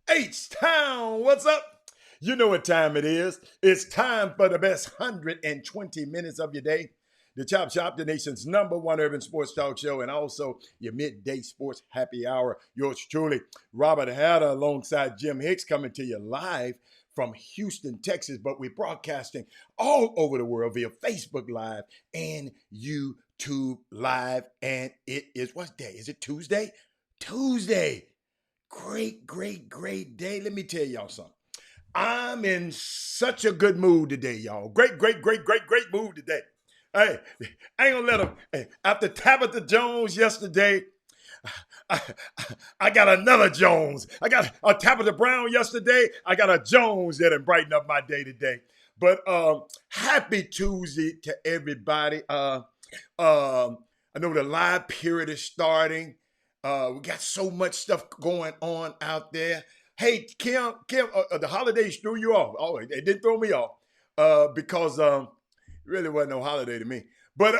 H-Town, what's up? You know what time it is. It's time for the best 120 minutes of your day. The Chop Shop, the nation's #1 urban sports talk show, and also your midday sports happy hour. Yours truly, Robert Hatter, alongside Jim Hicks, coming to you live from Houston, Texas. But we're broadcasting all over the world via Facebook Live and YouTube Live. And it is, what day? Is it Tuesday? Tuesday. Great day. Let me tell y'all something. I'm in such a good mood today, y'all. Great mood today. Hey, I ain't gonna let them. Hey, after Tabitha Jones yesterday, I got another Jones. I got a Tabitha Brown yesterday. I got a Jones that'll brighten up my day today. But happy Tuesday to everybody. I know the live period is starting. We got so much stuff going on out there. Hey, Kim, the holidays threw you off. Oh, it didn't throw me off because it really wasn't no holiday to me. But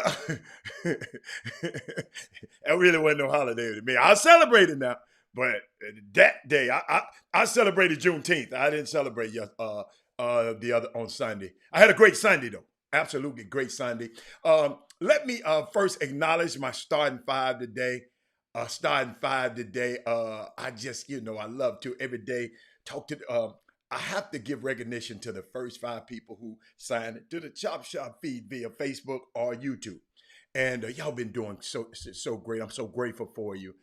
it really wasn't no holiday to me. I celebrated now, but that day I celebrated Juneteenth. I didn't celebrate the other on Sunday. I had a great Sunday though. Absolutely great Sunday. Let me first acknowledge my starting five today. I just, I love to every day talk to, I have to give recognition to the first 5 people who signed to the Chop Shop feed via Facebook or YouTube. And y'all been doing so great. I'm so grateful for you.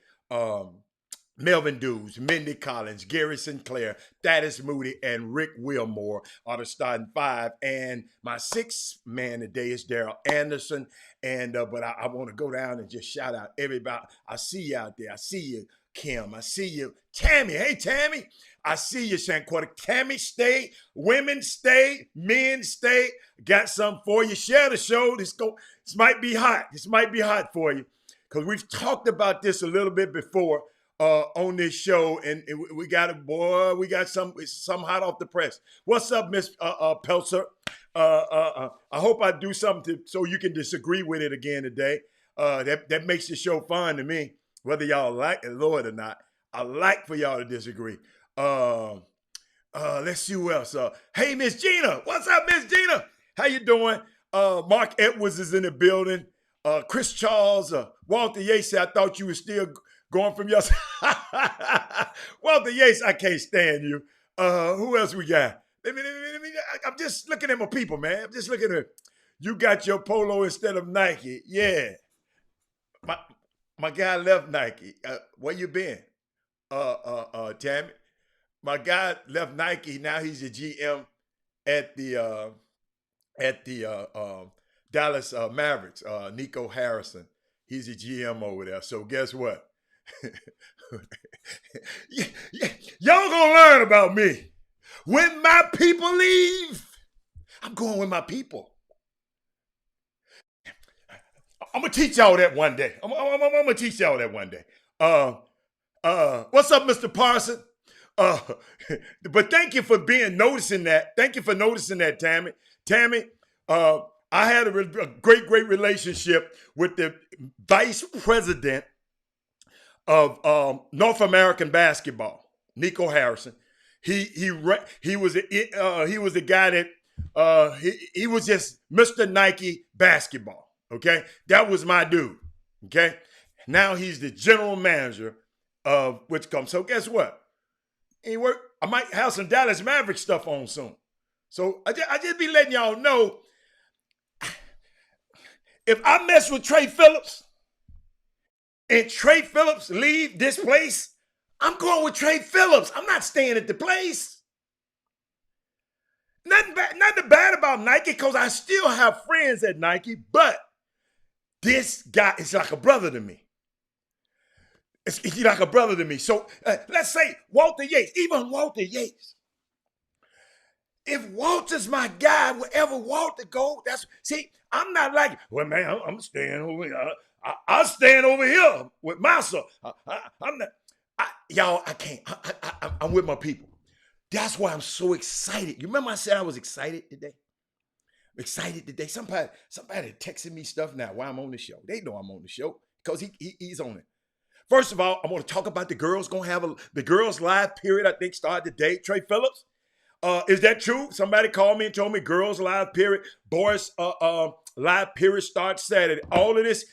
Melvin Dews, Mindy Collins, Gary Sinclair, Thaddeus Moody, and Rick Wilmore are the starting 5. And my 6th man today is Daryl Anderson. And but I want to go down and just shout out everybody. I see you out there. I see you, Kim. I see you, Tammy. Hey, Tammy. I see you, Shanquetta. Tammy, stay. Women, stay. Men, stay. Got something for you. Share the show. This might be hot. This might be hot for you because we've talked about this a little bit before. On this show, and we got some hot off the press. What's up, Miss Pelzer? I hope I do something so you can disagree with it again today. That makes the show fun to me, whether y'all like it, Lord, or not. I like for y'all to disagree. Let's see who else. Hey, Miss Gina, what's up, Miss Gina? How you doing? Mark Edwards is in the building. Chris Charles, Walter Yates. I thought you were still going from your Walter Yates, I can't stand you. Who else we got? I'm just looking at my people, man. I'm just looking at you. Got your polo instead of Nike. Yeah. My guy left Nike. Where you been? Tammy. My guy left Nike. Now he's a GM at the Dallas Mavericks. Nico Harrison. He's a GM over there. So guess what? Y'all gonna learn about me. When my people leave, I'm going with my people. I'm gonna teach y'all that one day. I'm gonna teach y'all that one day. What's up, Mr. Parson? Uh, but thank you for noticing that. Thank you for noticing that, Tammy. Tammy, I had a great relationship with the vice president of North American basketball, Nico Harrison. He was the guy that he was just Mr. Nike basketball. Okay, that was my dude. Okay, now he's the general manager of Whitcomb. So guess what? I might have some Dallas Maverick stuff on soon. So I just be letting y'all know, if I mess with Trey Phillips and Trey Phillips leave this place, I'm going with Trey Phillips. I'm not staying at the place. Nothing bad about Nike, because I still have friends at Nike, but this guy is like a brother to me. He's like a brother to me. So let's say Walter Yates, even Walter Yates. If Walter's my guy, wherever Walter go, I'm not like, well, man, I'm staying over here. I'll stand over here with Massa. I'm not, y'all, I can't. I'm with my people. That's why I'm so excited. You remember I said I was excited today? Excited today. Somebody texting me stuff now while I'm on the show. They know I'm on the show because he's on it. First of all, I'm going to talk about the girls going to have the girls live period, I think, started today. Trey Phillips. Is that true? Somebody called me and told me girls live period, boys live period starts Saturday. All of this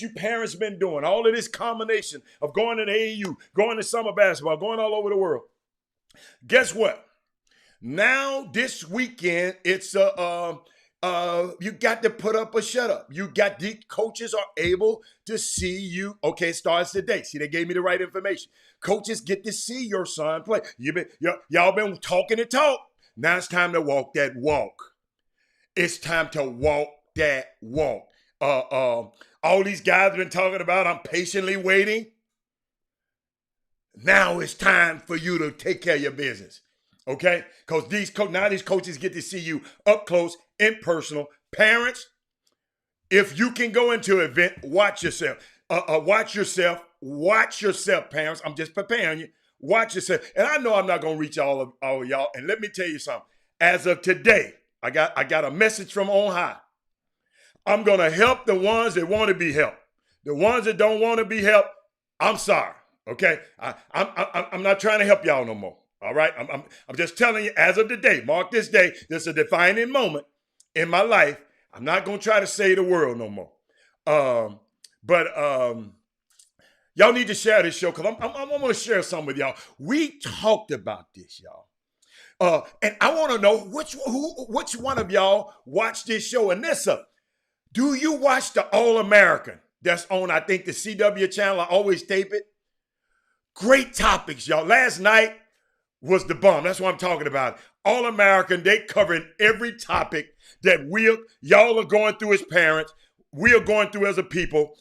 you parents been doing, all of this combination of going to the AAU, going to summer basketball, going all over the world. Guess what? Now this weekend, it's you got to put up or shut up. The coaches are able to see you. Okay, it starts today. See, they gave me the right information. Coaches get to see your son play. Y'all been talking the talk. Now it's time to walk that walk. It's time to walk that walk. All these guys have been talking about, I'm patiently waiting. Now it's time for you to take care of your business. Okay? Because these coaches get to see you up close, impersonal. Parents, if you can go into an event, watch yourself. Watch yourself, parents. I'm just preparing you. Watch yourself. And I know I'm not going to reach all of y'all. And let me tell you something. As of today, I got a message from on high. I'm going to help the ones that want to be helped. The ones that don't want to be helped, I'm sorry. Okay? I'm not trying to help y'all no more. All right? I'm just telling you, as of today, mark this day, this is a defining moment in my life. I'm not going to try to save the world no more. But y'all need to share this show, because I'm going to share something with y'all. We talked about this, y'all. And I want to know which one of y'all watched this show. And listen, do you watch the All-American that's on, I think, the CW channel? I always tape it. Great topics, y'all. Last night was the bomb. That's what I'm talking about. All-American, they covering every topic that y'all are going through as parents, we are going through as a people.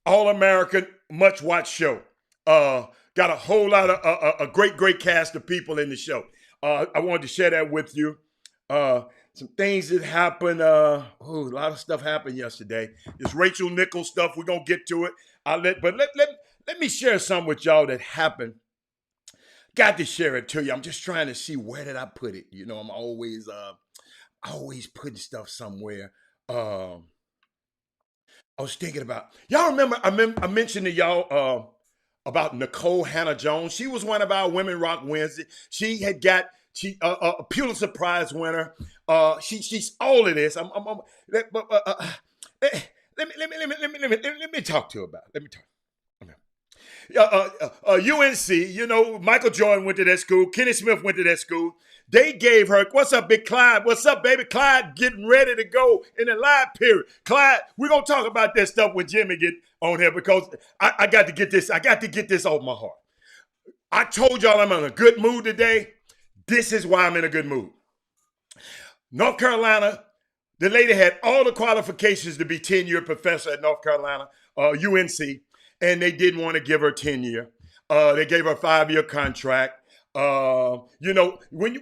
All-American, much-watched show. Got a whole lot of a great cast of people in the show. I wanted to share that with you. Some things that happened. A lot of stuff happened yesterday. This Rachel Nichols stuff, we're going to get to it. Let me share some with y'all that happened. Got to share it to you. I'm just trying to see, where did I put it? You know, I'm always putting stuff somewhere. I was thinking about, y'all remember, I mentioned to y'all about Nicole Hannah-Jones. She was one of our Women Rock Wednesday. She had got a Pulitzer Prize winner. She's all of this. Let me talk to her about it. Let me talk. UNC, you know, Michael Jordan went to that school. Kenny Smith went to that school. They gave her, what's up, Big Clyde? What's up, baby? Clyde getting ready to go in the live period. Clyde, we're going to talk about that stuff when Jimmy get on here, because I got to get this. I got to get this off my heart. I told y'all I'm in a good mood today. This is why I'm in a good mood. North Carolina, the lady had all the qualifications to be 10-year professor at North Carolina, UNC. And they didn't want to give her tenure. They gave her a 5-year contract. You know, when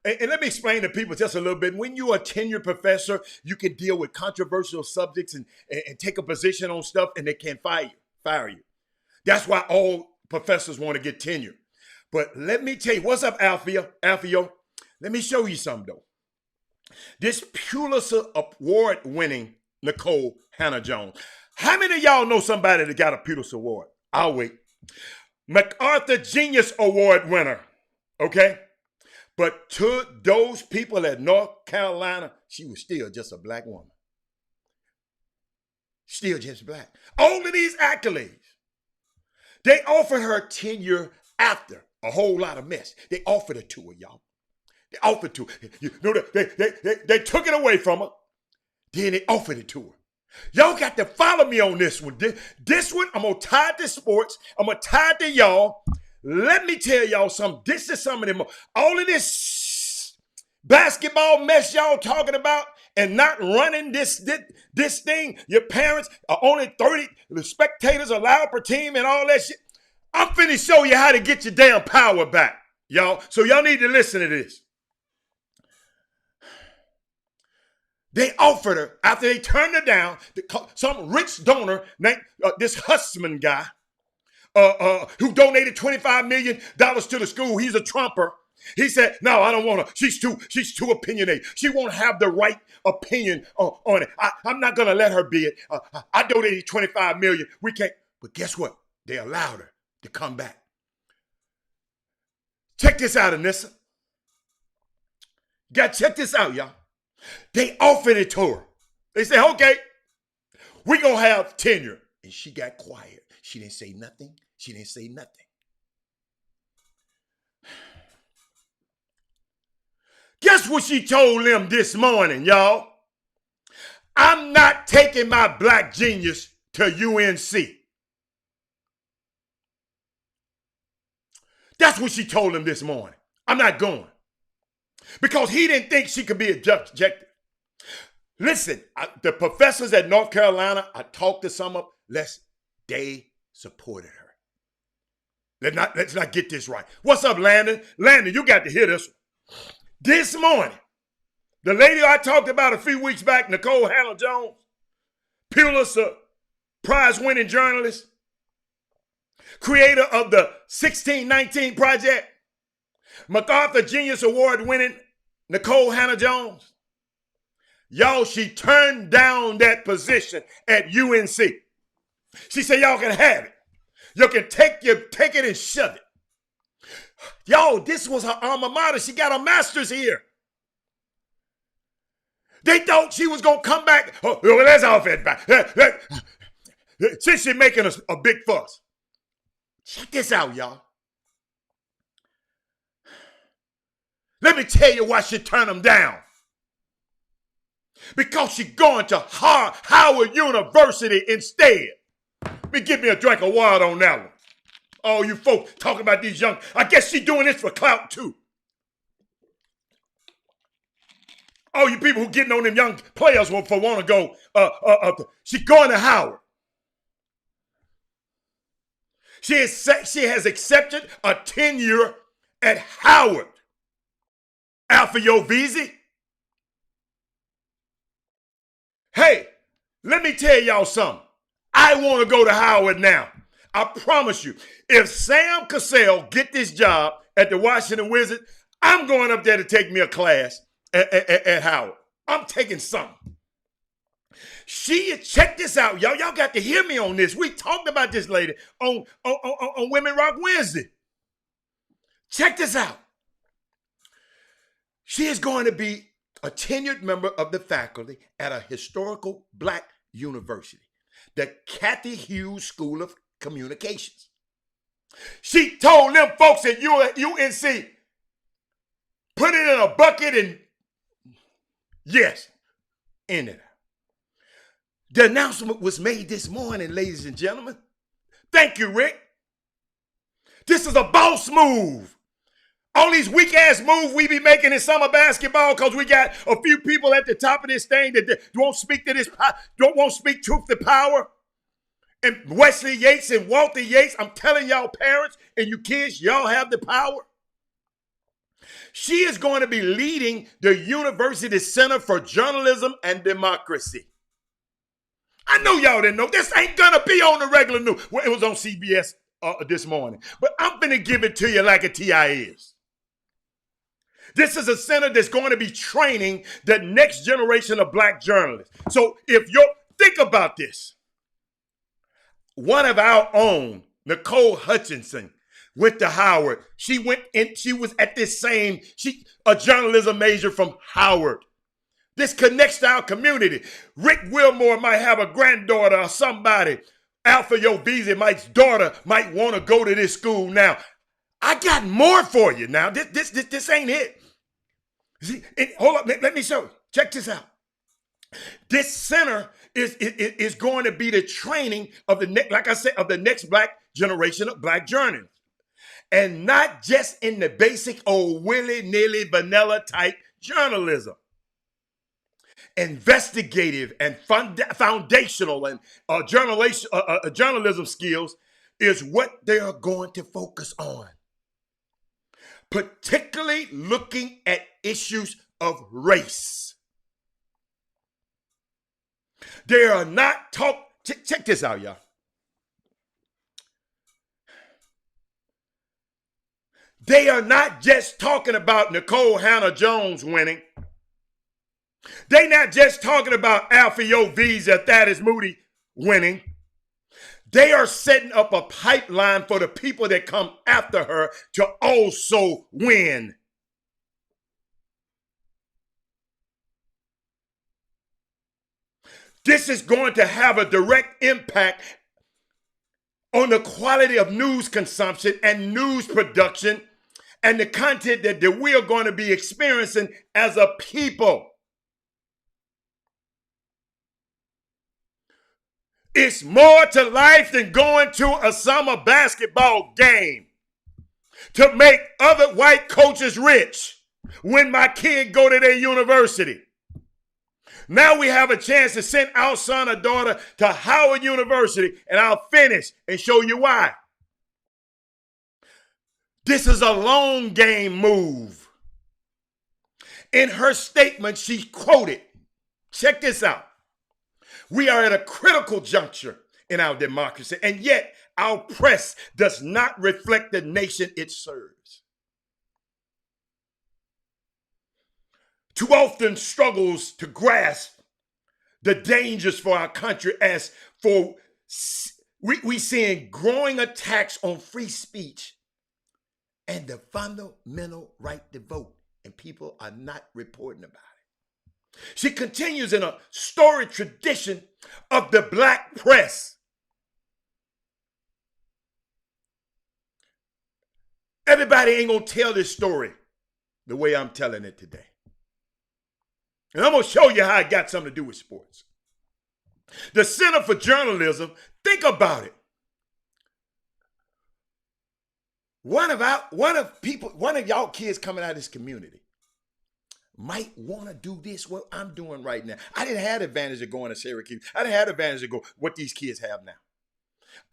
And let me explain to people just a little bit. When you're a tenured professor, you can deal with controversial subjects and take a position on stuff, and they can't fire you. That's why all professors want to get tenure. But let me tell you, what's up, Alfio? Let me show you something, though. This Pulitzer Award-winning Nikole Hannah-Jones. How many of y'all know somebody that got a Pulitzer Award? I'll wait. MacArthur Genius Award winner, okay? But to those people at North Carolina, she was still just a black woman. Still just black. All of these accolades. They offered her tenure after a whole lot of mess. They offered it to her, y'all. They offered to her. You know, they took it away from her. Then they offered it to her. Y'all got to follow me on this one. This one, I'm going to tie it to sports. I'm going to tie it to y'all. Let me tell y'all something. This is some of them. All of this basketball mess y'all talking about and not running this thing. Your parents are only 30 spectators allowed per team and all that shit. I'm finna show you how to get your damn power back, y'all. So y'all need to listen to this. They offered her, after they turned her down, some rich donor named this Hussman guy who donated $25 million to the school. He's a Trumper. He said, no, I don't want her. She's too opinionated. She won't have the right opinion on it. I'm not going to let her be it. I donated $25 million. We can't. But guess what? They allowed her to come back. Check this out, Anissa. You got to check this out, y'all. They offered it to her. They said, okay, we're going to have tenure. And she got quiet. She didn't say nothing. She didn't say nothing. Guess what she told them this morning, y'all? I'm not taking my black genius to UNC. That's what she told him this morning. I'm not going. Because he didn't think she could be objective. Listen, the professors at North Carolina, I talked to some of them, they supported her. Let's not get this right. What's up, Landon? Landon, you got to hear this one. This morning, the lady I talked about a few weeks back, Nikole Hannah-Jones, Pulitzer Prize-winning journalist, creator of the 1619 Project, MacArthur Genius Award-winning Nikole Hannah-Jones. Y'all, she turned down that position at UNC. She said, y'all can have it. You can take it and shove it. Y'all, this was her alma mater. She got a master's here. They thought she was going to come back. Oh, that's off it back. Since she's making a big fuss. Check this out, y'all. Let me tell you why she turned them down. Because she's going to Howard University instead. Give me a drink of water on that one. All you folks talking about these young, I guess she's doing this for clout too. All you people who getting on them young players want to go, she's going to Howard. She has accepted a tenure at Howard. Alfio Vizzi. Hey, let me tell y'all something. I want to go to Howard now. I promise you, if Sam Cassell get this job at the Washington Wizards, I'm going up there to take me a class at Howard. I'm taking something. Check this out, y'all. Y'all got to hear me on this. We talked about this later on Women Rock Wednesday. Check this out. She is going to be a tenured member of the faculty at a historical black university, the Cathy Hughes School of Communications. She told them folks at UNC, put it in a bucket and yes, in it. The announcement was made this morning, ladies and gentlemen. Thank you, Rick. This is a boss move. All these weak-ass moves we be making in summer basketball because we got a few people at the top of this thing that won't speak truth to power. And Wesley Yates and Walter Yates, I'm telling y'all parents and you kids, y'all have the power. She is going to be leading the University Center for Journalism and Democracy. I know y'all didn't know. This ain't going to be on the regular news. Well, it was on CBS this morning. But I'm going to give it to you like a TI is. This is a center that's going to be training the next generation of black journalists. So think about this. One of our own, Nicole Hutchinson, went to Howard. She was at this a journalism major from Howard. This connects to our community. Rick Wilmore might have a granddaughter or somebody. Alpha Yo Beasley's daughter might want to go to this school now. I got more for you now. This ain't it. See, hold up, let me show you. Check this out. This center is going to be the training of the next black generation of black journalists. And not just in the basic old willy-nilly vanilla type journalism. Investigative and foundational and journalism skills is what they are going to focus on. Particularly looking at issues of race. They are not check this out, y'all. They are not just talking about Nicole Hannah-Jones winning. They're not just talking about Alfio Visa, Thaddeus Moody winning. They are setting up a pipeline for the people that come after her to also win. This is going to have a direct impact on the quality of news consumption and news production and the content that we are going to be experiencing as a people. It's more to life than going to a summer basketball game to make other white coaches rich when my kid go to their university. Now we have a chance to send our son or daughter to Howard University, and I'll finish and show you why. This is a long game move. In her statement, she quoted, check this out. We are at a critical juncture in our democracy, and yet our press does not reflect the nation it serves. Too often struggles to grasp the dangers for our country as for we seeing growing attacks on free speech and the fundamental right to vote, and people are not reporting about it. She continues in a storied tradition of the black press. Everybody ain't gonna tell this story the way I'm telling it today. And I'm going to show you how it got something to do with sports. The Center for Journalism, think about it. One of y'all kids coming out of this community might want to do this, what I'm doing right now. I didn't have the advantage of going to Syracuse. I didn't have the advantage of what these kids have now.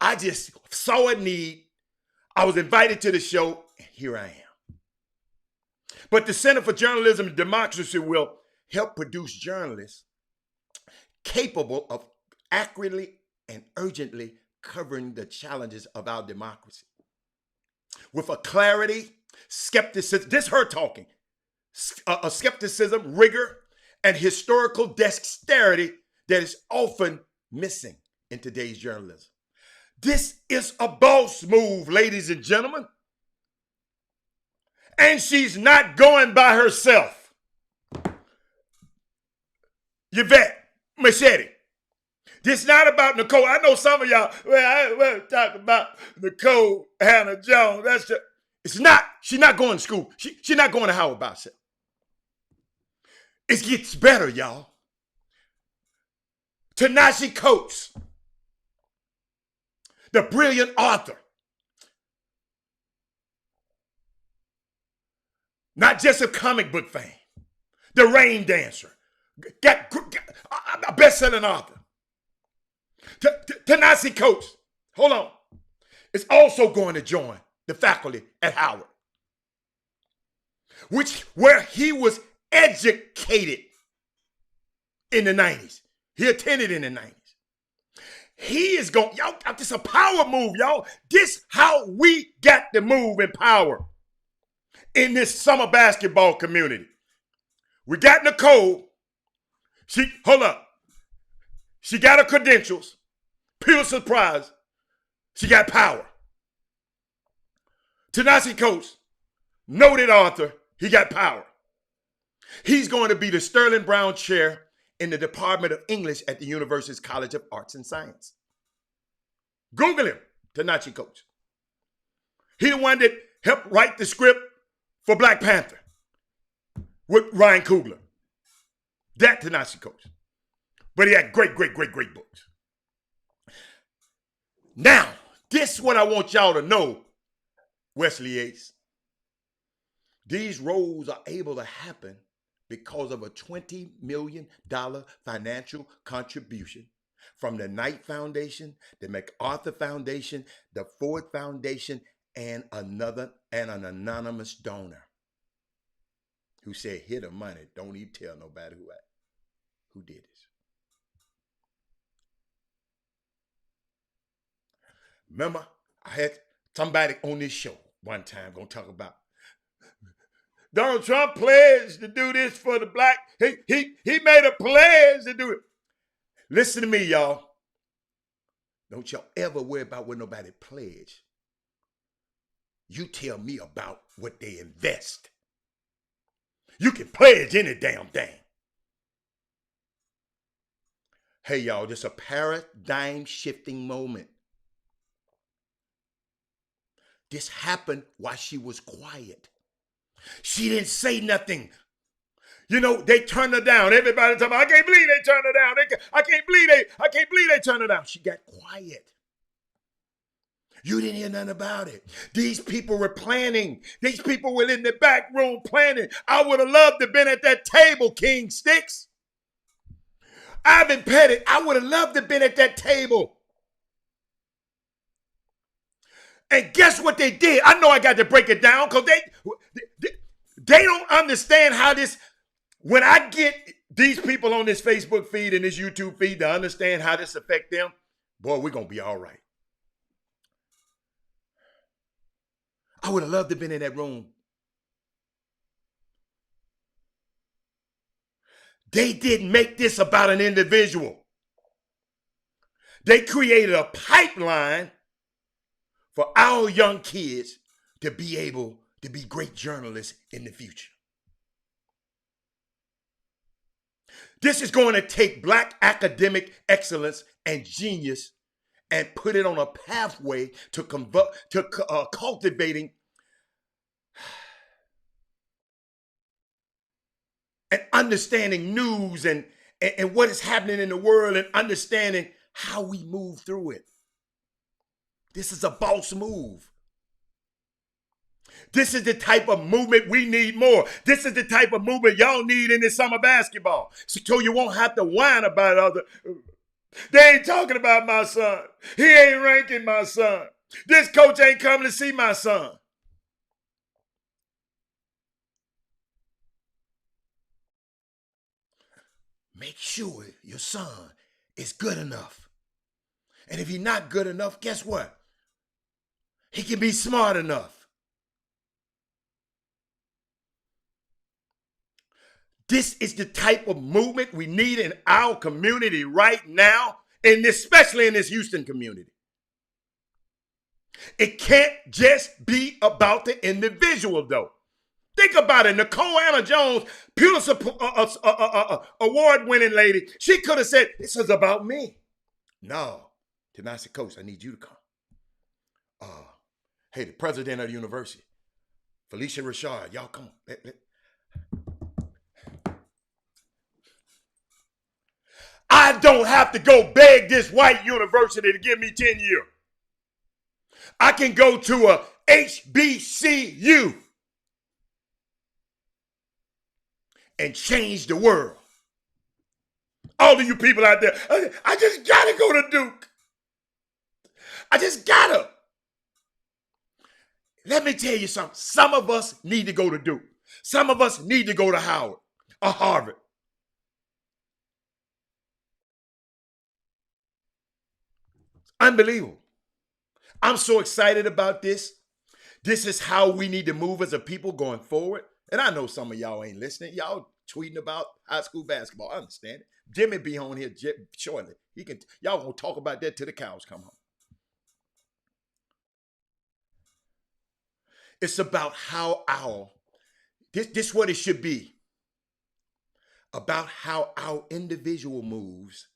I just saw a need. I was invited to the show, and here I am. But the Center for Journalism and Democracy will help produce journalists capable of accurately and urgently covering the challenges of our democracy. With a clarity, skepticism, this her talking, a skepticism, rigor, and historical dexterity that is often missing in today's journalism. This is a boss move, ladies and gentlemen. And she's not going by herself. Yvette Machete. This is not about Nicole. I know some of y'all, we're talking about Nicole Hannah-Jones. It's not. She's not going to school. She's not going to Howard by herself. It gets better, y'all. Ta-Nehisi Coates, the brilliant author. Not just a comic book fan. The Rain Dancer. A best-selling author. Ta-Nehisi Coates, hold on, is also going to join the faculty at Howard. where he was educated in the 90s. He attended in the 90s. He is going, y'all, this is a power move, y'all. This how we got to move in power in this summer basketball community. We got Nicole. Hold up. She got her credentials. Pulitzer Prize. She got power. Ta-Nehisi Coates, noted author, he got power. He's going to be the Sterling Brown Chair in the Department of English at the University College of Arts and Science. Google him, Ta-Nehisi Coates. He the one that helped write the script for Black Panther with Ryan Coogler. That Ta-Nehisi Coates. But he had great books. Now, this is what I want y'all to know, Wesley Yates. These roles are able to happen because of a $20 million financial contribution from the Knight Foundation, the MacArthur Foundation, the Ford Foundation, and an anonymous donor who said, "Here the money, don't even tell nobody who did this." Remember, I had somebody on this show one time gonna talk about Donald Trump pledged to do this for the black. He made a pledge to do it. Listen to me, y'all. Don't y'all ever worry about what nobody pledge. You tell me about what they invest. You can pledge any damn thing. Hey, y'all, just a paradigm shifting moment. This happened while she was quiet. She didn't say nothing. You know, they turned her down. Everybody talking about, I can't believe they turned her down. I can't believe they turned her down. She got quiet. You didn't hear nothing about it. These people were planning. These people were in the back room planning. I would have loved to have been at that table, King Sticks. Ivan Pettit, I would have loved to have been at that table. And guess what they did? I know I got to break it down because they don't understand how this, when I get these people on this Facebook feed and this YouTube feed to understand how this affect them, boy, we're going to be all right. I would have loved to have been in that room. They didn't make this about an individual. They created a pipeline for our young kids to be able to be great journalists in the future. This is going to take black academic excellence and genius and put it on a pathway to cultivating and understanding news and what is happening in the world and understanding how we move through it. This is a boss move. This is the type of movement we need more. This is the type of movement y'all need in this summer basketball. So you won't have to whine about other. They ain't talking about my son. He ain't ranking my son. This coach ain't coming to see my son. Make sure your son is good enough. And if he's not good enough, guess what? He can be smart enough. This is the type of movement we need in our community right now, and especially in this Houston community. It can't just be about the individual, though. Think about it. Nicole Anna Jones, Pulitzer award-winning lady, she could have said, this is about me. No. Ta-Nehisi Coates, I need you to come. Hey, the president of the university, Felicia Rashad, y'all come on. I don't have to go beg this white university to give me 10 years. I can go to a HBCU and change the world. All of you people out there, I just gotta go to Duke. I just gotta. Let me tell you something. Some of us need to go to Duke. Some of us need to go to Howard or Harvard. Unbelievable. I'm so excited about this. This is how we need to move as a people going forward. And I know some of y'all ain't listening. Y'all tweeting about high school basketball. I understand it. Jimmy be on here shortly. Y'all gonna talk about that till the cows come home. It's about how this what it should be. About how our individual moves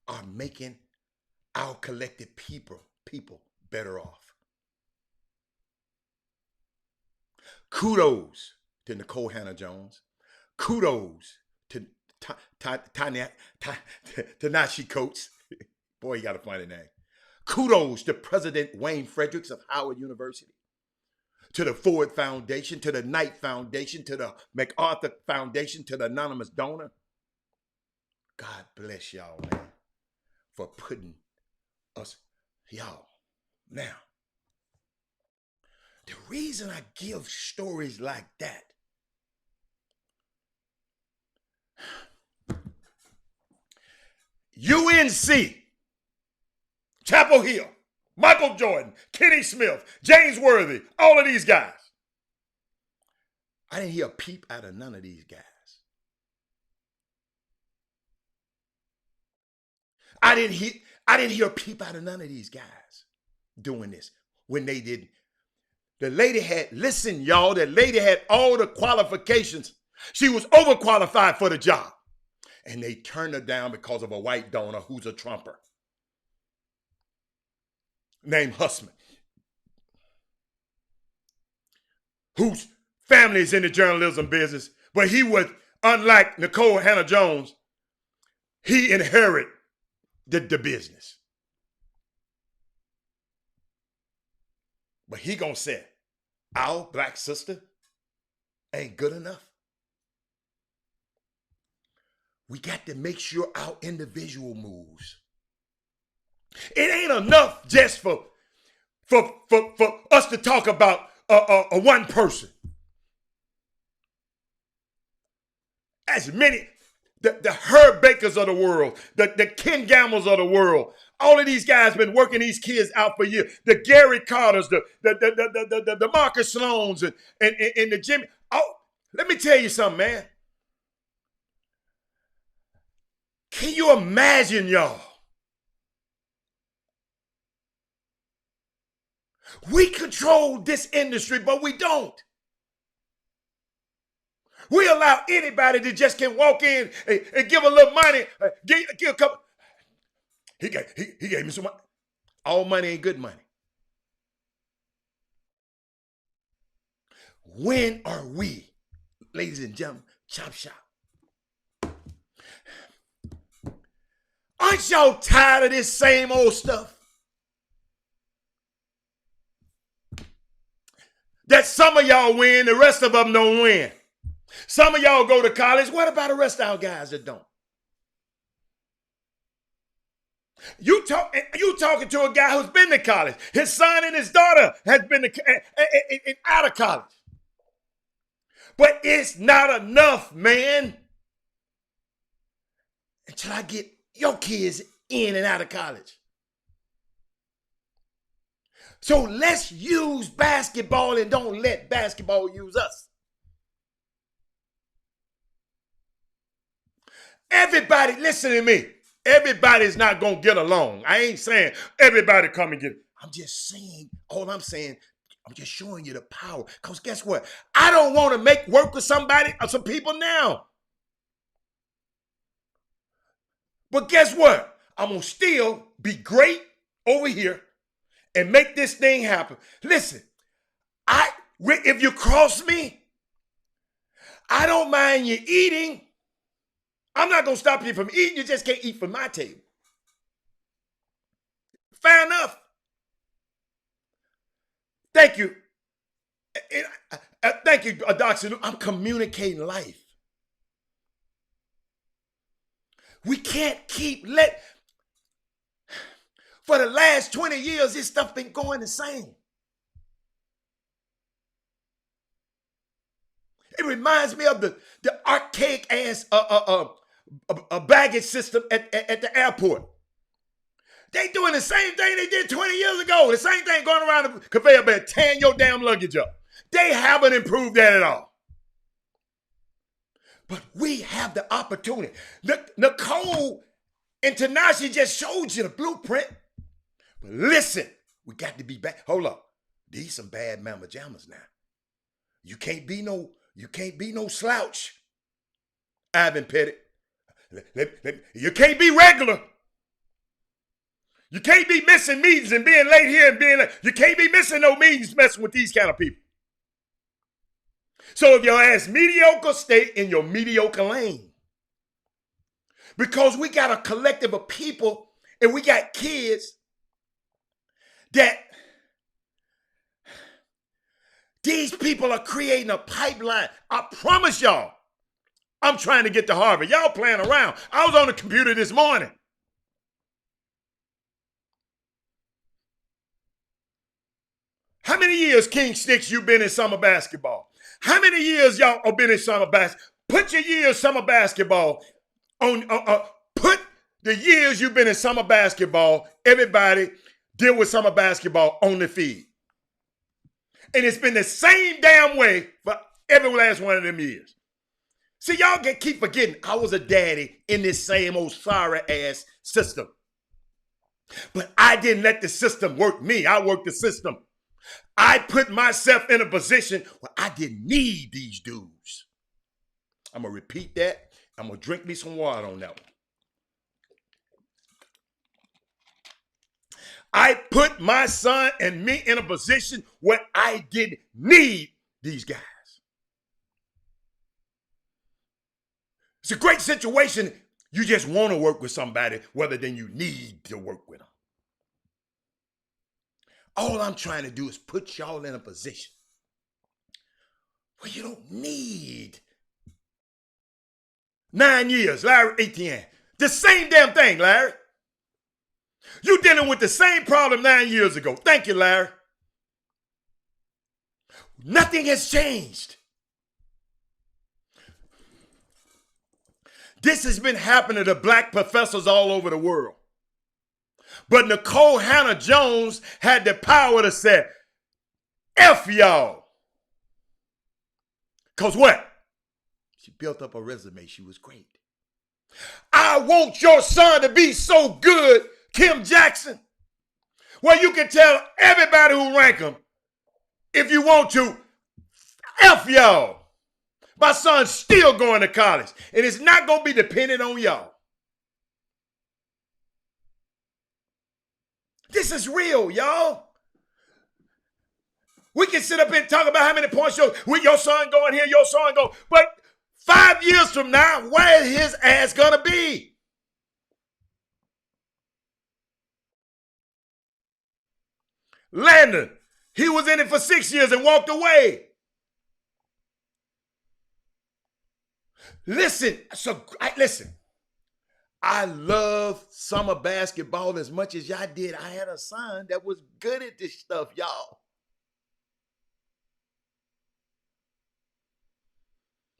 are making our collective people better off. Kudos to Nicole Hannah-Jones. Kudos to Tanashi Coates. Boy, he got a funny name. Kudos to President Wayne Fredericks of Howard University. To the Ford Foundation, to the Knight Foundation, to the MacArthur Foundation, to the Anonymous Donor. God bless y'all, man, for putting us, y'all. Now, the reason I give stories like that, UNC, Chapel Hill, Michael Jordan, Kenny Smith, James Worthy, all of these guys. I didn't hear a peep out of none of these guys. I didn't hear a peep out of none of these guys doing this when they didn't. The lady had, listen, y'all, the lady had all the qualifications. She was overqualified for the job. And they turned her down because of a white donor who's a Trumper named Hussman, whose family is in the journalism business, but he was, unlike Nicole Hannah-Jones, he inherited the business. But he gonna say, our black sister ain't good enough. We got to make sure our individual moves. It ain't enough just for us to talk about a one person. As many, the Herb Bakers of the world, the Ken Gambles of the world, all of these guys been working these kids out for years. The Gary Carters, the Marcus Sloans, and the Jimmy. Oh, let me tell you something, man. Can you imagine, y'all? We control this industry, but we don't. We allow anybody to just can walk in and give a little money, give a couple. He gave me some money. All money ain't good money. When are we, ladies and gentlemen, Chop Shop? Aren't y'all tired of this same old stuff? That some of y'all win, the rest of them don't win. Some of y'all go to college. What about the rest of our guys that don't? You talking to a guy who's been to college. His son and his daughter has been out of college. But it's not enough, man. Until I get your kids in and out of college. So let's use basketball and don't let basketball use us. Everybody, listen to me. Everybody's not going to get along. I ain't saying everybody come and get it. I'm just saying, all I'm saying, I'm just showing you the power. Because guess what? I don't want to make work with somebody or some people now. But guess what? I'm going to still be great over here and make this thing happen. Listen, if you cross me, I don't mind you eating. I'm not going to stop you from eating. You just can't eat from my table. Fair enough. Thank you. Thank you, Dr. I'm communicating life. We can't for the last 20 years, this stuff been going the same. It reminds me of the archaic ass baggage system at the airport. They doing the same thing they did 20 years ago. The same thing going around the conveyor belt, tearing your damn luggage up. They haven't improved that at all. But we have the opportunity. Nicole and Tanashi just showed you the blueprint. But listen, we got to be back. Hold up. These some bad mama jammas now. You can't be no slouch, Ivan Pettit. You can't be regular. You can't be missing meetings and being late here and being late. You can't be missing no meetings messing with these kind of people. So if your ass mediocre, stay in your mediocre lane. Because we got a collective of people and we got kids that these people are creating a pipeline. I promise y'all, I'm trying to get to Harvard. Y'all playing around. I was on the computer this morning. How many years, King Sticks, you been in summer basketball? How many years y'all have been in summer basketball? Put your years summer basketball on, put the years you've been in summer basketball, everybody deal with summer basketball on the feed. And it's been the same damn way for every last one of them years. See, y'all keep forgetting I was a daddy in this same old sorry ass system. But I didn't let the system work me. I worked the system. I put myself in a position where I didn't need these dudes. I'm going to repeat that. I'm going to drink me some water on that one. I put my son and me in a position where I didn't need these guys. It's a great situation. You just want to work with somebody rather than you need to work with them. All I'm trying to do is put y'all in a position where you don't need 9 years, Larry Etienne. The same damn thing, Larry. You dealing with the same problem 9 years ago. Thank you, Larry. Nothing has changed. This has been happening to black professors all over the world. But Nicole Hannah-Jones had the power to say, F y'all. Because what? She built up a resume. She was great. I want your son to be so good, Kim Jackson, where you can tell everybody who rank him, if you want to, F y'all. My son's still going to college, and it's not going to be dependent on y'all. This is real, y'all. We can sit up and talk about how many points your son going here, your son go. But 5 years from now, where is his ass going to be? Landon, he was in it for 6 years and walked away. Listen, listen. I love summer basketball as much as y'all did. I had a son that was good at this stuff, y'all.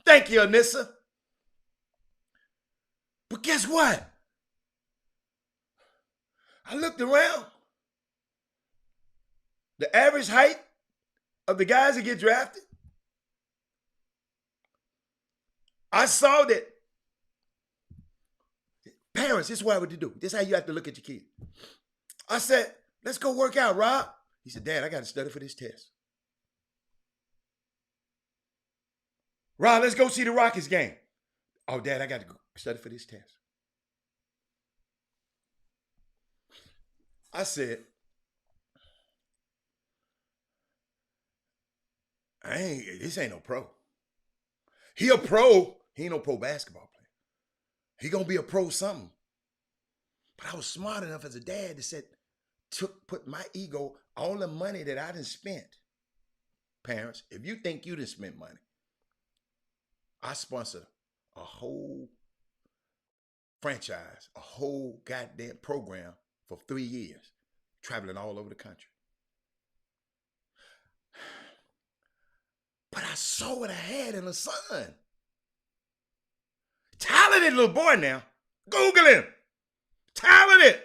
Thank you, Anissa. But guess what? I looked around. The average height of the guys that get drafted, I saw that. Parents, this is what I would do. This is how you have to look at your kid. I said, let's go work out, Rob. He said, Dad, I got to study for this test. Rob, let's go see the Rockets game. Oh, Dad, I got to go study for this test. I said, this ain't no pro. He a pro. He ain't no pro basketball player. He gonna be a pro something. But I was smart enough as a dad to say, put my ego, all the money that I done spent. Parents, if you think you done spent money, I sponsor a whole franchise, a whole goddamn program for 3 years, traveling all over the country. But I saw what I had in a son. Talented little boy now. Google him. Talented.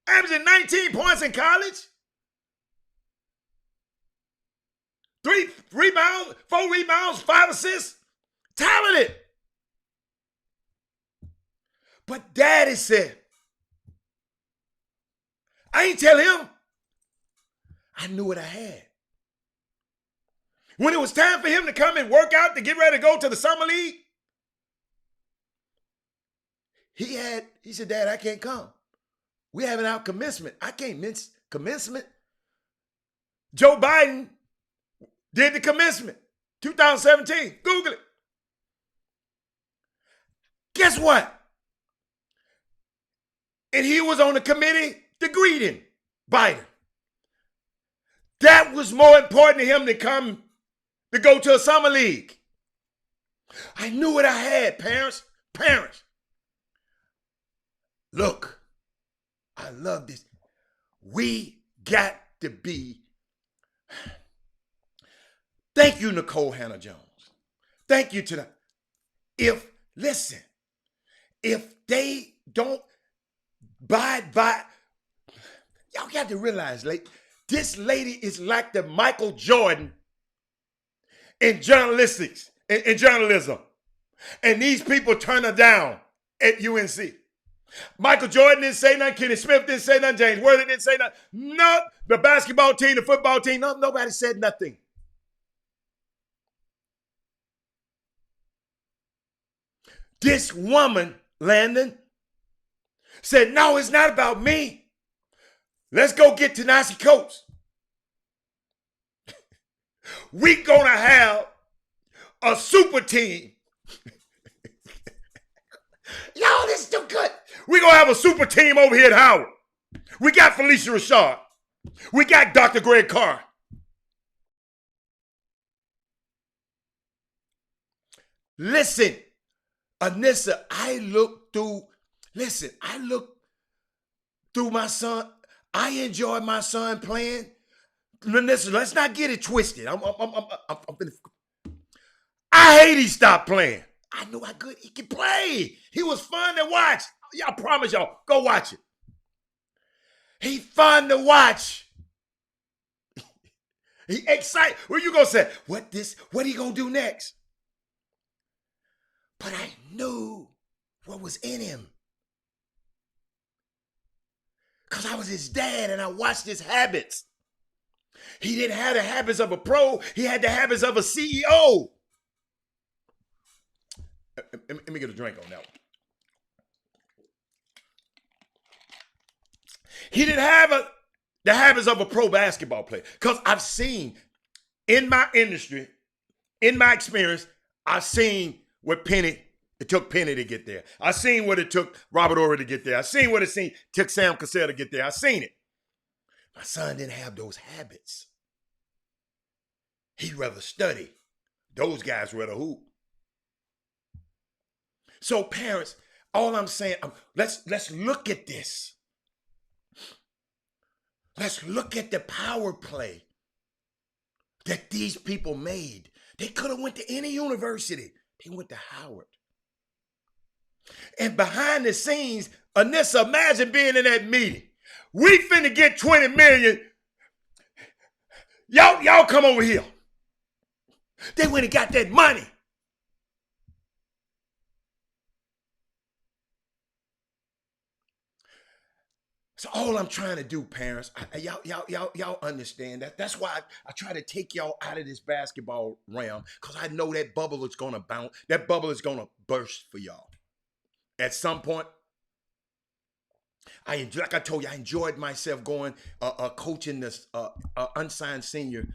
Averaging 19 points in college. 3 rebounds, 4 rebounds, 5 assists. Talented. But daddy said, I ain't tell him. I knew what I had. When it was time for him to come and work out to get ready to go to the summer league, he said, Dad, I can't come. We having our commencement. I can't miss commencement. Joe Biden did the commencement, 2017. Google it. Guess what? And he was on the committee to greet him, Biden. That was more important to him to come to go to a summer league. I knew what I had, parents. Parents. Look, I love this. We got to be. Thank you, Nicole Hannah-Jones. Thank you to the. Listen, if they don't abide by, y'all got to realize, this lady is like the Michael Jordan in journalistics, in journalism. And these people turn her down at UNC. Michael Jordan didn't say nothing. Kenny Smith didn't say nothing. James Worthy didn't say nothing. No, the basketball team, the football team, nobody said nothing. This woman, Landon, said, no, it's not about me. Let's go get Ta-Nehisi Coates. We're going to have a super team. Y'all, this is too good. We're going to have a super team over here at Howard. We got Felicia Rashad. We got Dr. Greg Carr. Listen, Anissa, I looked through my son. I enjoyed my son playing. Listen, let's not get it twisted. I hate he stopped playing. I knew how good he could play. He was fun to watch. I promise y'all, go watch it. He fun to watch. He excited. What you gonna say? What he gonna do next? But I knew what was in him. Because I was his dad and I watched his habits. He didn't have the habits of a pro. He had the habits of a CEO. Let me get a drink on that one. He didn't have the habits of a pro basketball player. Because I've seen in my industry, in my experience, I've seen what it took Penny to get there. I've seen what it took Robert Horry to get there. I've seen what it took Sam Cassell to get there. I've seen it. My son didn't have those habits. He'd rather study. Those guys rather hoop. So parents, all I'm saying, let's look at this. Let's look at the power play that these people made. They could have went to any university. They went to Howard. And behind the scenes, Anissa, imagine being in that meeting. We finna get 20 million. Y'all come over here. They went and got that money. So all I'm trying to do, parents, y'all understand that. That's why I try to take y'all out of this basketball realm, because I know that bubble is gonna bounce. That bubble is gonna burst for y'all. At some point, like I told you, I enjoyed myself going coaching this unsigned senior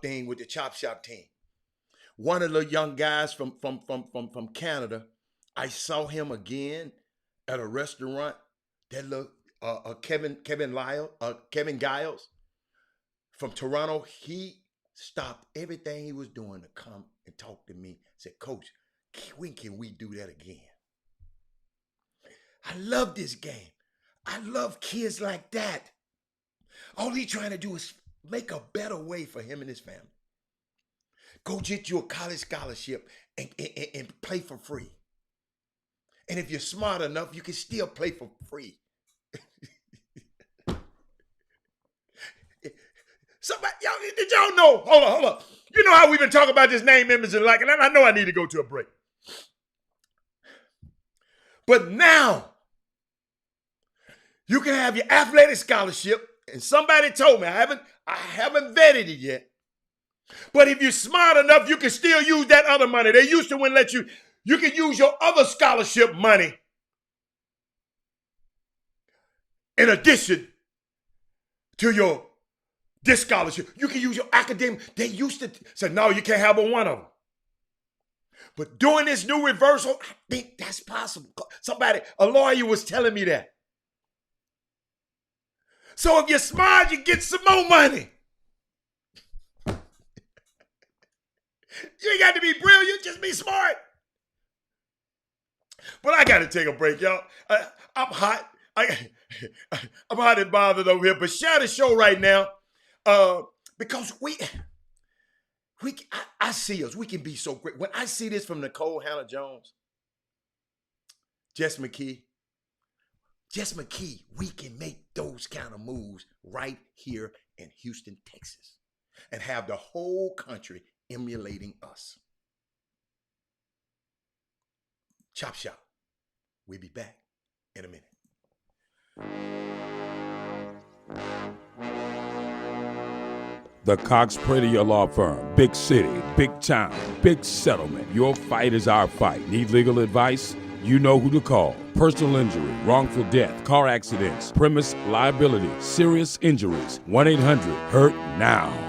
thing with the Chop Shop team. One of the young guys from Canada, I saw him again at a restaurant. That little Kevin Giles from Toronto, he stopped everything he was doing to come and talk to me. Said, Coach, when can we do that again? I love this game. I love kids like that. All he's trying to do is make a better way for him and his family. Go get you a college scholarship and play for free. And if you're smart enough, you can still play for free. Somebody, y'all, did y'all know? Hold on. You know how we've been talking about this name, image, and like, and I know I need to go to a break. But now, you can have your athletic scholarship, and somebody told me, I haven't vetted it yet. But if you're smart enough, you can still use that other money. They used to wouldn't let you can use your other scholarship money in addition to this scholarship. You can use your academic. They used to say, no, you can't have one of them. But doing this new reversal, I think that's possible. A lawyer was telling me that. So if you're smart, you get some more money. You ain't got to be brilliant, just be smart. But I got to take a break, y'all. I'm hot. I'm hot and bothered over here. But share the show right now because I see us. We can be so great. When I see this from Nicole Hannah-Jones, Jess McKee, we can make those kind of moves right here in Houston, Texas, and have the whole country emulating us. Chop Shop. We'll be back in a minute. The Cox Pradier Law Firm. Big city, big town, big settlement. Your fight is our fight. Need legal advice? You know who to call. Personal injury, wrongful death, car accidents, premise liability, serious injuries. 1-800-HURT-NOW.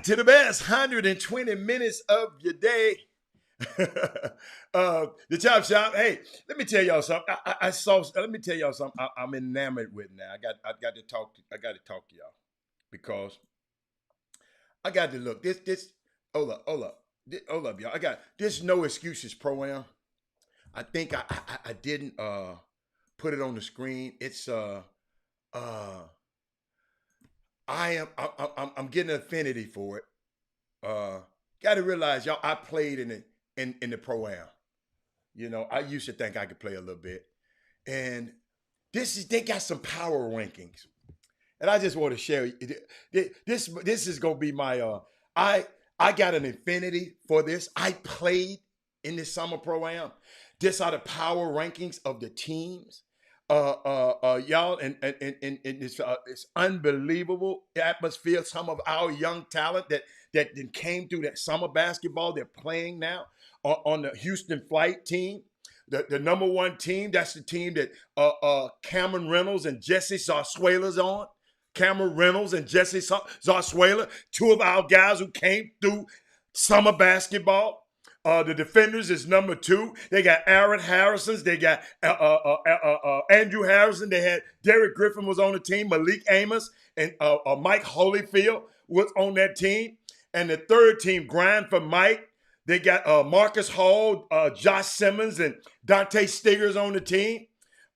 To the best 120 minutes of your day. The Chop Shop. Hey, let me tell y'all something. Let me tell y'all something. I'm enamored with now. I got to talk to y'all because I got to look. Hold up, y'all. There's no excuses pro-am. I think I didn't put it on the screen. It's I'm getting an affinity for it. Got to realize, y'all, I played in the pro-am. You know, I used to think I could play a little bit. And they got some power rankings. And I just want to share this is gonna be my I got an affinity for this. I played in this summer pro-am. These are the power rankings of the teams. Y'all, and it's unbelievable atmosphere. Some of our young talent that came through that summer basketball, they're playing now on the Houston Flight team, the number one team. That's the team that Cameron Reynolds and Jesse Zarzuela's on. Cameron Reynolds and Jesse Zarzuela, two of our guys who came through summer basketball. The defenders is number 2. They got Aaron Harrison's. They got Andrew Harrison. They had Derek Griffin was on the team. Malik Amos and Mike Holyfield was on that team. And the third team, Grind for Mike. They got Marcus Hall, Josh Simmons, and Dante Stiggers on the team.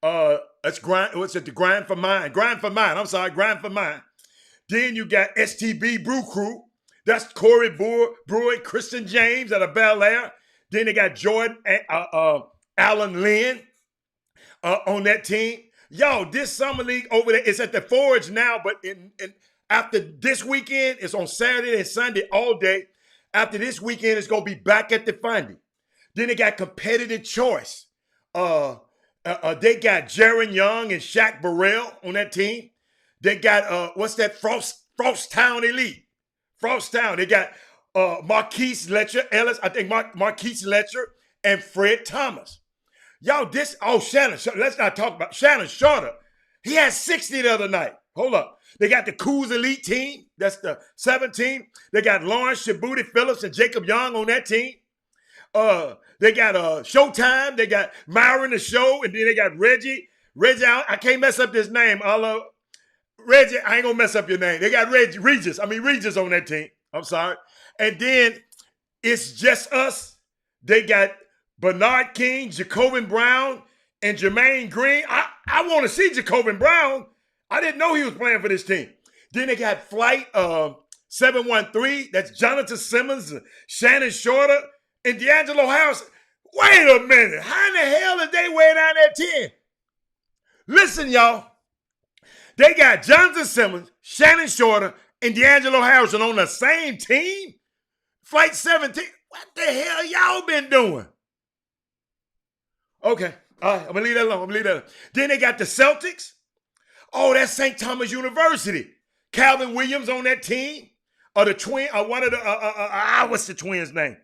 That's Grind. What's it? The Grind for Mine. Grind for Mine. I'm sorry, Grind for Mine. Then you got STB Brew Crew. That's Corey Brewer, Christian James out of Bel Air. Then they got Jordan Allen Lynn on that team. Yo, this summer league over there is at the Forge now, but after this weekend, it's on Saturday and Sunday all day. After this weekend, it's going to be back at the Fundy. Then they got Competitive Choice. They got Jaron Young and Shaq Burrell on that team. They got, Frosttown Elite. Frosttown. They got Marquise Letcher, Ellis. I think Marquise Letcher and Fred Thomas. Y'all, Shannon. Let's not talk about Shannon Shorter. He had 60 the other night. Hold up. They got the Coos Elite team. That's the 17. They got Lawrence Shabuti Phillips and Jacob Young on that team. They got Showtime. They got Myron the Show. And then they got Reggie. I can't mess up this name. Reggie, I ain't gonna mess up your name. They got Regis on that team. I'm sorry. And then it's just us. They got Bernard King, Jacobin Brown, and Jermaine Green. I want to see Jacobin Brown. I didn't know he was playing for this team. Then they got Flight 713. That's Jonathan Simmons, Shannon Shorter, and D'Angelo Harris. Wait a minute. How in the hell did they weigh down that 10? Listen, y'all. They got Jonathan Simmons, Shannon Shorter, and D'Angelo Harrison on the same team? Flight 17. What the hell y'all been doing? Okay. All right. I'm going to leave that alone. Then they got the Celtics. Oh, that's St. Thomas University. Calvin Williams on that team. The twin, one of the, what's the twins' name?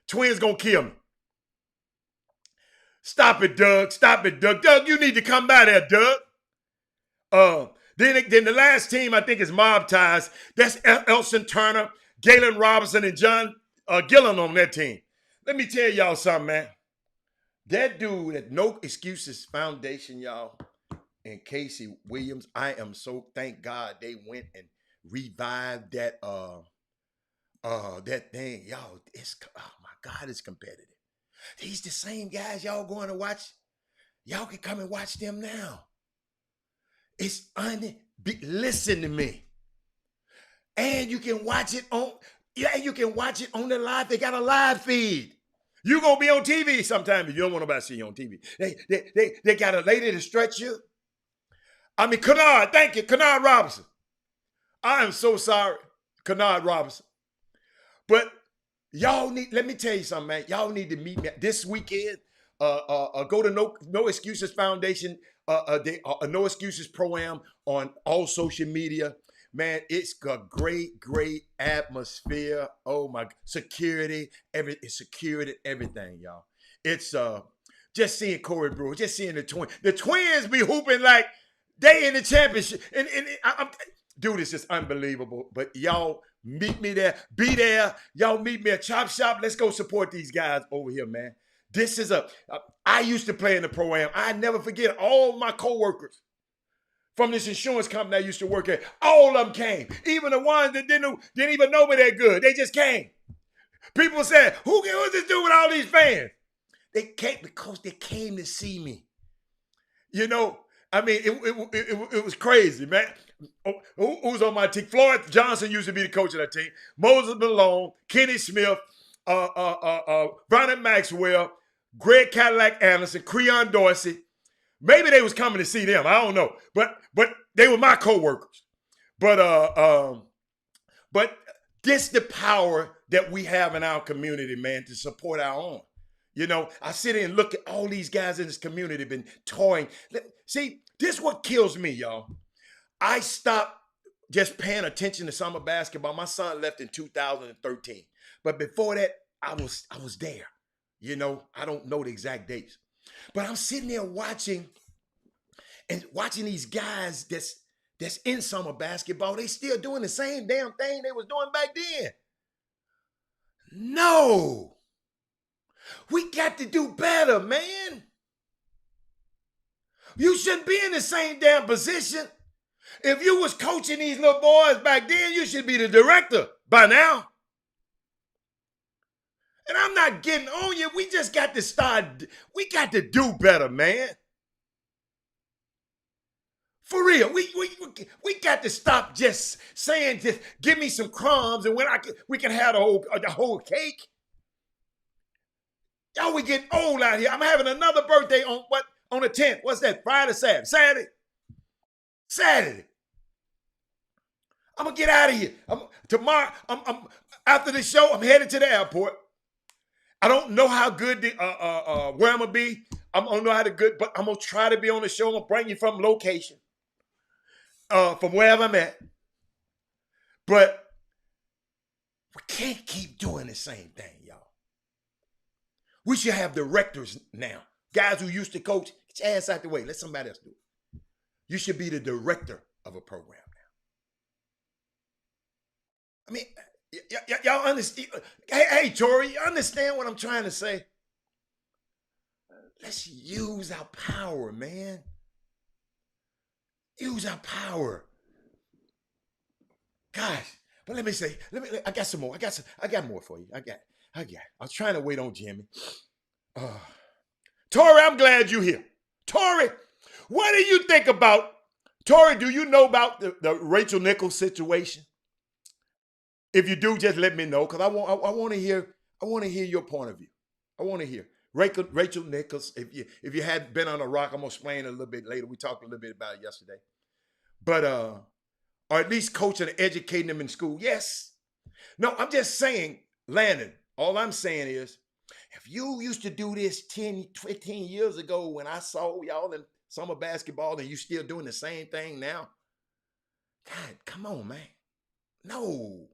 Twins gonna kill me. Stop it, Doug. Doug, you need to come by there, Doug. Then the last team, I think, is Mob Ties. That's Elson Turner, Galen Robinson, and John Gillen on that team. Let me tell y'all something, man. That dude at No Excuses Foundation, y'all, and Casey Williams, I am so, thank God they went and revived that that thing. Y'all, oh my God, it's competitive. These the same guys y'all going to watch. Y'all can come and watch them now. Listen to me. And you can watch it on the live. They got a live feed. You're going to be on TV sometime if you don't want nobody to see you on TV. They got a lady to stretch you. I mean, Kennard, thank you, Kennard Robinson. I am so sorry, Kennard Robinson. But y'all let me tell you something, man. Y'all need to meet me this weekend. Go to No Excuses Foundation, No Excuses Pro-Am on all social media. Man, it's a great, great atmosphere. Oh my, security, everything, y'all. It's just seeing Corey Brewer, just seeing the twins. The twins be hooping like they in the championship. Dude, it's just unbelievable. But y'all meet me there. Be there. Y'all meet me at Chop Shop. Let's go support these guys over here, man. This is I used to play in the Pro-Am. I never forget all my coworkers from this insurance company I used to work at. All of them came. Even the ones that didn't even know me that good. They just came. People said, who's this dude with all these fans? They came because they came to see me. You know, I mean, it was crazy, man. Who's on my team? Floyd Johnson used to be the coach of that team. Moses Malone, Kenny Smith, Vernon Maxwell, Greg Cadillac Anderson, Creon Dorsey. Maybe they was coming to see them. I don't know. But they were my coworkers. But this the power that we have in our community, man, to support our own. You know, I sit here and look at all these guys in this community been toying. See, this is what kills me, y'all. I stopped just paying attention to summer basketball. My son left in 2013. But before that, I was there. You know, I don't know the exact dates. But I'm sitting there watching these guys that's in summer basketball. They still doing the same damn thing they was doing back then. No. We got to do better, man. You shouldn't be in the same damn position. If you was coaching these little boys back then, you should be the director by now. And I'm not getting on you. We just got to start. We got to do better, man. For real, we got to stop just saying, just give me some crumbs, and we can have the whole cake. Y'all, we getting old out here. I'm having another birthday on the 10th. What's that? Friday, Saturday. Saturday. I'm gonna get out of here. Tomorrow, I'm after the show, I'm headed to the airport. I don't know how good where I'm gonna be. I don't know how to good, but I'm gonna try to be on the show. I'm gonna bring you from location. From wherever I'm at. But we can't keep doing the same thing, y'all. We should have directors now. Guys who used to coach, get your ass out the way. Let somebody else do it. You should be the director of a program now. I mean, y'all understand? Hey, Tori, you understand what I'm trying to say? Let's use our power, man. Use our power. Gosh, but let me say, I got some more. I got more for you. I was trying to wait on Jimmy. Tori, I'm glad you're here. Tori, what do you think about, Tori, do you know about the Rachel Nichols situation? If you do, just let me know, because I want to hear your point of view. I want to hear. Rachel Nichols, if you had been on a rock, I'm gonna explain a little bit later. We talked a little bit about it yesterday. But or at least coaching and educating them in school. Yes. No, I'm just saying, Landon, all I'm saying is, if you used to do this 10, 15 years ago when I saw y'all in summer basketball and you still doing the same thing now, God, come on, man. No.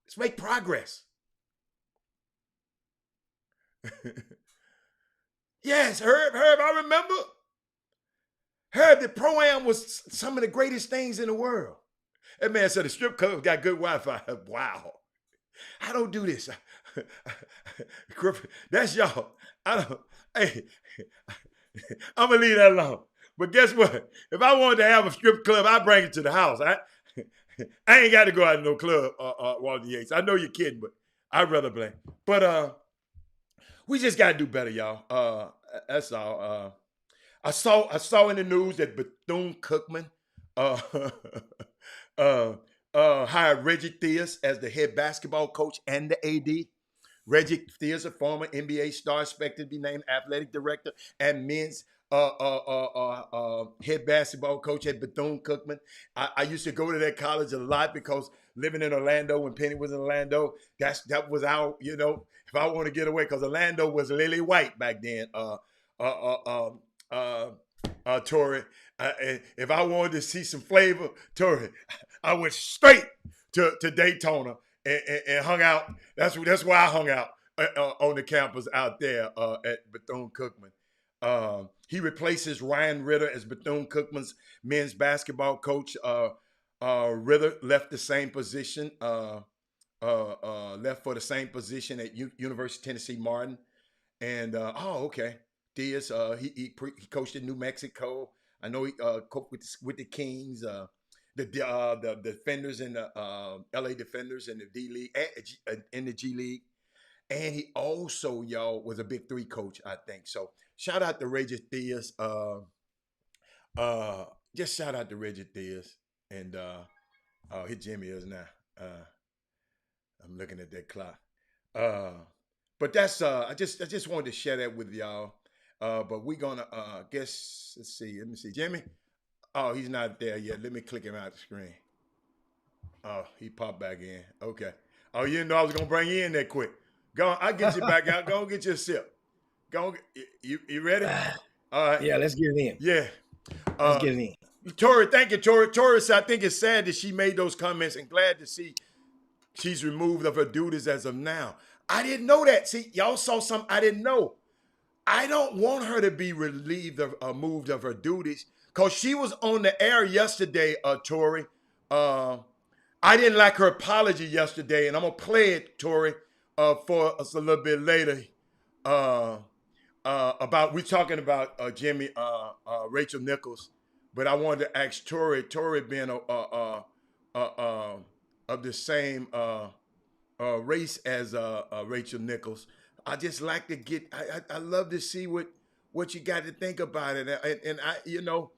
Let's make progress. Yes, Herb, I remember. Herb, the Pro-Am was some of the greatest things in the world. That man said the strip club got good Wi-Fi. Wow. I don't do this. That's y'all. Hey, I'm going to leave that alone. But guess what? If I wanted to have a strip club, I'd bring it to the house. I ain't got to go out to no club, Walter Yates. I know you're kidding, but I'd rather play. But we just got to do better, y'all. That's all. I saw in the news that Bethune-Cookman hired Reggie Theus as the head basketball coach and the AD. Reggie Theus, a former NBA star, expected to be named athletic director and men's head basketball coach at Bethune-Cookman. I used to go to that college a lot because living in Orlando when Penny was in Orlando, that was our, if I want to get away, because Orlando was lily white back then. Tori, if I wanted to see some flavor, Tori, I went straight to Daytona and hung out. That's where I hung out on the campus out there at Bethune-Cookman. He replaces Ryan Ritter as Bethune-Cookman's men's basketball coach. Ritter left the same position, left for the same position at University of Tennessee Martin. And okay. Theus, he coached in New Mexico. I know he coached with the Kings, the Defenders and the LA Defenders in the D League and in the G League. And he also, y'all, was a Big Three coach, I think. So shout out to Reggie Theus. Just shout out to Reggie Theus. And here Jimmy is now. I'm looking at that clock. But that's I just wanted to share that with y'all. But we're gonna guess. Let's see. Let me see. Jimmy. Oh, he's not there yet. Let me click him out the screen. Oh, he popped back in. Okay. Oh, you know I was gonna bring you in that quick. Go on, I'll get you back out. Go and get you a sip. Go on, you ready? All right. Yeah, let's get it in. Yeah. Let's get it in. Tori, thank you, Tori. Tori, I think it's sad that she made those comments and glad to see she's removed of her duties as of now. I didn't know that. See, y'all saw something I didn't know. I don't want her to be relieved of moved of her duties because she was on the air yesterday, Tori. I didn't like her apology yesterday, and I'm gonna play it, Tori, for us a little bit later. About we're talking about Jimmy, Rachel Nichols, but I wanted to ask Tori. Tori being of the same race as Rachel Nichols. I just like to get. I love to see what you got to think about it, and I, you know.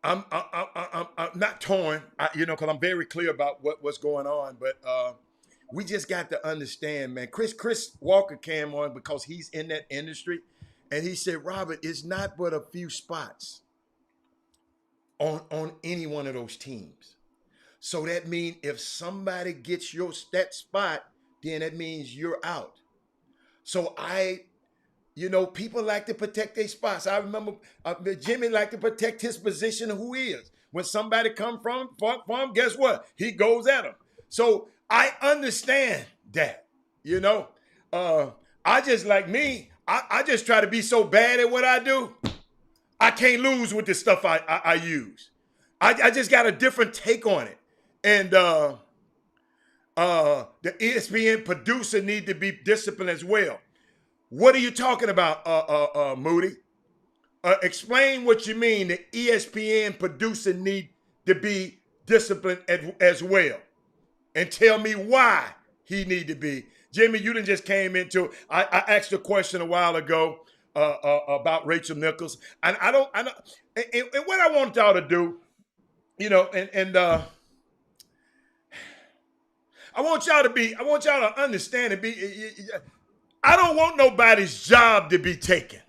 I'm not torn, you know, because I'm very clear about what's going on. But we just got to understand, man. Chris Walker came on because he's in that industry, and he said, Robert, it's not but a few spots on any one of those teams. So that means if somebody gets that spot, then that means you're out. So you know, people like to protect their spots. I remember Jimmy liked to protect his position of who he is. When somebody come from him, guess what? He goes at him. So I understand that, you know. I just like me. I just try to be so bad at what I do. I can't lose with the stuff I use. I just got a different take on it. And the ESPN producer need to be disciplined as well. What are you talking about, Moody? Explain what you mean. The ESPN producer need to be disciplined as well. And tell me why he need to be. Jimmy, you done just came into, I asked a question a while ago about Rachel Nichols. And I know, and what I want y'all to do, you know, and I want y'all to understand and be, I don't want nobody's job to be taken.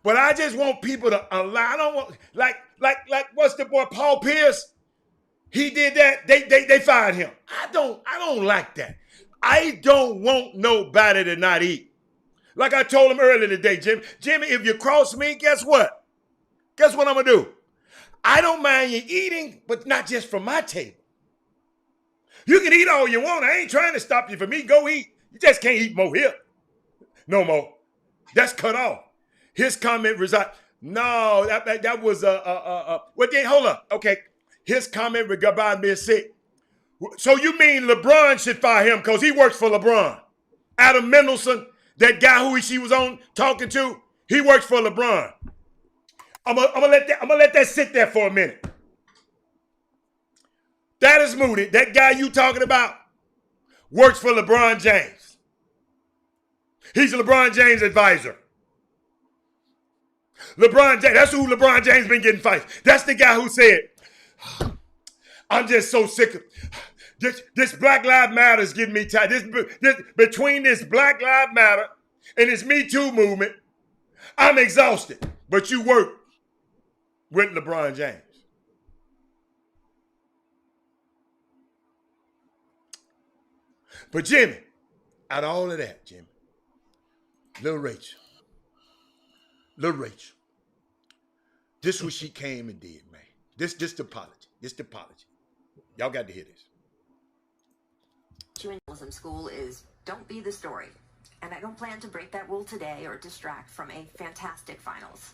But I just want people to allow. I don't want like what's the boy Paul Pierce? He did that. They fired him. I don't like that. I don't want nobody to not eat. Like I told him earlier today, Jimmy, if you cross me, guess what? Guess what I'm gonna do? I don't mind you eating, but not just from my table. You can eat all you want. I ain't trying to stop you from eating. Go eat. You just can't eat more here. No more. That's cut off. His comment reside. No, that was well then hold up. Okay. His comment regarding being sick. So you mean LeBron should fire him because he works for LeBron? Adam Mendelson, that guy who she was on talking to, he works for LeBron. I'm gonna let that sit there for a minute. That is Moody. That guy you talking about works for LeBron James. He's a LeBron James advisor. LeBron James, that's who LeBron James been getting fights. That's the guy who said, I'm just so sick of this Black Lives Matter is getting me tired. Between this Black Lives Matter and this Me Too movement, I'm exhausted. But you work with LeBron James. But Jimmy, out of all of that, Jimmy, Little Rachel, this is what she came and did, man. This the apology. Y'all got to hear this. Journalism school is don't be the story. And I don't plan to break that rule today or distract from a fantastic finals.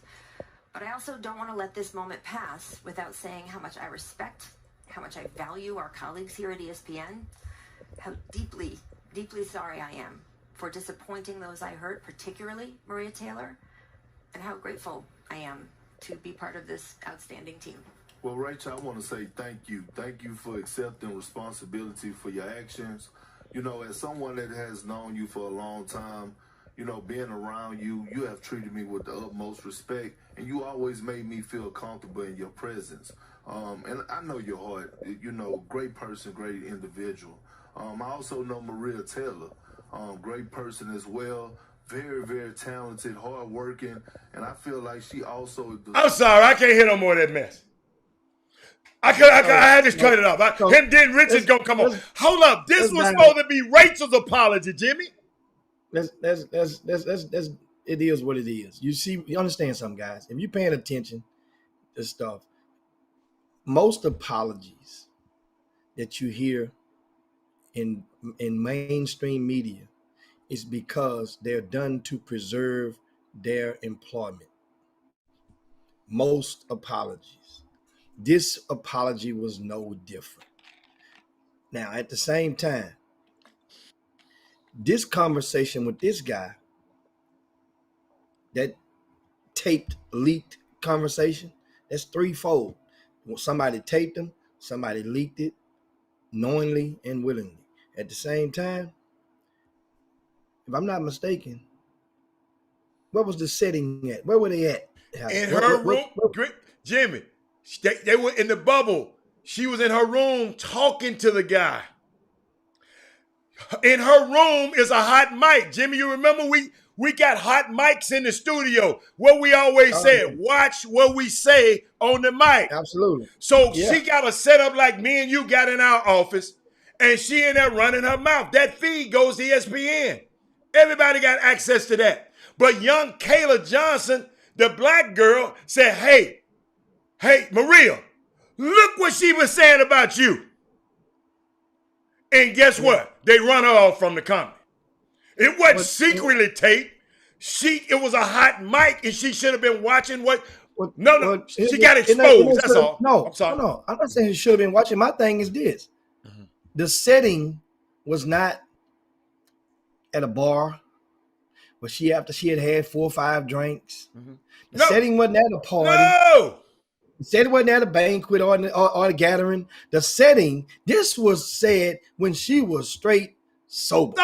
But I also don't want to let this moment pass without saying how much I respect, how much I value our colleagues here at ESPN, how deeply, deeply sorry I am for disappointing those I hurt, particularly Maria Taylor, and how grateful I am to be part of this outstanding team. Well, Rachel, I want to say thank you. Thank you for accepting responsibility for your actions. You know, as someone that has known you for a long time, you know, being around you, you have treated me with the utmost respect, and you always made me feel comfortable in your presence. And I know your heart, you know, great person, great individual. I also know Maria Taylor, great person as well. Very, very talented, hardworking, and I feel like she also... I'm sorry, I can't hear no more of that mess. I had to cut it off. Then Richard's gonna come on. Hold up, this was supposed to be Rachel's apology, Jimmy. It is what it is. You understand something, guys. If you're paying attention to stuff, most apologies that you hear in mainstream media is because they're done to preserve their employment. Most apologies. This apology was no different. Now, at the same time, this conversation with this guy, that taped, leaked conversation, that's threefold. Somebody taped him, somebody leaked it knowingly and willingly. At the same time, if I'm not mistaken, what was the setting at? Where were they at? In her room, Jimmy, they were in the bubble. She was in her room talking to the guy. In her room is a hot mic. Jimmy, you remember we got hot mics in the studio. What we always said, watch what we say on the mic. Absolutely. So she got a setup like me and you got in our office, and she in there running her mouth. That feed goes to ESPN. Everybody got access to that. But young Kayla Johnson, the black girl, said, hey, Maria, look what she was saying about you. And guess what? They run her off from the company. It wasn't secretly taped. It was a hot mic, and she should have been watching what. No, she got exposed. That's all. No, I'm sorry. No, I'm not saying she should have been watching. My thing is this: the setting was not at a bar, but after she had 4 or 5 drinks. The setting wasn't at a party. No. The setting wasn't at a banquet or a gathering. The setting, this was said when she was straight sober.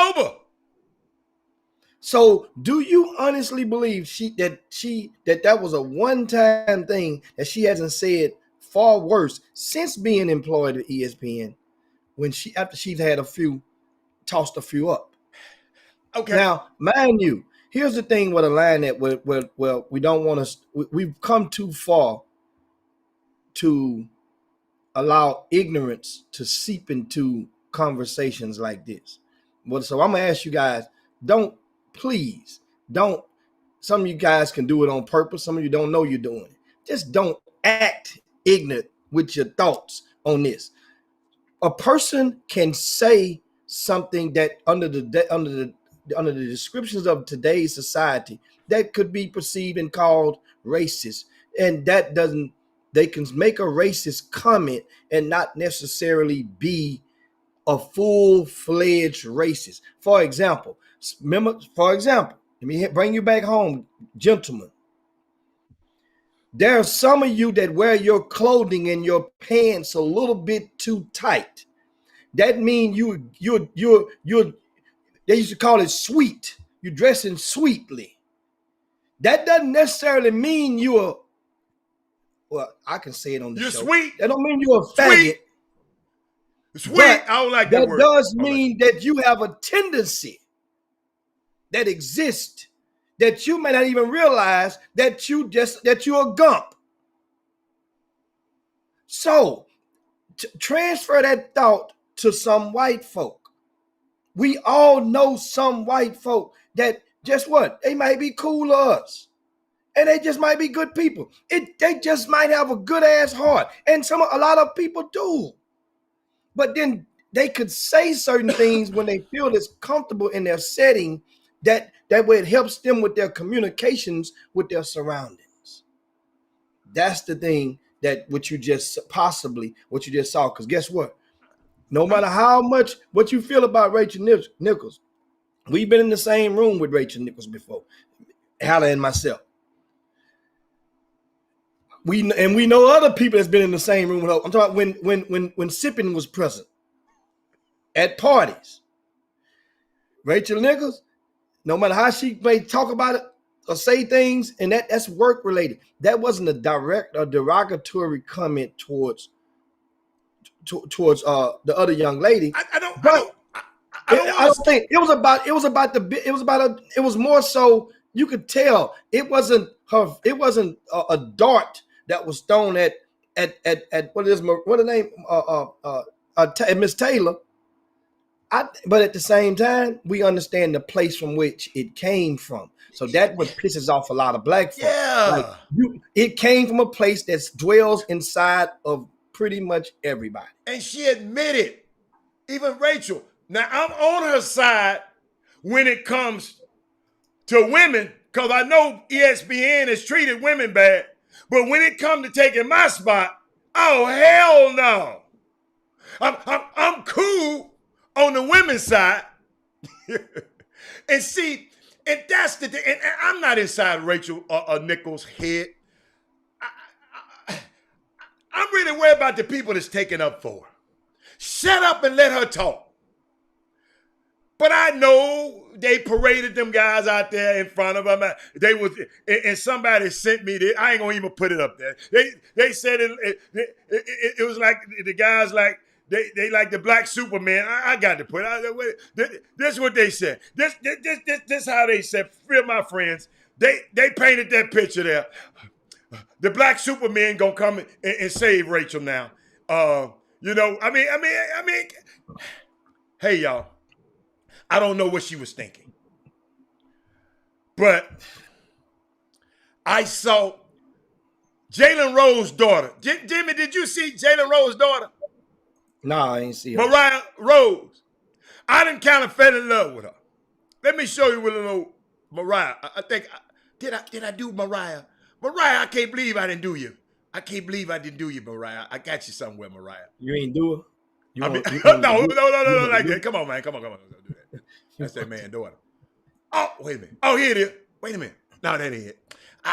So, do you honestly believe that was a one-time thing that she hasn't said far worse since being employed at ESPN after she's had tossed a few up? Okay. Now, mind you, here's the thing with a line that we don't want to. We've come too far to allow ignorance to seep into conversations like this. So I'm gonna ask you guys, please don't. Some of you guys can do it on purpose. Some of you don't know you're doing it. Just don't act ignorant with your thoughts on this. A person can say something that under the descriptions of today's society that could be perceived and called racist, and they can make a racist comment and not necessarily be a full-fledged racist. For example, let me bring you back home, gentlemen. There are some of you that wear your clothing and your pants a little bit too tight. That means you're they used to call it sweet. You're dressing sweetly. That doesn't necessarily mean I can say it on the show. You're sweet. That don't mean you're a faggot. Sweet. I don't like that word. That does mean that you have a tendency that exists that you may not even realize that you're a gump. So transfer that thought to some white folk. We all know some white folk that just what? They might be cool to us. And they just might be good people. They just might have a good ass heart. And a lot of people do. But then they could say certain things when they feel it's comfortable in their setting, that way it helps them with their communications with their surroundings. That's the thing what you just saw. Because guess what? No matter how much what you feel about Rachel Nichols, we've been in the same room with Rachel Nichols before, Hala and myself. We know other people that's been in the same room with her. I'm talking about when Sippin was present at parties. Rachel Nichols, no matter how she may talk about it or say things, and that's work related. That wasn't a direct or derogatory comment towards the other young lady. I don't think it was more so you could tell it wasn't a dart that was thrown at the name Miss Taylor. But at the same time, we understand the place from which it came from. So that's what pisses off a lot of black folks. Yeah. It came from a place that dwells inside of pretty much everybody. And she admitted, even Rachel. Now, I'm on her side when it comes to women, because I know ESPN has treated women bad. But when it comes to taking my spot, Oh, hell no. I'm cool on the women's side. And see, and that's the thing. And I'm not inside Rachel Nichols' head. I'm really worried about the people that's taking up for her. Shut up and let her talk. But I know they paraded them guys out there in front of them. They was, and somebody sent me this. I ain't gonna even put it up there. They said it was like the guys like they like the black Superman. I got to put it. This is what they said. This how they said. Feel my friends. They painted that picture there. The black Superman gonna come and save Rachel now. You know, I mean, hey y'all. I don't know what she was thinking. But I saw Jalen Rose's daughter. Jimmy, did you see Jalen Rose's daughter? No, I ain't see her. Mariah Rose. I done kind of fell in love with her. Let me show you with a little Mariah. I think, did I do Mariah? Mariah, I can't believe I didn't do you. I can't believe I didn't do you, Mariah. I got you somewhere, Mariah. You ain't do her? No, like that. Come on, man. Come on. Don't do that. That's that man's daughter. Oh, wait a minute. Oh, here it is. Wait a minute. No, that ain't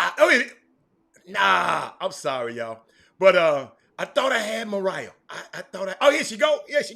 it. Nah, I'm sorry, y'all. But I thought I had Mariah. Oh, here she go. Here she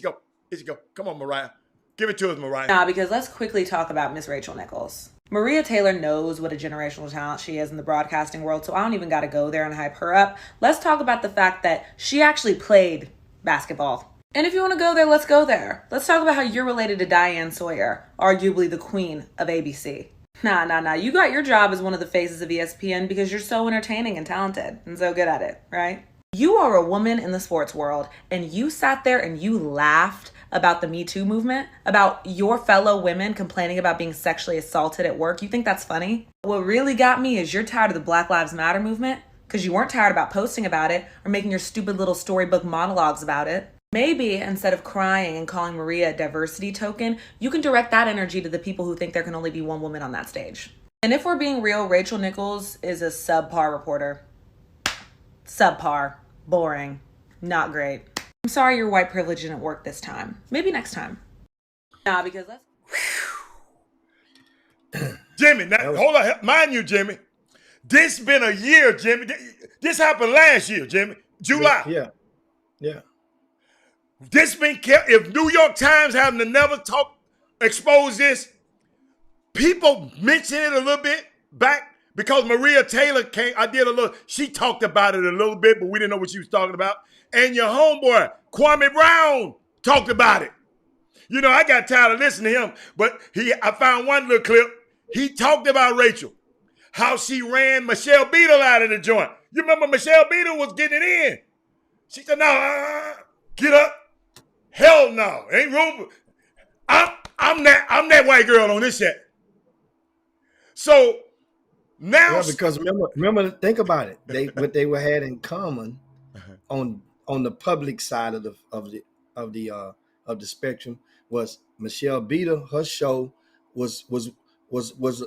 go. Come on, Mariah. Give it to us, Mariah. Nah, because let's quickly talk about Miss Rachel Nichols. Maria Taylor knows what a generational talent she is in the broadcasting world, so I don't even got to go there and hype her up. Let's talk about the fact that she actually played basketball. And if you want to go there, let's go there. Let's talk about how you're related to Diane Sawyer, arguably the queen of ABC. Nah. You got your job as one of the faces of ESPN because you're so entertaining and talented and so good at it, right? You are a woman in the sports world, and you sat there and you laughed about the Me Too movement, about your fellow women complaining about being sexually assaulted at work. You think that's funny? What really got me is you're tired of the Black Lives Matter movement because you weren't tired about posting about it or making your stupid little storybook monologues about it. Maybe instead of crying and calling Maria a diversity token, you can direct that energy to the people who think there can only be one woman on that stage. And if we're being real, Rachel Nichols is a subpar reporter. Subpar. Boring. Not great. I'm sorry your white privilege didn't work this time. Maybe next time. Nah, because let's... Jimmy, now, hold on. Mind you, Jimmy, this been a year, Jimmy. This happened last year, Jimmy. July. Yeah. This been kept. If New York Times having to never expose this, people mention it a little bit back because Maria Taylor came. She talked about it a little bit, but we didn't know what she was talking about. And your homeboy, Kwame Brown, talked about it. You know, I got tired of listening to him, but I found one little clip. He talked about Rachel, how she ran Michelle Beadle out of the joint. You remember Michelle Beadle was getting it in. She said, no, get up. Hell no. Ain't room. I'm that white girl on this set. So now, because remember, think about it. What they were had in common on the public side of the spectrum was Michelle Beadle. Her show was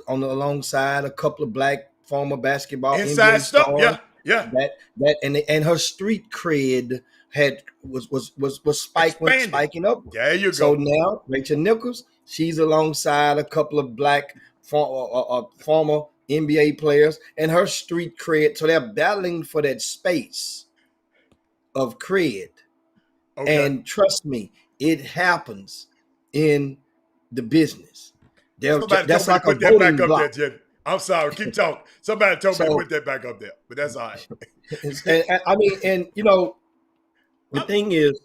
on alongside a couple of black former basketball inside NBA stuff. stars. Yeah. That and her street cred was spiking up. There you go. So now Rachel Nichols, she's alongside a couple of black former NBA players and her street cred. So they're battling for that space of cred. Okay. And trust me, it happens in the business. That's like a voting block. There, I'm sorry, keep talking. Somebody told me to put that back up there, but that's all right. And you know, the thing is,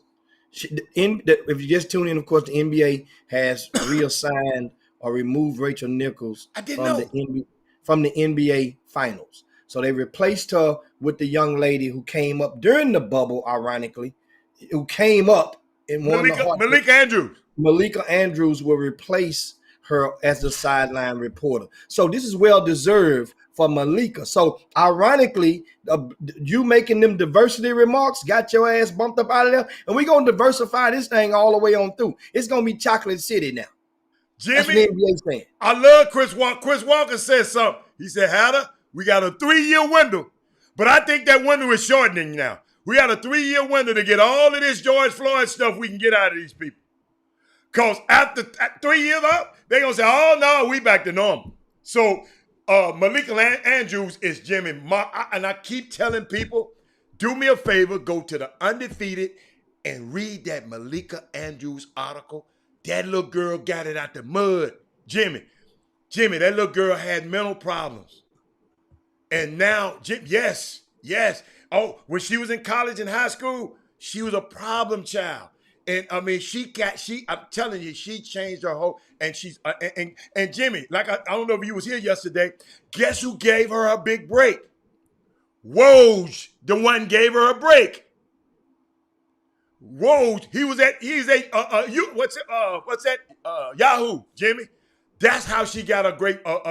if you just tune in, of course, the NBA has reassigned or removed Rachel Nichols from the NBA Finals. So they replaced her with the young lady who came up during the bubble, ironically, who came up and won Malika Andrews. Malika Andrews will replace her as the sideline reporter. So this is well deserved for Malika. So ironically, you making them diversity remarks got your ass bumped up out of there, and we're gonna diversify this thing all the way on through. It's gonna be Chocolate City now. Jimmy, that's what the NBA's saying. I love Chris Walker. Chris Walker said something. He said, Hatter, we got a 3-year window But I think that window is shortening now. We got a 3-year window to get all of this George Floyd stuff we can get out of these people. Because after 3 years up, they're going to say, oh, no, we back to normal. So Malika Andrews is Jimmy. And I keep telling people, do me a favor, go to the Undefeated and read that Malika Andrews article. That little girl got it out the mud. Jimmy, that little girl had mental problems. And now, yes. Oh, when she was in college and high school, she was a problem child. And I mean, I'm telling you, she changed her whole, and she's, and Jimmy, like, I don't know if you was here yesterday, guess who gave her a big break? Woj, the one gave her a break. Woj, what's that? Yahoo, Jimmy. That's how she got a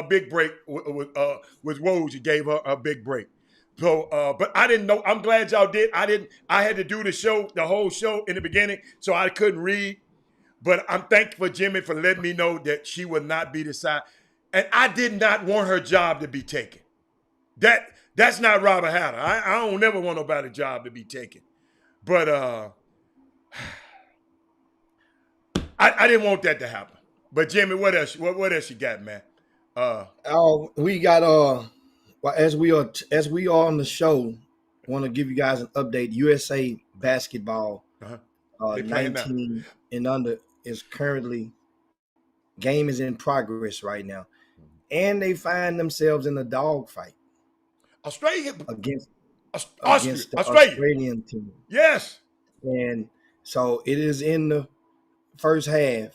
big break with Woj. He gave her a big break. So, but I didn't know. I'm glad y'all did. I had to do the whole show in the beginning, so I couldn't read. But I'm thankful for Jimmy for letting me know that she would not be decided. And I did not want her job to be taken. That's not Robert Hatter. I don't never want nobody's job to be taken. But I didn't want that to happen. But Jimmy, what else you got, man? We got as we are on the show, I want to give you guys an update. USA basketball, 19 and under is currently, game is in progress right now, and they find themselves in a dogfight. Australia against the Australia. Australian team. Yes, and so it is in the first half,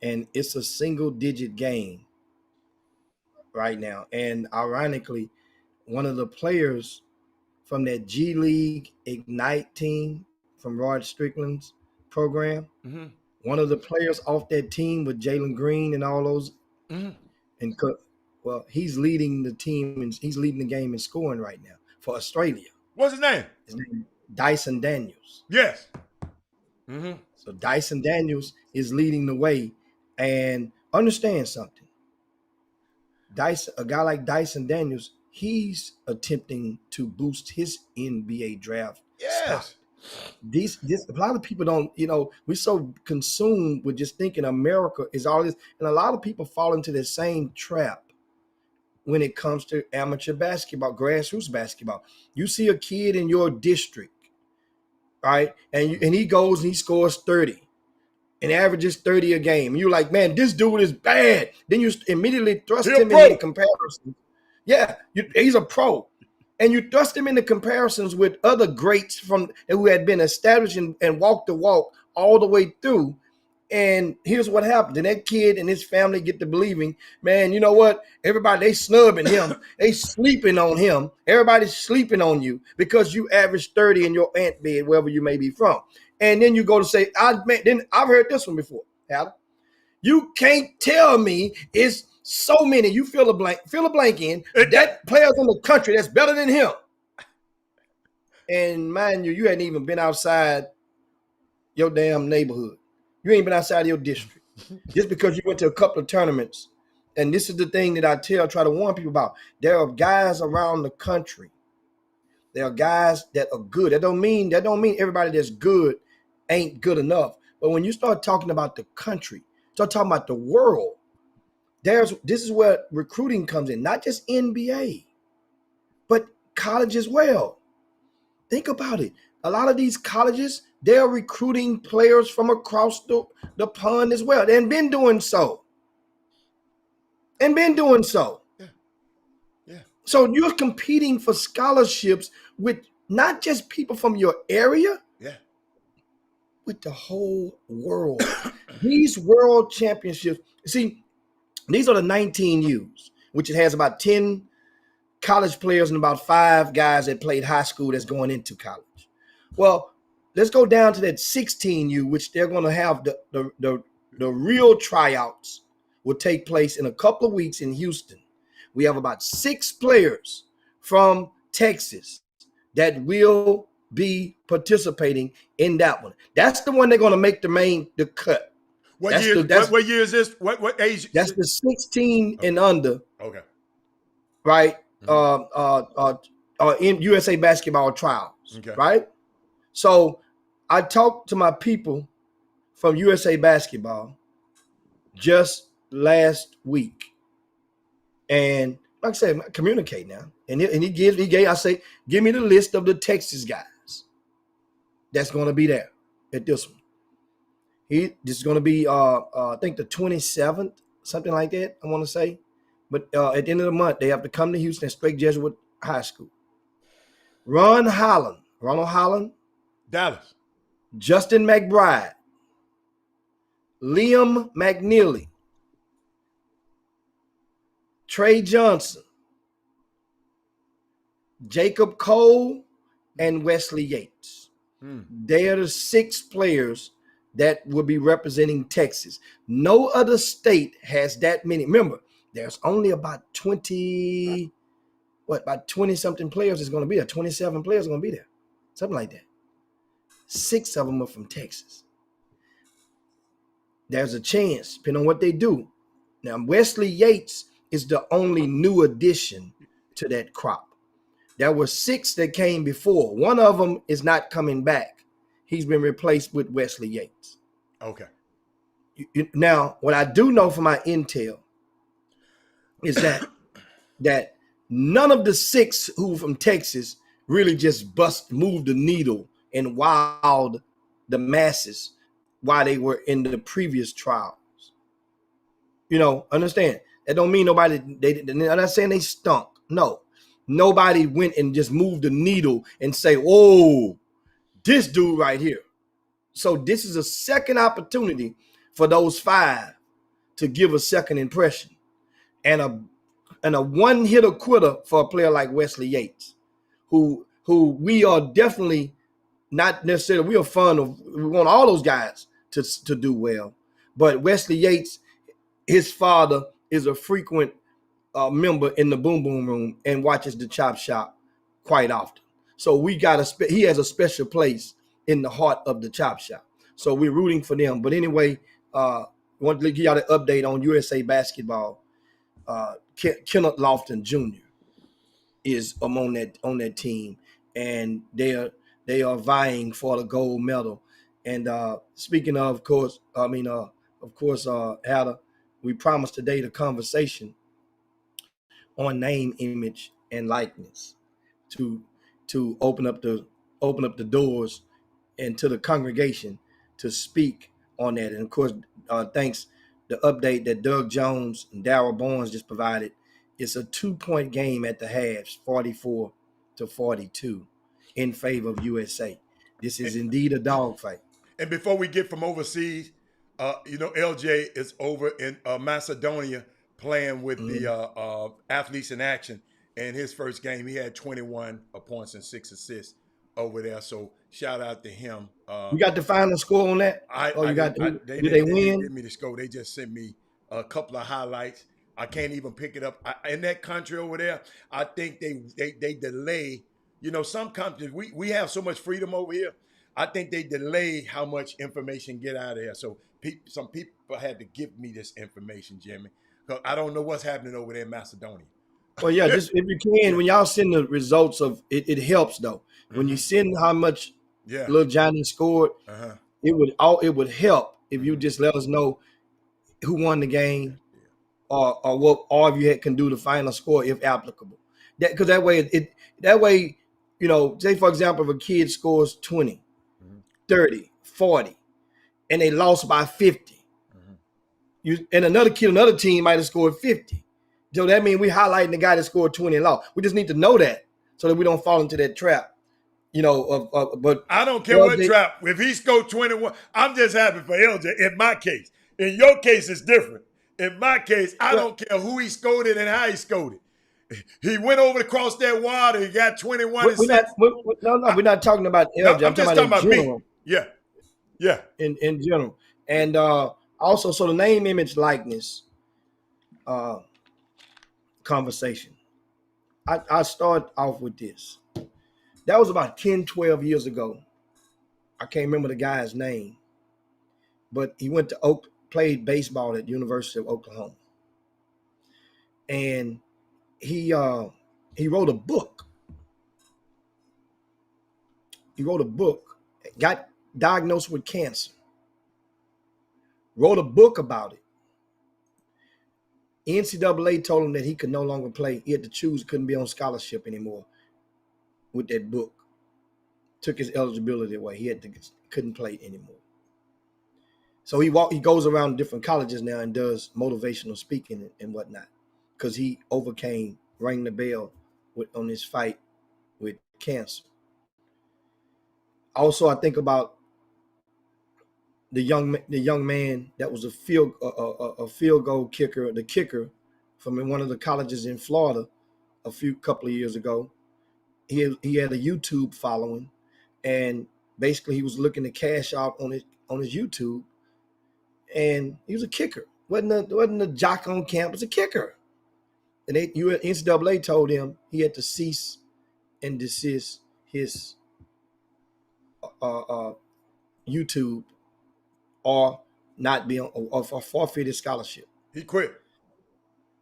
and it's a single-digit game right now. And ironically, one of the players from that G League Ignite team from Rod Strickland's program, one of the players off that team with Jalen Green and all those, and well, he's leading the team and he's leading the game in scoring right now for Australia. What's his name? His name is Dyson Daniels. Yes. So Dyson Daniels is leading the way, and understand something. A guy like Dyson Daniels, he's attempting to boost his NBA draft. Yes. A lot of people don't, we're so consumed with just thinking America is all this, and a lot of people fall into the same trap when it comes to amateur basketball, grassroots basketball. You see a kid in your district, right? And he goes and he scores 30 and averages 30 a game. And you're like, man, this dude is bad. Then you immediately thrust him into comparisons. Yeah, he's a pro. And you thrust him into comparisons with other greats who had been established and walked the walk all the way through. And here's what happened. And that kid and his family get to believing, man, you know what? Everybody, they snubbing him. They sleeping on him. Everybody's sleeping on you because you average 30 in your ant bed, wherever you may be from. And then you go to say, I've heard this one before, Adam. You can't tell me it's so many. You fill a blank in. That players in the country that's better than him. And mind you hadn't even been outside your damn neighborhood. You ain't been outside of your district. Just because you went to a couple of tournaments. And this is the thing that I try to warn people about. There are guys around the country. There are guys that are good. That don't mean everybody that's good ain't good enough. But when you start talking about the country, start talking about the world, this is where recruiting comes in, not just NBA, but college as well. Think about it. A lot of these colleges, they're recruiting players from across the pond as well. And been doing so. Yeah. So you're competing for scholarships with not just people from your area, with the whole world. These world championships, see, these are the 19U's, which it has about 10 college players and about 5 guys that played high school that's going into college. Well, let's go down to that 16U, which they're going to have the real tryouts will take place in a couple of weeks in Houston. We have about 6 players from Texas that will be participating in that one. That's the one they're going to make the cut. What year is this? What age? That's the 16 and under. Okay. Right? in USA basketball trials, Okay. right? So I talked to my people from USA basketball just last week, and like I said, communicate now. And he gave. I say, give me the list of the Texas guys that's going to be there at this one. This is going to be I think the 27th, something like that. I want to say, but at the end of the month, they have to come to Houston at Strake Jesuit High School. Ronald Holland, Dallas. Justin McBride, Liam McNeely, Trey Johnson, Jacob Cole, and Wesley Yates. They are the 6 players that will be representing Texas. No other state has that many. Remember, there's only about 20 something players is going to be there. 27 players are going to be there. Something like that. 6 of them are from Texas. There's a chance, depending on what they do. Now, Wesley Yates is the only new addition to that crop. There were 6 that came before. One of them is not coming back. He's been replaced with Wesley Yates. Okay. Now, what I do know from my intel is that none of the 6 who from Texas really just moved the needle and wowed the masses while they were in the previous trials. Understand? That don't mean nobody, I'm not saying they stunk. No. Nobody went and just moved the needle and say, oh, this dude right here. So this is a second opportunity for those 5 to give a second impression. And a one-hitter quitter for a player like Wesley Yates, who we are definitely not necessarily, we want all those guys to do well. But Wesley Yates, his father is a frequent member in the Boom Boom Room and watches the Chop Shop quite often. So he has a special place in the heart of the Chop Shop. So we're rooting for them. But anyway, I want to give y'all the update on USA basketball. Kenneth Lofton Jr. is on that team, and they are vying for the gold medal. And speaking of course, Ada, we promised today the conversation on name, image, and likeness to open up the doors and to the congregation to speak on that. And of course, thanks the update that Doug Jones and Darryl Barnes just provided. It's a 2-point game at the halves, 44-42 in favor of USA. This is indeed a dogfight. And before we get from overseas, LJ is over in Macedonia playing with the Athletes in Action. And his first game, he had 21 points and 6 assists over there. So shout out to him. You got the final score on that? Did they win? Didn't give me the score. They just sent me a couple of highlights. I can't even pick it up. In that country over there, I think they delay. Some countries, we have so much freedom over here. I think they delay how much information get out of there. So some people had to give me this information, Jimmy, because I don't know what's happening over there in Macedonia. Well, yeah, just if you can, when y'all send the results of it, it helps though. When you send how much little Johnny scored, it would help if you just let us know who won the game, or what all of you can do the final score if applicable. Because that way, say for example, if a kid scores 20, 30, 40, and they lost by 50, and another team might have scored 50. So that means we're highlighting the guy that scored 20 and lost. We just need to know that so that we don't fall into that trap. But I don't care what trap. If he scored 21, I'm just happy for LJ. In my case, in your case, it's different. In my case, I don't care who he scored it and how he scored it. He went over across that water. He got 21. We're not talking about LJ. No, I'm just talking about me. Yeah. In general, and also, so the name, image, likeness conversation. I start off with this. That was about 10, 12 years ago. I can't remember the guy's name, but he went to played baseball at the University of Oklahoma. And he wrote a book He wrote a book, got diagnosed with cancer, wrote a book about it. NCAA told him that he could no longer play. He had to choose, couldn't be on scholarship anymore with that book. Took his eligibility away. He couldn't play anymore. So he goes around different colleges now and does motivational speaking and whatnot, because he rang the bell on his fight with cancer. Also, I think about the young man that was a field goal kicker, the kicker from one of the colleges in Florida a couple of years ago. He had a YouTube following, and basically he was looking to cash out on his YouTube, and he was a kicker. wasn't a jock on campus, a kicker. And NCAA told him he had to cease and desist his YouTube or not be on, or forfeit his scholarship. He quit.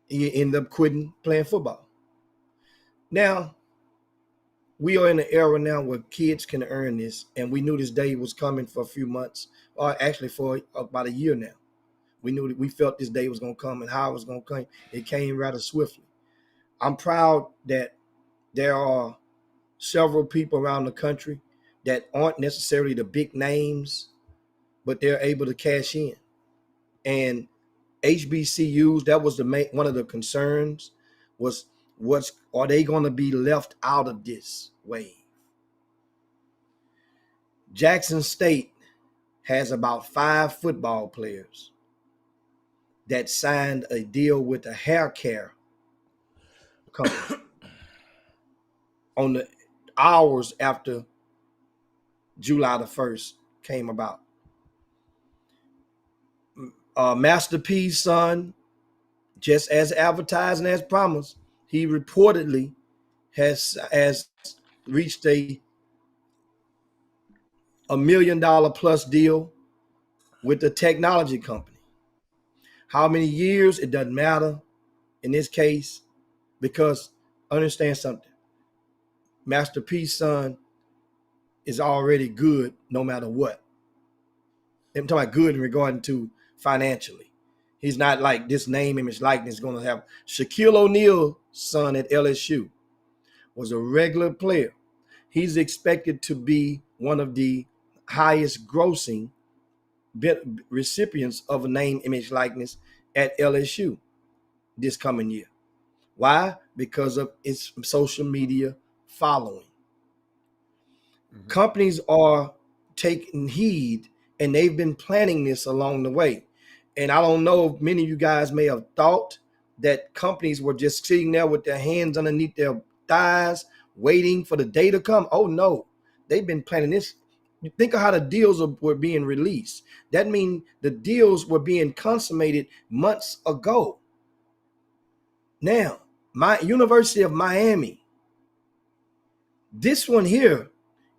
He ended up quitting playing football. Now, we are in an era now where kids can earn this, and we knew this day was coming for a few months, or actually for about a year now. We felt this day was going to come and how it was going to come. It came rather swiftly. I'm proud that there are several people around the country that aren't necessarily the big names, but they're able to cash in. And HBCUs, that was one of the concerns, was are they going to be left out of this wave? Jackson State has about 5 football players that signed a deal with a hair care company on the hours after July the 1st came about. Master P's son, just as advertised and as promised, he reportedly has reached a $1 million plus deal with the technology company. How many years? It doesn't matter in this case, because understand something. Master P's son is already good no matter what. I'm talking about good in regard to financially. He's not like this name, image, likeness is going to have. Shaquille O'Neal's son at LSU was a regular player. He's expected to be one of the highest grossing recipients of a name, image, likeness at LSU this coming year. Why? Because of its social media following. Mm-hmm. Companies are taking heed, and they've been planning this along the way. And I don't know if many of you guys may have thought that companies were just sitting there with their hands underneath their thighs, waiting for the day to come. Oh, no. They've been planning this. You think of how the deals were being released. That means the deals were being consummated months ago. Now, my University of Miami, this one here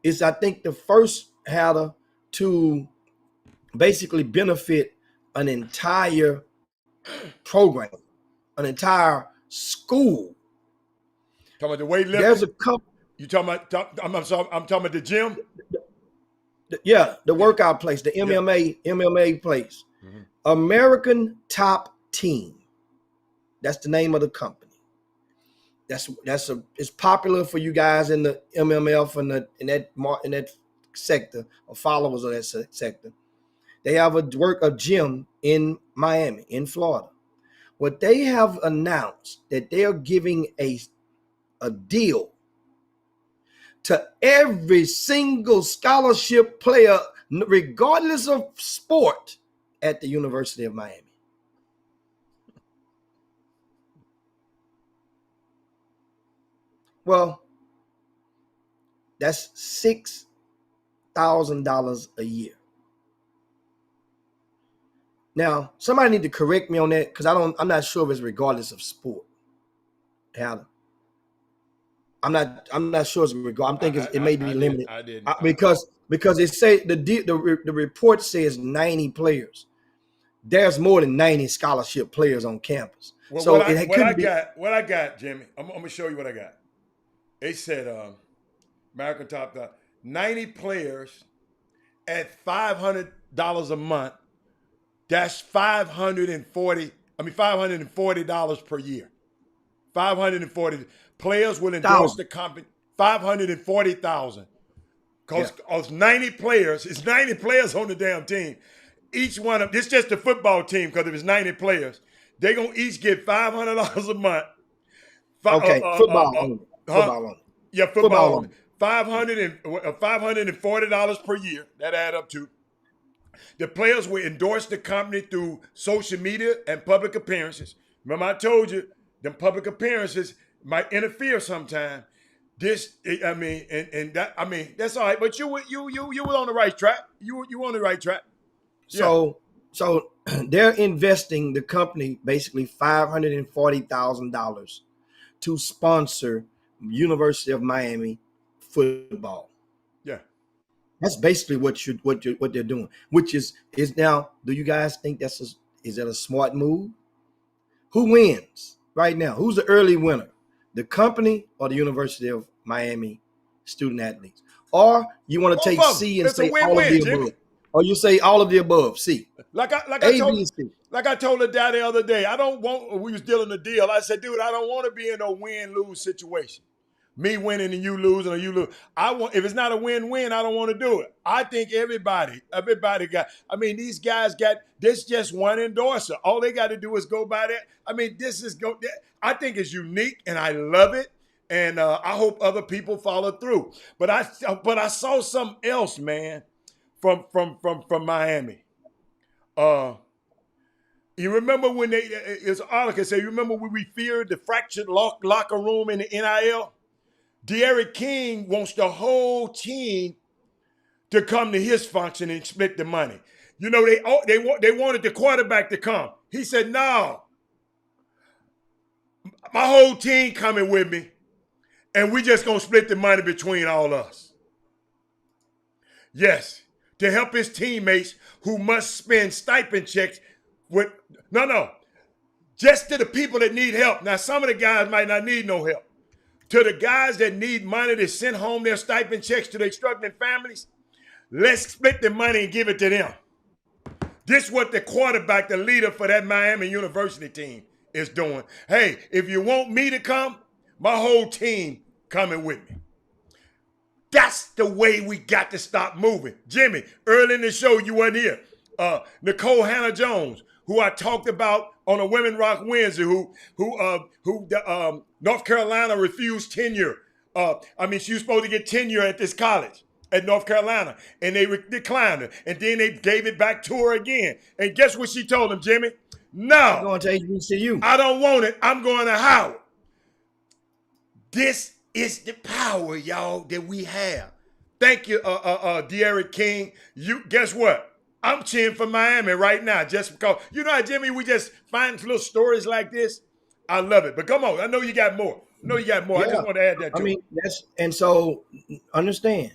is, I think, the first hatter to basically benefit an entire program, an entire school. Talking about the weightlifting? There's a couple. You talking about? I'm talking about the gym. The workout place, the MMA place. Mm-hmm. American Top Team. That's the name of the company. It's popular for you guys in the MMF and in that sector, or followers of that sector. They have a gym in Miami, in Florida. What they have announced that they are giving a deal to every single scholarship player, regardless of sport, at the University of Miami. Well, that's $6,000 a year. Now, somebody need to correct me on that, because I'm not sure if it's regardless of sport. Hannah. I'm not sure it's regardless. I'm thinking it may be limited. Because it say the report says 90 players. There's more than 90 scholarship players on campus. Well, so what I got, Jimmy, I'm gonna show you what I got. They said American Top. 90 players at $500 a month. That's $540 per year. 540 players will endorse the company. 540,000. Because 90 players, it's 90 players on the damn team. Each one of this just the football team, because if it's 90 players, they're gonna each get $500 a month. Football only. Football only. Yeah, football only. $540 per year. That add up to. The players will endorse the company through social media and public appearances. Remember, I told you, them public appearances might interfere sometime. That's all right. But you were on the right track. You were on the right track. So they're investing the company basically $540,000 to sponsor University of Miami football. Yeah, that's basically what they're doing. Which is now. Do you guys think is that a smart move? Who wins right now? Who's the early winner? The company or the University of Miami student athletes? Or you want to take C and say all of the above? Or you say all of the above, C. Like I told the dad the other day, we was dealing the deal. I said, dude, I don't want to be in a win-lose situation. Me winning and you losing, or you lose. If it's not a win-win, I don't want to do it. I think everybody got, these guys got this just one endorser. All they got to do is go by that. I think it's unique and I love it. And I hope other people follow through. But I saw something else, man, from Miami. You remember when it's an article say, you remember when we feared the fractured locker room in the NIL? De'Aaron King wants the whole team to come to his function and split the money. You know, they wanted the quarterback to come. He said, no, my whole team coming with me, and we just gonna split the money between all us. Yes, to help his teammates who must spend stipend checks just to the people that need help. Now, some of the guys might not need no help. To the guys that need money to send home their stipend checks to their struggling families, let's split the money and give it to them. This is what the quarterback, the leader for that Miami University team, is doing. Hey, if you want me to come, my whole team coming with me. That's the way we got to stop moving. Jimmy, early in the show, you weren't here. Nicole Hannah-Jones, who I talked about on a Women Rock Wednesday, who North Carolina refused tenure. She was supposed to get tenure at this college at North Carolina, and they declined her. And then they gave it back to her again. And guess what she told them, Jimmy? No. I'm going to HBCU. I don't want it. I'm going to Howard. This is the power, y'all, that we have. Thank you, De'Aaron King. Guess what? I'm cheering for Miami right now just because, Jimmy, we just find little stories like this. I love it. But come on, I know you got more. Yeah. I just want to add that to it. And so understand,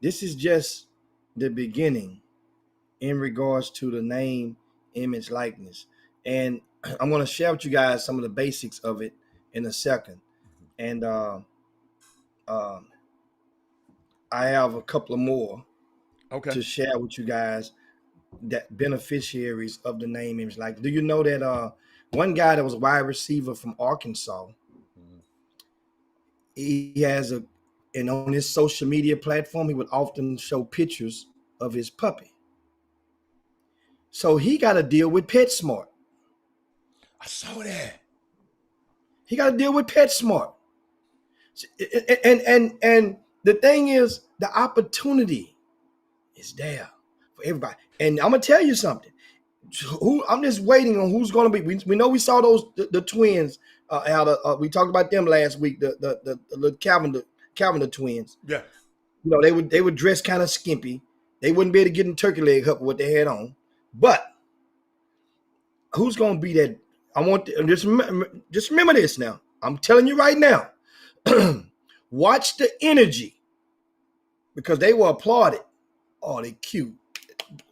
this is just the beginning in regards to the name, image, likeness. And I'm going to share with you guys some of the basics of it in a second. And I have a couple of more to share with you guys, that beneficiaries of the name, image, likeness. Do you know that one guy that was a wide receiver from Arkansas, he has and on his social media platform, he would often show pictures of his puppy. So he got to deal with PetSmart. I saw that. He got to deal with PetSmart. And the thing is, the opportunity is there for everybody. And I'm going to tell you something. I'm just waiting on who's going to be. We know we saw the twins we talked about them last week, the little Cavender twins. Yeah. They would dress kind of skimpy. They wouldn't be able to get in turkey leg hut with what they had on. But who's going to be that? I want just remember this now. I'm telling you right now. Watch the energy, because they were applauded. Oh, they cute.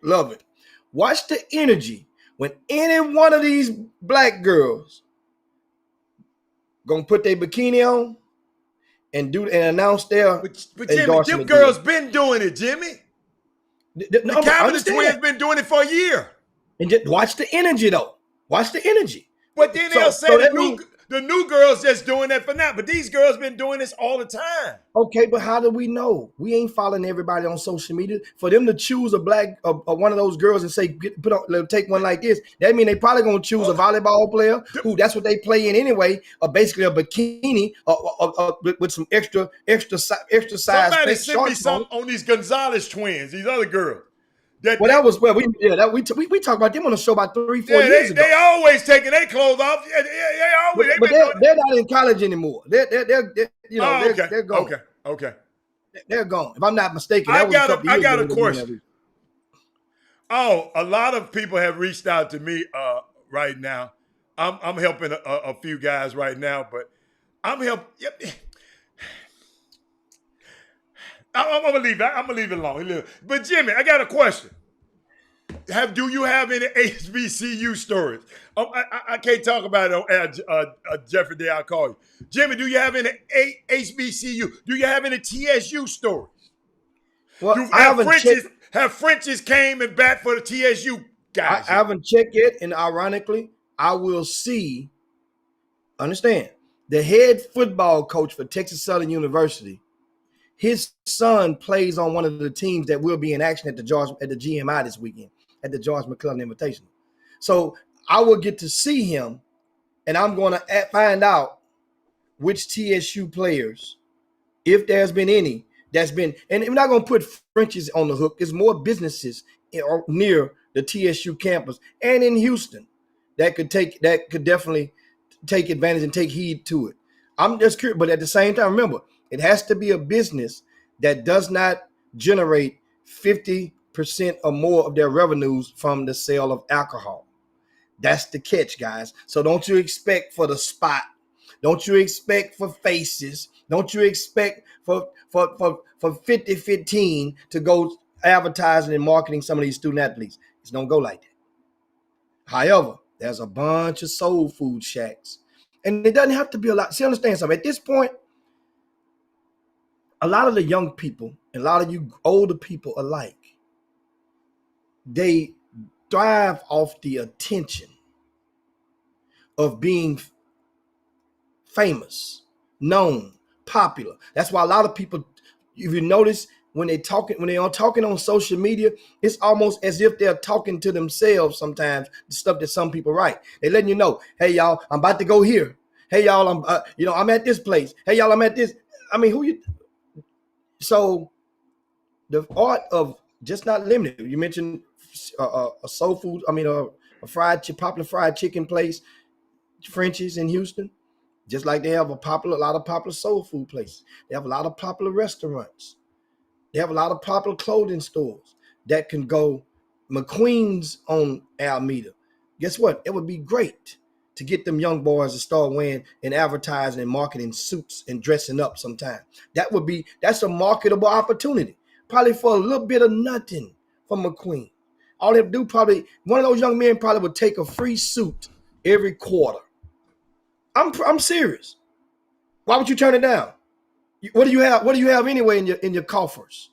Love it. Watch the energy when any one of these black girls gonna put their bikini on and announce their But Jimmy, endorsement them deal. girls been doing it, Jimmy. The No, I Capital understand Twins that. been doing it for a year. And just watch the energy, though. Watch the energy. But then So- they'll say so the that new means- the new girls just doing that for now. But these girls been doing this all the time. Okay, but how do we know? We ain't following everybody on social media. For them to choose a black or one of those girls and say, take one like this, that mean they probably gonna choose a volleyball player who that's what they play in anyway, or basically a bikini or with some extra size. Somebody fake sent me shorts something on these Gonzalez twins, these other girls. Well, that was we talked about them on the show about 3-4 years ago. They always taking their clothes off. Yeah, they always. But they're not in college anymore. They're okay. they're gone. Okay. They're gone. If I'm not mistaken, I that was got couple a years ago question. they were doing Oh, a lot of people have reached out to me right now. I'm helping a few guys right now, but I'm helping. I'm gonna leave it alone. But Jimmy, I got a question. Do you have any HBCU stories? I can't talk about it on Jeffrey Day. I'll call you. Jimmy, do you have any HBCU? Do you have any TSU stories? Well, I haven't checked. Have Frenchies came and bat for the TSU guys? I haven't checked yet, and ironically, I will see. Understand, the head football coach for Texas Southern University, his son plays on one of the teams that will be in action at the GMI this weekend at the George McClellan Invitational. So I will get to see him, and I'm going to find out which TSU players, if there's been any, that's been. And we're not going to put Frenchies on the hook. There's more businesses near the TSU campus and in Houston that could definitely take advantage and take heed to it. I'm just curious, but at the same time, remember, it has to be a business that does not generate 50% or more of their revenues from the sale of alcohol. That's the catch, guys. So don't you expect for the spot. Don't you expect for faces. Don't you expect for 50-15 to go advertising and marketing some of these student athletes. It's don't go like that. However, there's a bunch of soul food shacks. And it doesn't have to be a lot. See, understand something. At this point, a lot of the young people and a lot of you older people alike, they thrive off the attention of being famous, known, popular. That's why a lot of people, if you notice, when they are talking on social media, it's almost as if they're talking to themselves sometimes, the stuff that some people write. They're letting you know, hey, y'all, I'm about to go here. Hey, y'all, I'm at this place. Hey, y'all, I'm at this. I mean, so the art of just not limited. You mentioned a soul food, a popular fried chicken place, Frenchies in Houston. Just like they have a lot of popular soul food places. They have a lot of popular restaurants. They have a lot of popular clothing stores that can go. McQueen's on Alameda. Guess what? It would be great to get them young boys to start wearing and advertising and marketing suits and dressing up sometime. That's a marketable opportunity. Probably for a little bit of nothing from McQueen. All they have to do, probably one of those young men probably would take a free suit every quarter. I'm serious. Why would you turn it down? What do you have anyway in your coffers?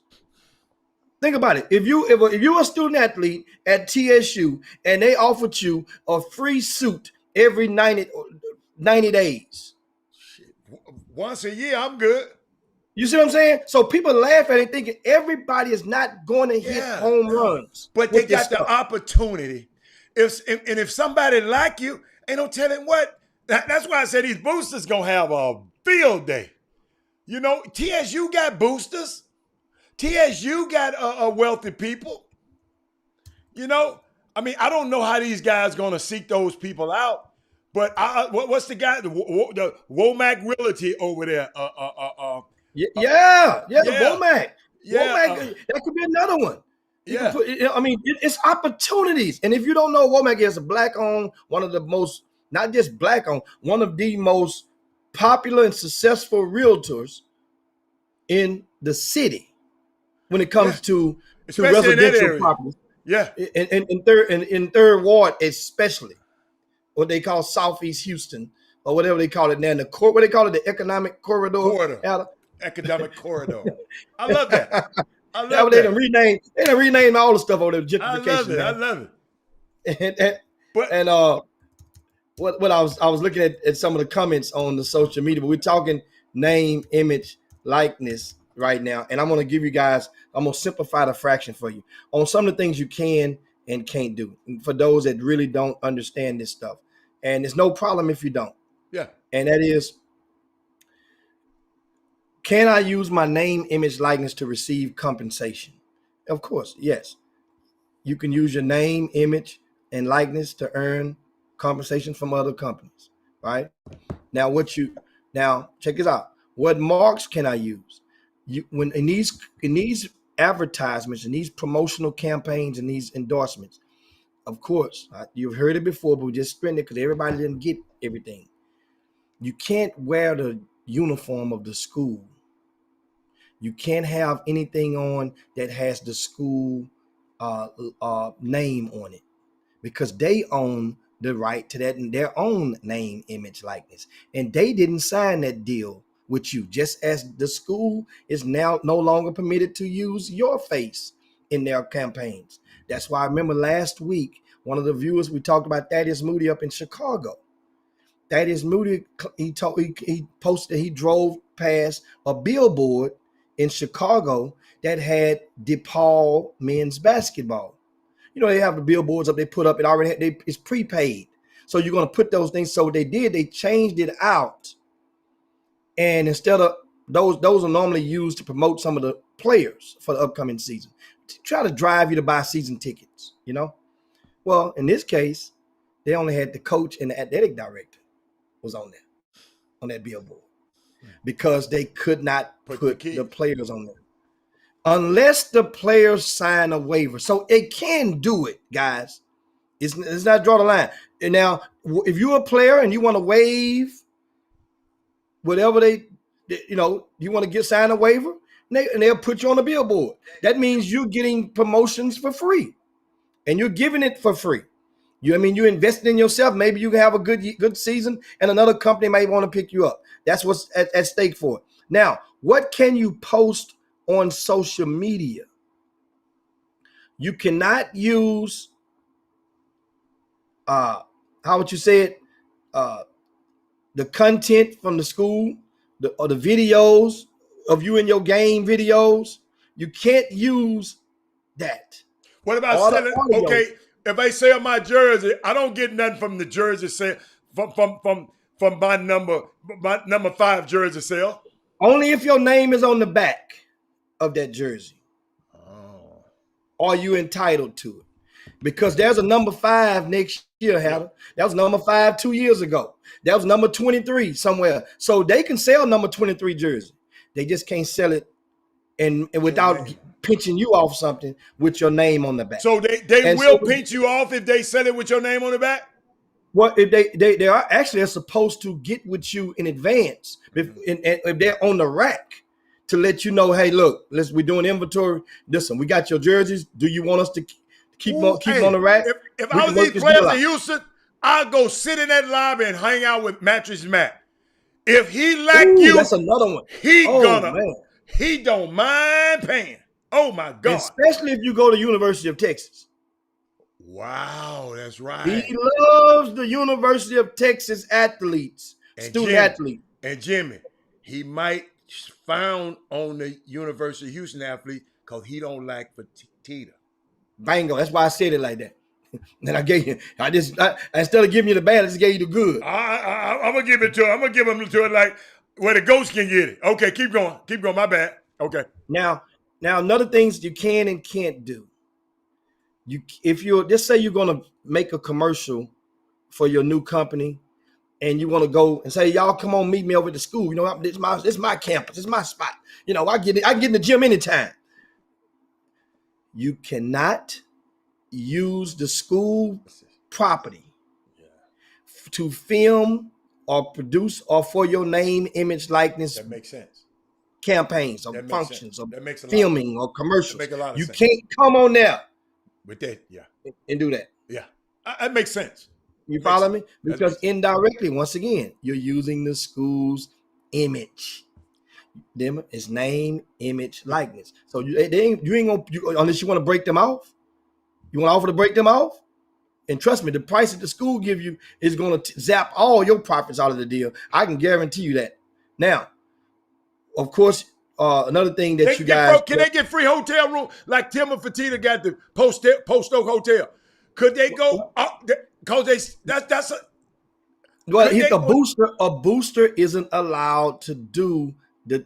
Think about it. If you're a student athlete at TSU and they offered you a free suit every 90 days. Shit. Once a year, I'm good. You see what I'm saying? So people laugh at it thinking everybody is not going to hit home runs. But they got the opportunity. If somebody like you, ain't no telling what. That's why I said these boosters going to have a field day. You know, TSU got boosters. TSU got wealthy people. You know, I mean, I don't know how these guys going to seek those people out. But what's the guy, the Womack Realty over there? The Womack. Yeah, Womack, that could be another one. Yeah. It's opportunities. And if you don't know, Womack is a black-owned, one of the most, not just black-owned, one of the most popular and successful realtors in the city when it comes to residential properties. Yeah. In third ward, especially what they call Southeast Houston, or whatever they call it now, what they call it, the economic corridor. Academic corridor. I love that. I love that. They done rename all the stuff over there. Gentrification. I love it. And what I was looking at some of the comments on the social media, but we're talking name, image, likeness right now. And I'm going to give you guys, I'm going to simplify the fraction for you on some of the things you can and can't do for those that really don't understand this stuff. And it's no problem if you don't. Yeah. And that is, can I use my name, image, likeness to receive compensation? Of course, yes. You can use your name, image, and likeness to earn compensation from other companies, right? Now, check this out. What marks can I use? When in these advertisements, in these promotional campaigns, and these endorsements, of course, you've heard it before, but we just spend it because everybody didn't get everything. You can't wear the uniform of the school. You can't have anything on that has the school name on it, because they own the right to that in their own name, image, likeness. And they didn't sign that deal with you, just as the school is now no longer permitted to use your face in their campaigns. That's why I remember last week, one of the viewers, we talked about Thaddeus Moody up in Chicago. Thaddeus Moody, he posted, he drove past a billboard in Chicago that had DePaul men's basketball. You know, they have the billboards up, they put up, it's prepaid. So you're going to put those things. So what they did, they changed it out. And instead of those are normally used to promote some of the players for the upcoming season, to try to drive you to buy season tickets, you know? Well, in this case, they only had the coach and the athletic director was on that billboard, because they could not put the players on there unless the players sign a waiver. So it can do it, guys. It's not draw the line. And now, if you're a player and you want to waive whatever you want to sign a waiver, and they'll put you on the billboard. That means you're getting promotions for free, and you're giving it for free. You're investing in yourself. Maybe you can have a good season, and another company may want to pick you up. That's what's at stake for it. Now, what can you post on social media? You cannot use, how would you say it? The content from the school, or the videos of you in your game videos. You can't use that. What about selling? Okay, if I sell my jersey, I don't get nothing from the jersey sale, from my number 5 jersey sale. Only if your name is on the back of that jersey. Oh. Are you entitled to it? Because there's a number 5 next year, Hatter. That was number 5 2 years ago. That was number 23 somewhere. So they can sell number 23 jersey. They just can't sell it and without pinching you off something with your name on the back. So they will pinch you off if they sell it with your name on the back? Well, if they are actually supposed to get with you in advance, if they're on the rack, to let you know, hey, look, we're doing inventory. Listen, we got your jerseys. Do you want us to keep them on the rack? If I was these players in Houston, I'd go sit in that lobby and hang out with Mattress Matt. If he like you, that's another one. He don't mind paying. Oh my God! Especially if you go to University of Texas. Wow, that's right. He loves the University of Texas athletes, student athletes. And Jimmy, he might found on the University of Houston athlete because he don't like Fertitta. Bingo. That's why I said it like that. And I gave you. Instead of giving you the bad, I just gave you the good. I'm gonna give it to him. I'm gonna give him to it like where the ghost can get it. Okay, keep going. Keep going. My bad. Okay. Now another things you can and can't do. If you're just say you're gonna make a commercial for your new company, and you want to go and say, y'all come on, meet me over at the school. You know, this is my campus, it's my spot. You know, I can get in the gym anytime. You cannot use the school property to film or produce or for your name, image, likeness. That makes sense. Campaigns or functions or that makes filming or commercials. That makes a lot of you sense. Can't come on there with that, and do that. Yeah, that makes sense. You follow me? That Because makes- indirectly, once again, you're using the school's image. Them is name, image, likeness. So you ain't gonna unless you want to break them off. You want to offer to break them off? And trust me, the price that the school give you is going to zap all your profits out of the deal. I can guarantee you that. Now, of course, another thing that you guys can they get free hotel room like Tim and Fertitta got the Post Oak Hotel? Could they go up? Because that's well, could they a booster isn't allowed to do the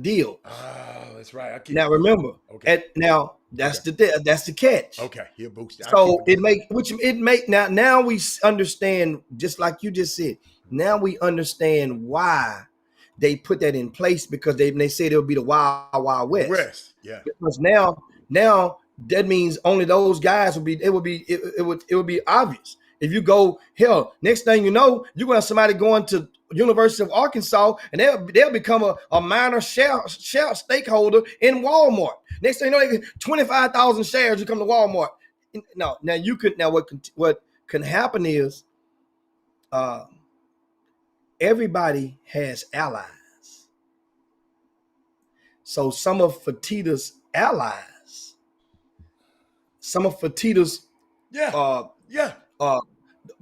deal. Oh, that's right. Now remember, Okay. That's the catch. Okay, he'll boost it. So now we understand, just like you just said. Now we understand why they put that in place, because they say it'll be the Wild West. Yeah. Because now that means only those guys would be obvious. If you go, hell, next thing you know, you're gonna have somebody going to University of Arkansas, and they'll become a minor share stakeholder in Walmart. Next thing you know, they get 25,000 shares to come to Walmart. Now what can happen is everybody has allies. So some of Fertitta's allies, some of Fertitta's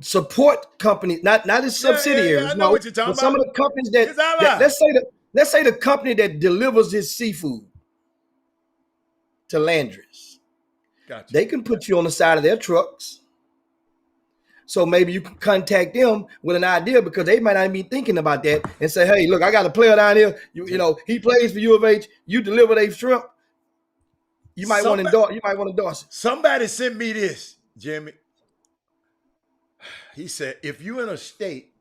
support companies, not his subsidiaries. I know what you're talking about. Some of the companies that let's say the company that delivers his seafood to Landry's, gotcha. They can put you on the side of their trucks. So maybe you can contact them with an idea, because they might not be thinking about that, and say, hey, look, I got a player down here. You know, he plays for U of H. You deliver their shrimp. You might want to endorse it. Somebody sent me this, Jimmy. He said, if you're in a state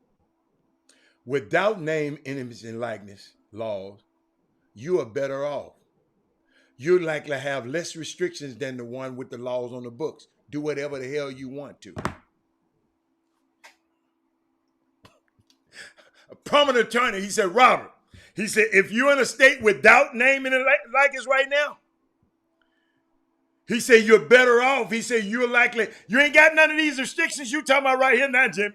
without name, image, and likeness laws, you are better off. You're likely to have less restrictions than the one with the laws on the books. Do whatever the hell you want to. A prominent attorney, he said, Robert, he said, if you're in a state without name and likeness right now, he said, you're better off. He said, you're likely, you ain't got none of these restrictions you talking about right here now, Jimmy.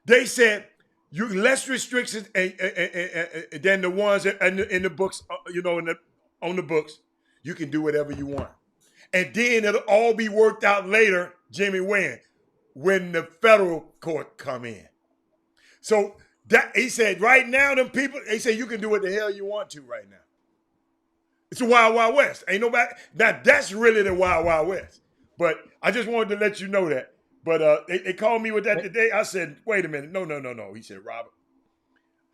They said, you less restrictions than the ones in the books, on the books. You can do whatever you want. And then it'll all be worked out later, Jimmy, when the federal court come in. So that he said, right now, them people, they say you can do what the hell you want to right now. It's a Wild Wild West. Ain't nobody. That's really the Wild Wild West. But I just wanted to let you know that. But they called me with that today. I said, wait a minute. No. He said, Robert.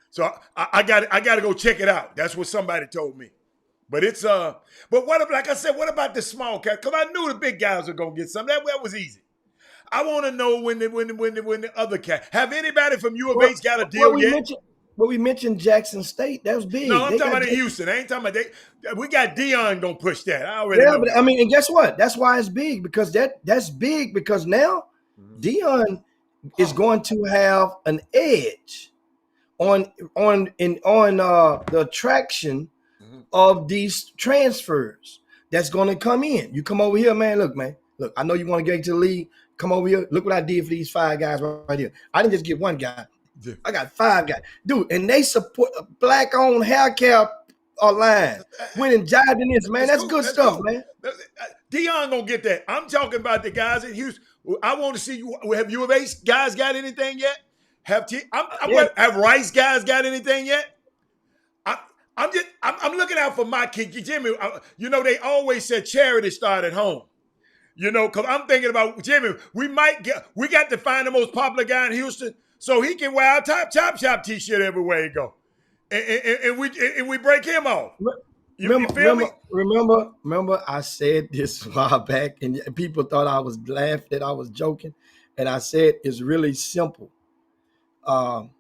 So I got to go check it out. That's what somebody told me. But it's but like I said, what about the small cats? Because I knew the big guys were gonna get some. That was easy. I want to know when the other cat. Have anybody from U of H got a deal yet? We mentioned Jackson State. That was big. No, I'm talking about in Houston. I ain't talking about we got Dion gonna push that. I already know. But I mean, and guess what? That's why it's big, because that's big, because now Dion is going to have an edge on the attraction of these transfers that's going to come in. You come over here, man. Look, I know you want to get into the league. Come over here. Look what I did for these 5 guys right here. I didn't just get 1 guy. I got 5 guys. Dude, and they support a black-owned hair care line. Winning jobs in this, man. That's good stuff, man. Dion gonna get that. I'm talking about the guys in Houston. I want to see you. Have U of H guys got anything yet? Have Rice guys got anything yet? I'm looking out for my kid, Jimmy. They always said charity start at home. Because I'm thinking about Jimmy. We got to find the most popular guy in Houston so he can wear our Top Chop Shop T-shirt everywhere he go, and we break him off. You feel me? Remember, I said this a while back, and people thought I was laughing, that I was joking, and I said it's really simple. I'm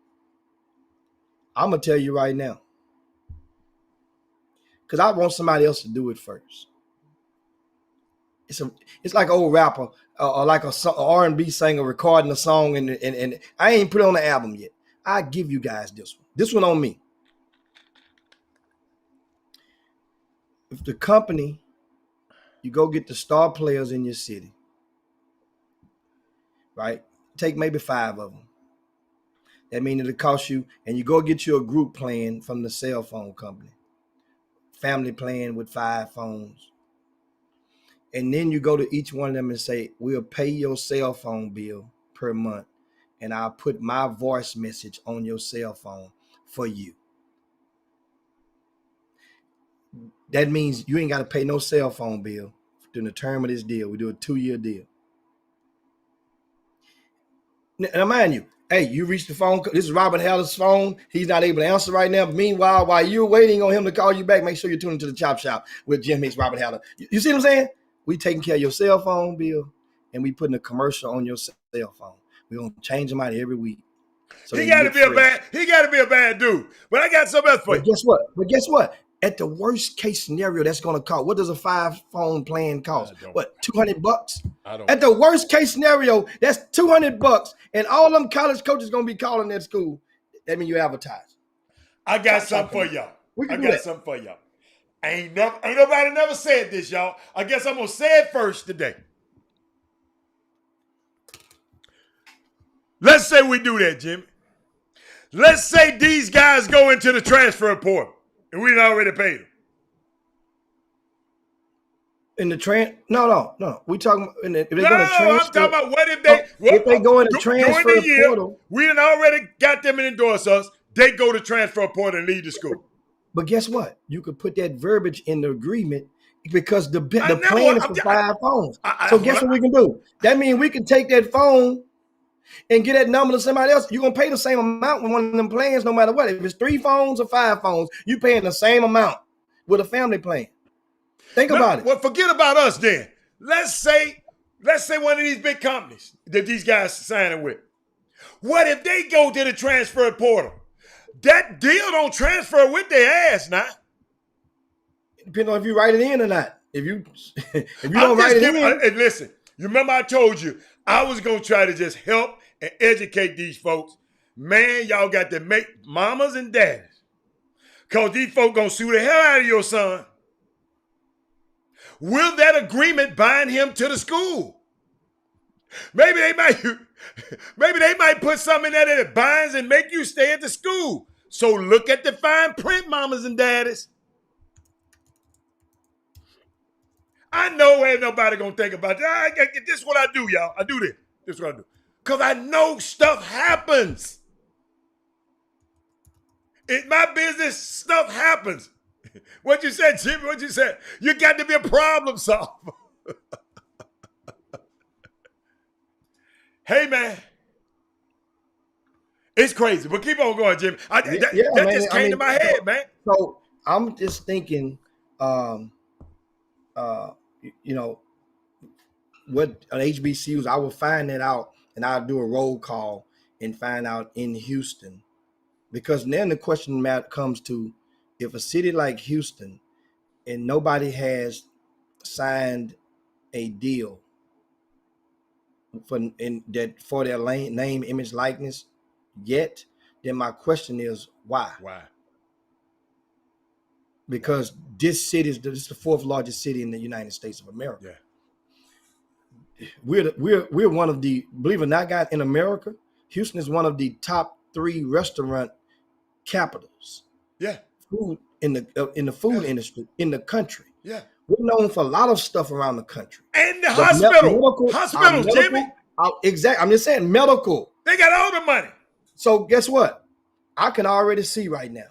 gonna tell you right now, because I want somebody else to do it first. It's like an old rapper or like a R&B singer recording a song, and I ain't put it on the album yet. I give you guys this one on me. If the company, you go get the star players in your city, right? Take maybe 5 of them. That means it'll cost you, and you go get you a group plan from the cell phone company, family plan with 5 phones. And then you go to each one of them and say, we'll pay your cell phone bill per month, and I'll put my voice message on your cell phone for you. That means you ain't got to pay no cell phone bill during the term of this deal. We do a 2-year deal. Now, mind you, hey, you reached the phone. This is Robert Haller's phone. He's not able to answer right now. But meanwhile, while you're waiting on him to call you back, make sure you're tuning to the Chop Shop with Jim Hicks, Robert Haller. You see what I'm saying? We taking care of your cell phone bill, and we putting a commercial on your cell phone. We're gonna change them out every week. So he got to be a bad dude. But I got something else for you. Guess what? At the worst case scenario, that's gonna cost. What does a 5-phone plan cost? What, $200? I don't. At the worst case scenario, that's $200, and all them college coaches gonna be calling that school. That means you advertise. I got something for y'all. Something for y'all. Ain't nobody never said this, y'all. I guess I'm gonna say it first today. Let's say we do that, Jimmy. Let's say these guys go into the transfer portal and we done already paid them. In the no. We talking if they're going to transfer. I'm talking about what if they go in the transfer portal. We done already got them and endorse us. They go to transfer portal and leave the school. But guess what? You could put that verbiage in the agreement because the plan is for 5 phones. So guess what we can do? That means we can take that phone and get that number to somebody else. You're going to pay the same amount with one of them plans no matter what. If it's 3 phones or 5 phones, you're paying the same amount with a family plan. Think about it. Well, forget about us then. Let's say one of these big companies that these guys are signing with. What if they go to the transfer portal? That deal don't transfer with their ass now. Depending on if you write it in or not. If you don't write it in. And listen, you remember I told you I was going to try to just help and educate these folks. Man, y'all got to make mamas and daddies. Because these folks going to sue the hell out of your son. Will that agreement bind him to the school? Maybe they might put something in there that binds and make you stay at the school. So look at the fine print, mamas and daddies. I know ain't nobody gonna think about that. This is what I do, y'all. I do this. This is what I do. Because I know stuff happens. In my business, stuff happens. What you said, Jimmy? What you said? You got to be a problem solver. Hey, man. It's crazy, but keep on going, Jimmy. That just came to my head, man. So I'm just thinking, what an HBCUs, I will find that out and I'll do a roll call and find out in Houston. Because then the question comes to, if a city like Houston and nobody has signed a deal for their name, image, likeness yet, then my question is why? Why? Because this city is the 4th largest city in the United States of America. Yeah. We're one of the, believe it or not, guys, in America, Houston is one of the top 3 restaurant capitals. Yeah. Food in the food industry in the country. Yeah. We're known for a lot of stuff around the country. And the hospitals, Jimmy. Exactly. I'm just saying medical. They got all the money. So guess what? I can already see right now.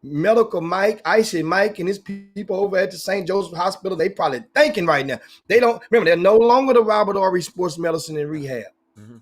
Medical Mike, Icy Mike, and his people over at the St. Joseph Hospital, they probably thinking right now. They don't remember, they're no longer the Robert Horry Sports Medicine and Rehab. Mm-hmm.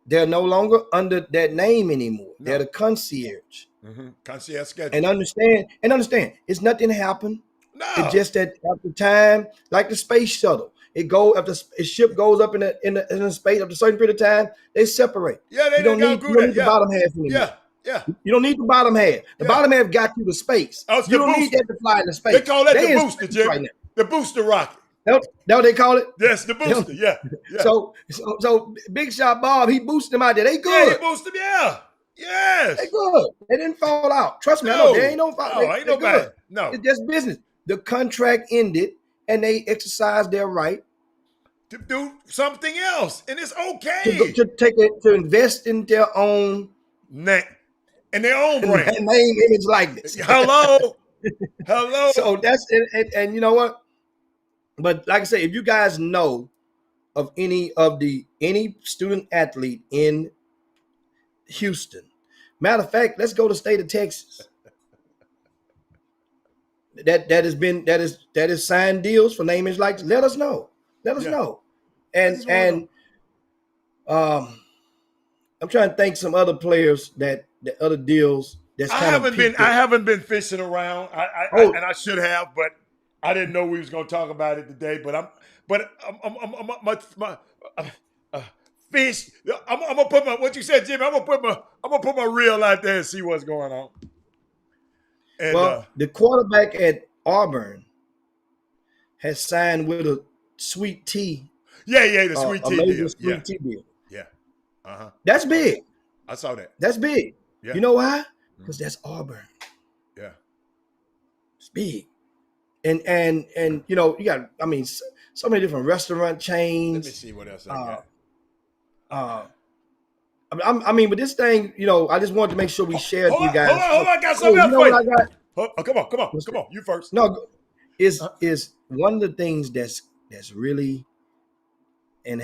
They're no longer under that name anymore. No. They're the concierge. Mm-hmm. Concierge schedule. And understand, it's nothing happened. No. It's just that at the time, like the space shuttle, the ship goes up in the space after a certain period of time, they separate. Yeah, you don't need the bottom half anymore. Yeah. You don't need the bottom half. The bottom half got you to space. Oh, you don't need that to fly into space. They call that the booster, Jim. Right, the booster rocket. That's what they call it? Yes, the booster, yeah. So Big Shot Bob, he boosted them out there. They good. Yeah, he boosted them, yeah. Yes. They good. They didn't fall out. Trust me, I know there ain't no fall. No, ain't no bad. No. It's just business. The contract ended and they exercised their right to do something else, and it's okay. to invest in their own And their own brand. name, image, likeness. Hello. So that's and you know what? But like I say, if you guys know of any student athlete in Houston, matter of fact, let's go to the state of Texas. That is signed deals for name, image, likeness. Let us know. Let us know. And I'm trying to think some other players that other deals. That's I haven't been fishing around. And I should have, but I didn't know we was going to talk about it today. But fish. I'm gonna put my what you said, Jimmy. I'm gonna put my reel out there and see what's going on. And the quarterback at Auburn has signed with a Sweet Tea. The Sweet Tea deal. Sweet Tea deal. Yeah. That's big. I saw that. That's big. Yeah. You know why? Because that's Auburn. Yeah. It's big. And you know, you got, I mean, so many different restaurant chains. Let me see what else I got. I mean, but this thing, you know, I just wanted to make sure we shared with you guys. Hold on, I got something else for you. I got? Come on. You first. No, is one of the things that's really, and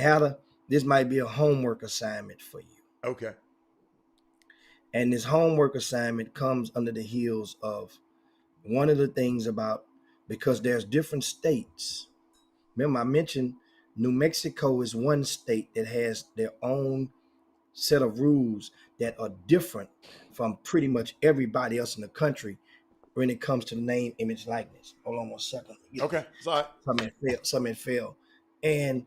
this might be a homework assignment for you. Okay. And this homework assignment comes under the heels of one of the things about, because there's different states. Remember, I mentioned New Mexico is one state that has their own set of rules that are different from pretty much everybody else in the country when it comes to name, image, likeness. Hold on one second. Okay, sorry. Something failed. And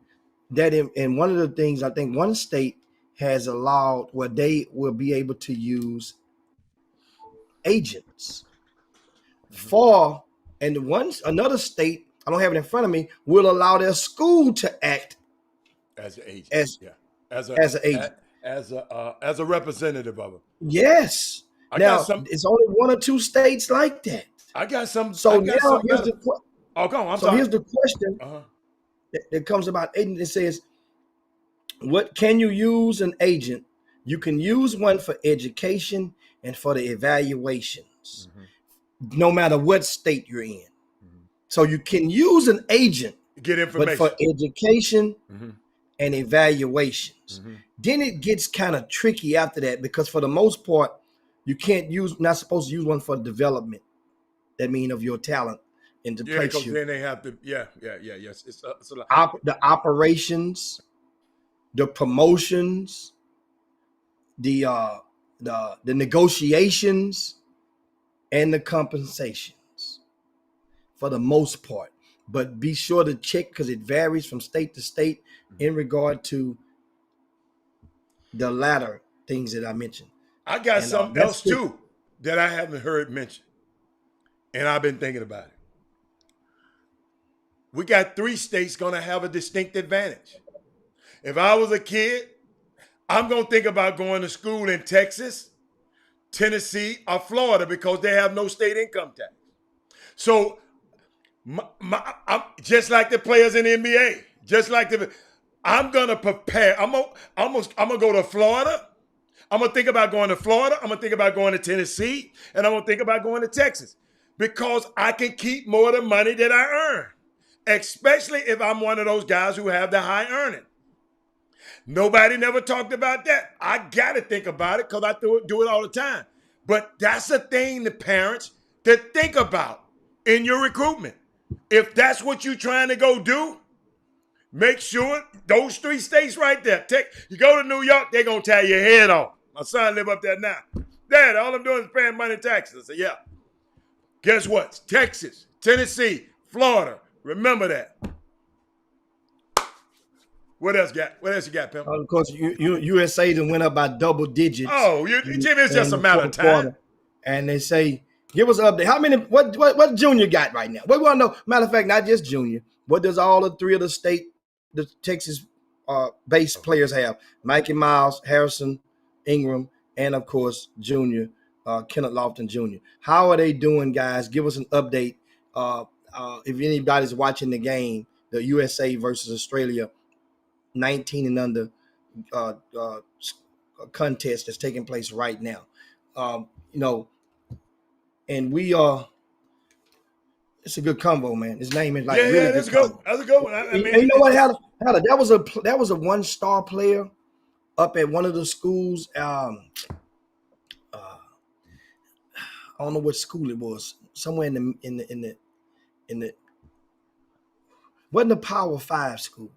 one of the things, I think one state has allowed where they will be able to use agents for, and another state, I don't have it in front of me, will allow their school to act as an agent. As an agent. As a representative of it. Yes. It's only one or two states like that. I got some. So here's the question. Oh, go on. I'm sorry. Here's the question that comes about agent. It says, what can you use an agent? You can use one for education and for the evaluations, no matter what state you're in. So you can use an agent, get information, but for education and evaluations. Then it gets kind of tricky after that, because for the most part, you not supposed to use one for development. That means of your talent and to place you. Then they have to. Yes. It's a lot. The operations, the promotions, the negotiations, and the compensations, for the most part. But be sure to check, because it varies from state to state in regard to the latter things that I mentioned. I got something else too that I haven't heard mentioned, and I've been thinking about it. We got 3 states going to have a distinct advantage. If I was a kid, I'm going to think about going to school in Texas, Tennessee, or Florida, because they have no state income tax. So I'm just like the players in the NBA, I'm going to prepare. I'm going to go to Florida. I'm going to think about going to Florida. I'm going to think about going to Tennessee. And I'm going to think about going to Texas, because I can keep more of the money that I earn, especially if I'm one of those guys who have the high earning. Nobody never talked about that. I got to think about it, because I do it all the time. But that's a thing, the parents, to think about in your recruitment. If that's what you're trying to go do, make sure those 3 states right there. You go to New York, they're going to tear your head off. My son live up there now. Dad, all I'm doing is paying money in taxes. I said, yeah. Guess what? Texas, Tennessee, Florida. Remember that. What else you got, Pimp? Of course, USA then went up by double digits. Oh, Jimmy, it's just a matter of time. And they say, give us an update. How many? What Junior got right now? We want to know. Matter of fact, not just Junior. What does all the 3 of the Texas based players have? Mikey Miles, Harrison, Ingram, and of course Junior, Kenneth Lofton Jr. How are they doing, guys? Give us an update. If anybody's watching the game, the USA versus Australia 19 and under contest that's taking place right now. You know, and we are. It's a good combo, man. His name is like really that's good. Combo. That's a good one. I And mean, you know what, Howard? That was a 1-star player up at one of the schools. I don't know what school it was. Somewhere in the wasn't a Power 5 school,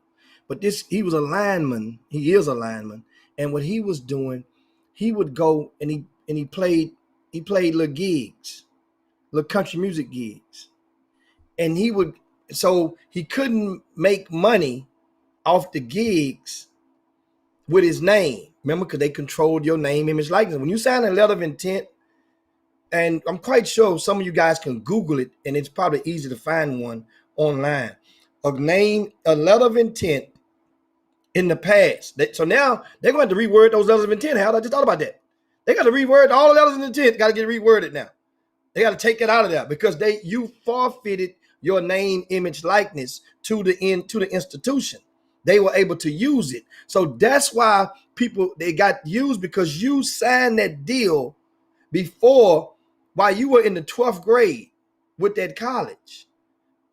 but he was a lineman. He is a lineman, and what he was doing, he would go and he played little gigs, little country music gigs, and so he couldn't make money off the gigs with his name. Remember, because they controlled your name, image, likeness. When you sign a letter of intent, and I'm quite sure some of you guys can Google it, and it's probably easy to find one online. A letter of intent in the past. So now they're going to have to reword those letters of intent. How I just thought about that. They got to reword all the letters of intent. Got to get reworded now. They got to take it out of there because you forfeited your name, image, likeness to the institution. They were able to use it. So that's why they got used, because you signed that deal before, while you were in the 12th grade with that college.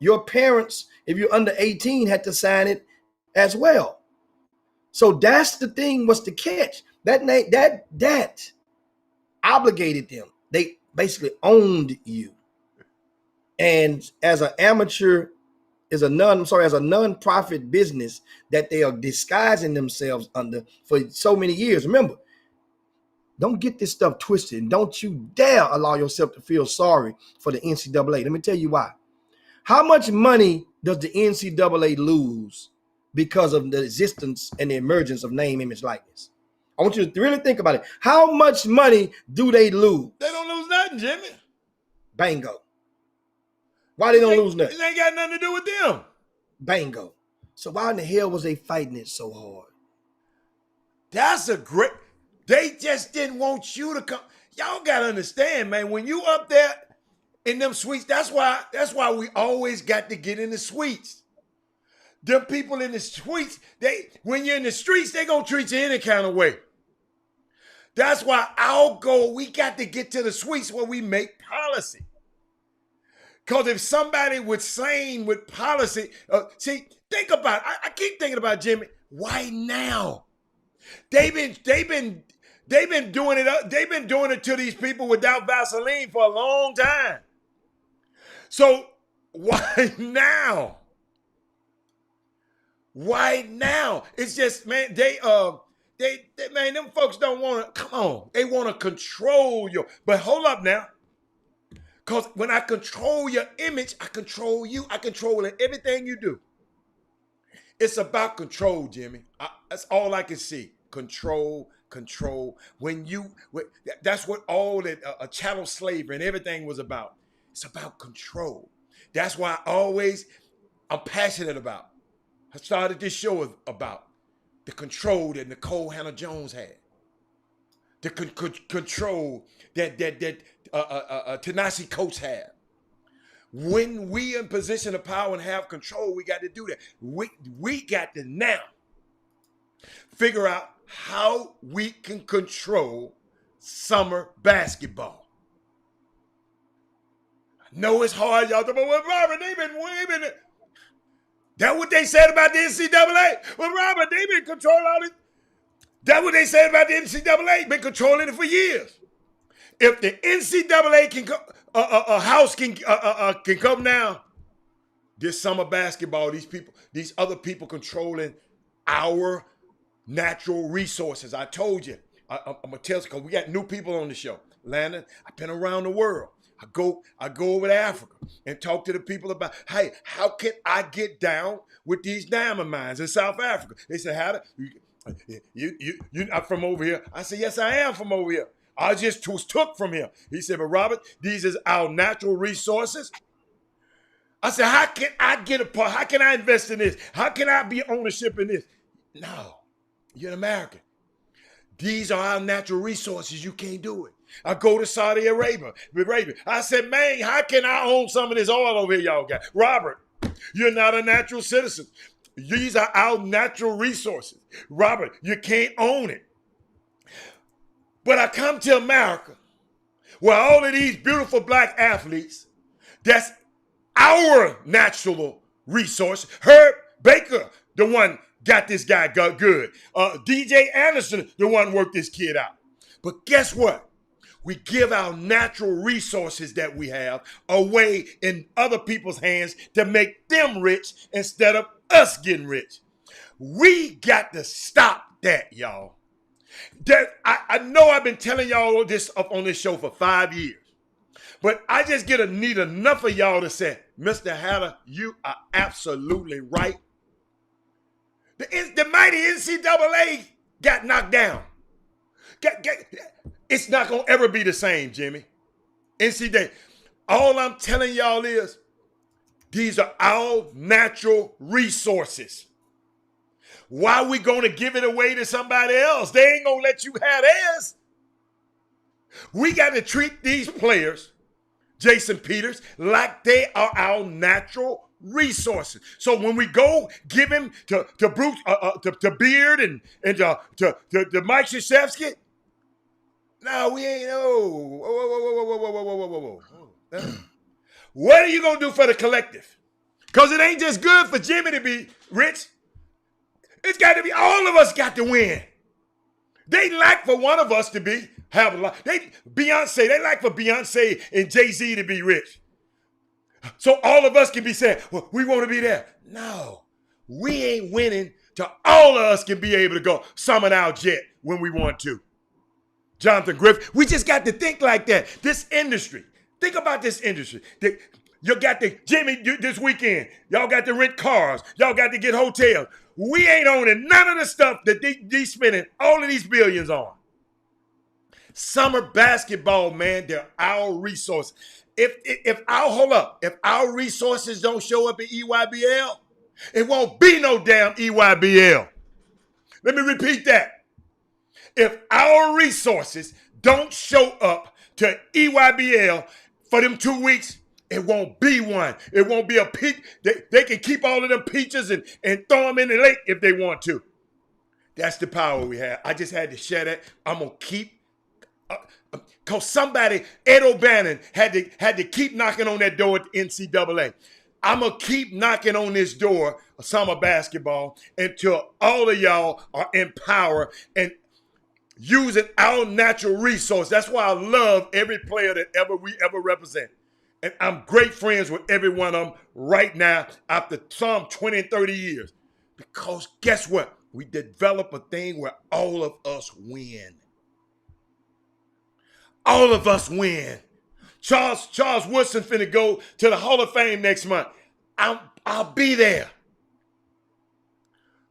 Your parents, if you're under 18, had to sign it as well. So that's the thing, was the catch. That obligated them. They basically owned you. And as an as a non-profit business that they are disguising themselves under for so many years. Remember, don't get this stuff twisted. And don't you dare allow yourself to feel sorry for the NCAA. Let me tell you why. How much money does the NCAA lose because of the existence and the emergence of name, image, likeness? I want you to really think about it. How much money do they lose? They don't lose nothing, Jimmy. Bingo. Why they don't lose nothing? It ain't got nothing to do with them. Bingo. So why in the hell was they fighting it so hard? They just didn't want you to come. Y'all got to understand, man, when you up there in them suites, that's why we always got to get in the suites. Them people in the suites, when you're in the streets, they going to treat you any kind of way. That's why our goal, we got to get to the suites where we make policy. Because if somebody was sane with policy, think about it. I keep thinking about Jimmy. Why now? They've been doing it. They've been doing it to these people without Vaseline for a long time. So why now? Why now? It's just, man, them folks don't want to, come on. They want to control you. But hold up now. Because when I control your image, I control you. I control everything you do. It's about control, Jimmy. That's all I can see. Control. That's what all that chattel slavery and everything was about. It's about control. That's why I'm passionate about. I started this show about the control that Nicole Hannah-Jones had. The control that Ta-Nehisi Coates had. When we in position of power and have control, we got to do that. We got to now figure out how we can control summer basketball. I know it's hard, y'all. But Robert, they've been. That's what they said about the NCAA. Well, Robert, they've been controlling all this. That's what they said about the NCAA. Been controlling it for years. If the NCAA can house can come down, this summer basketball, these other people controlling our natural resources. I told you. I'm gonna tell you, because we got new people on the show. Landon, I've been around the world. I go over to Africa and talk to the people about, hey, how can I get down with these diamond mines in South Africa? They said, how you're not from over here? I said, yes, I am from over here. I just was took from here. He said, but Robert, these is our natural resources. I said, how can I get a part? How can I invest in this? How can I be ownership in this? No, you're an American. These are our natural resources. You can't do it. I go to Saudi Arabia. I said, man, how can I own some of this oil over here y'all got? Robert, you're not a natural citizen. These are our natural resources. Robert, you can't own it. But I come to America where all of these beautiful black athletes, that's our natural resource. Herb Baker, the one got this guy good. DJ Anderson, the one worked this kid out. But guess what? We give our natural resources that we have away in other people's hands to make them rich instead of us getting rich. We got to stop that, y'all. I know I've been telling y'all this up on this show for 5 years, but I just need enough of y'all to say, Mr. Hatter, you are absolutely right. The mighty NCAA got knocked down. It's not going to ever be the same, Jimmy. NCAA. All I'm telling y'all is these are our natural resources. Why are we going to give it away to somebody else? They ain't going to let you have theirs. We got to treat these players, Jason Peters, like they are our natural resources. So when we go give him to Bruce, to Beard and to Mike Krzyzewski, no, we ain't. Whoa. What are you gonna do for the collective? Because it ain't just good for Jimmy to be rich. It's got to be all of us got to win. They like for one of us to have a lot. They like for Beyonce and Jay-Z to be rich. So all of us can be saying, well, we want to be there. No, we ain't winning till all of us can be able to go summon our jet when we want to. Jonathan Griffith, we just got to think like that. This industry, think about this industry. You got to, Jimmy, this weekend, y'all got to rent cars. Y'all got to get hotels. We ain't owning none of the stuff that they spending all of these billions on. Summer basketball, man, they're our resource. If our resources don't show up at EYBL, it won't be no damn EYBL. Let me repeat that. If our resources don't show up to EYBL for them 2 weeks, it won't be one. It won't be a peach. They can keep all of them peaches and throw them in the lake if they want to. That's the power we have. I just had to share that. I'm going to keep, because somebody, Ed O'Bannon, had to keep knocking on that door at the NCAA. I'm going to keep knocking on this door of summer basketball until all of y'all are in power and using our natural resource. That's why I love every player that we ever represent. And I'm great friends with every one of them right now after some 20 and 30 years. Because guess what? We develop a thing where all of us win. All of us win. Charles Woodson finna go to the Hall of Fame next month. I'll be there.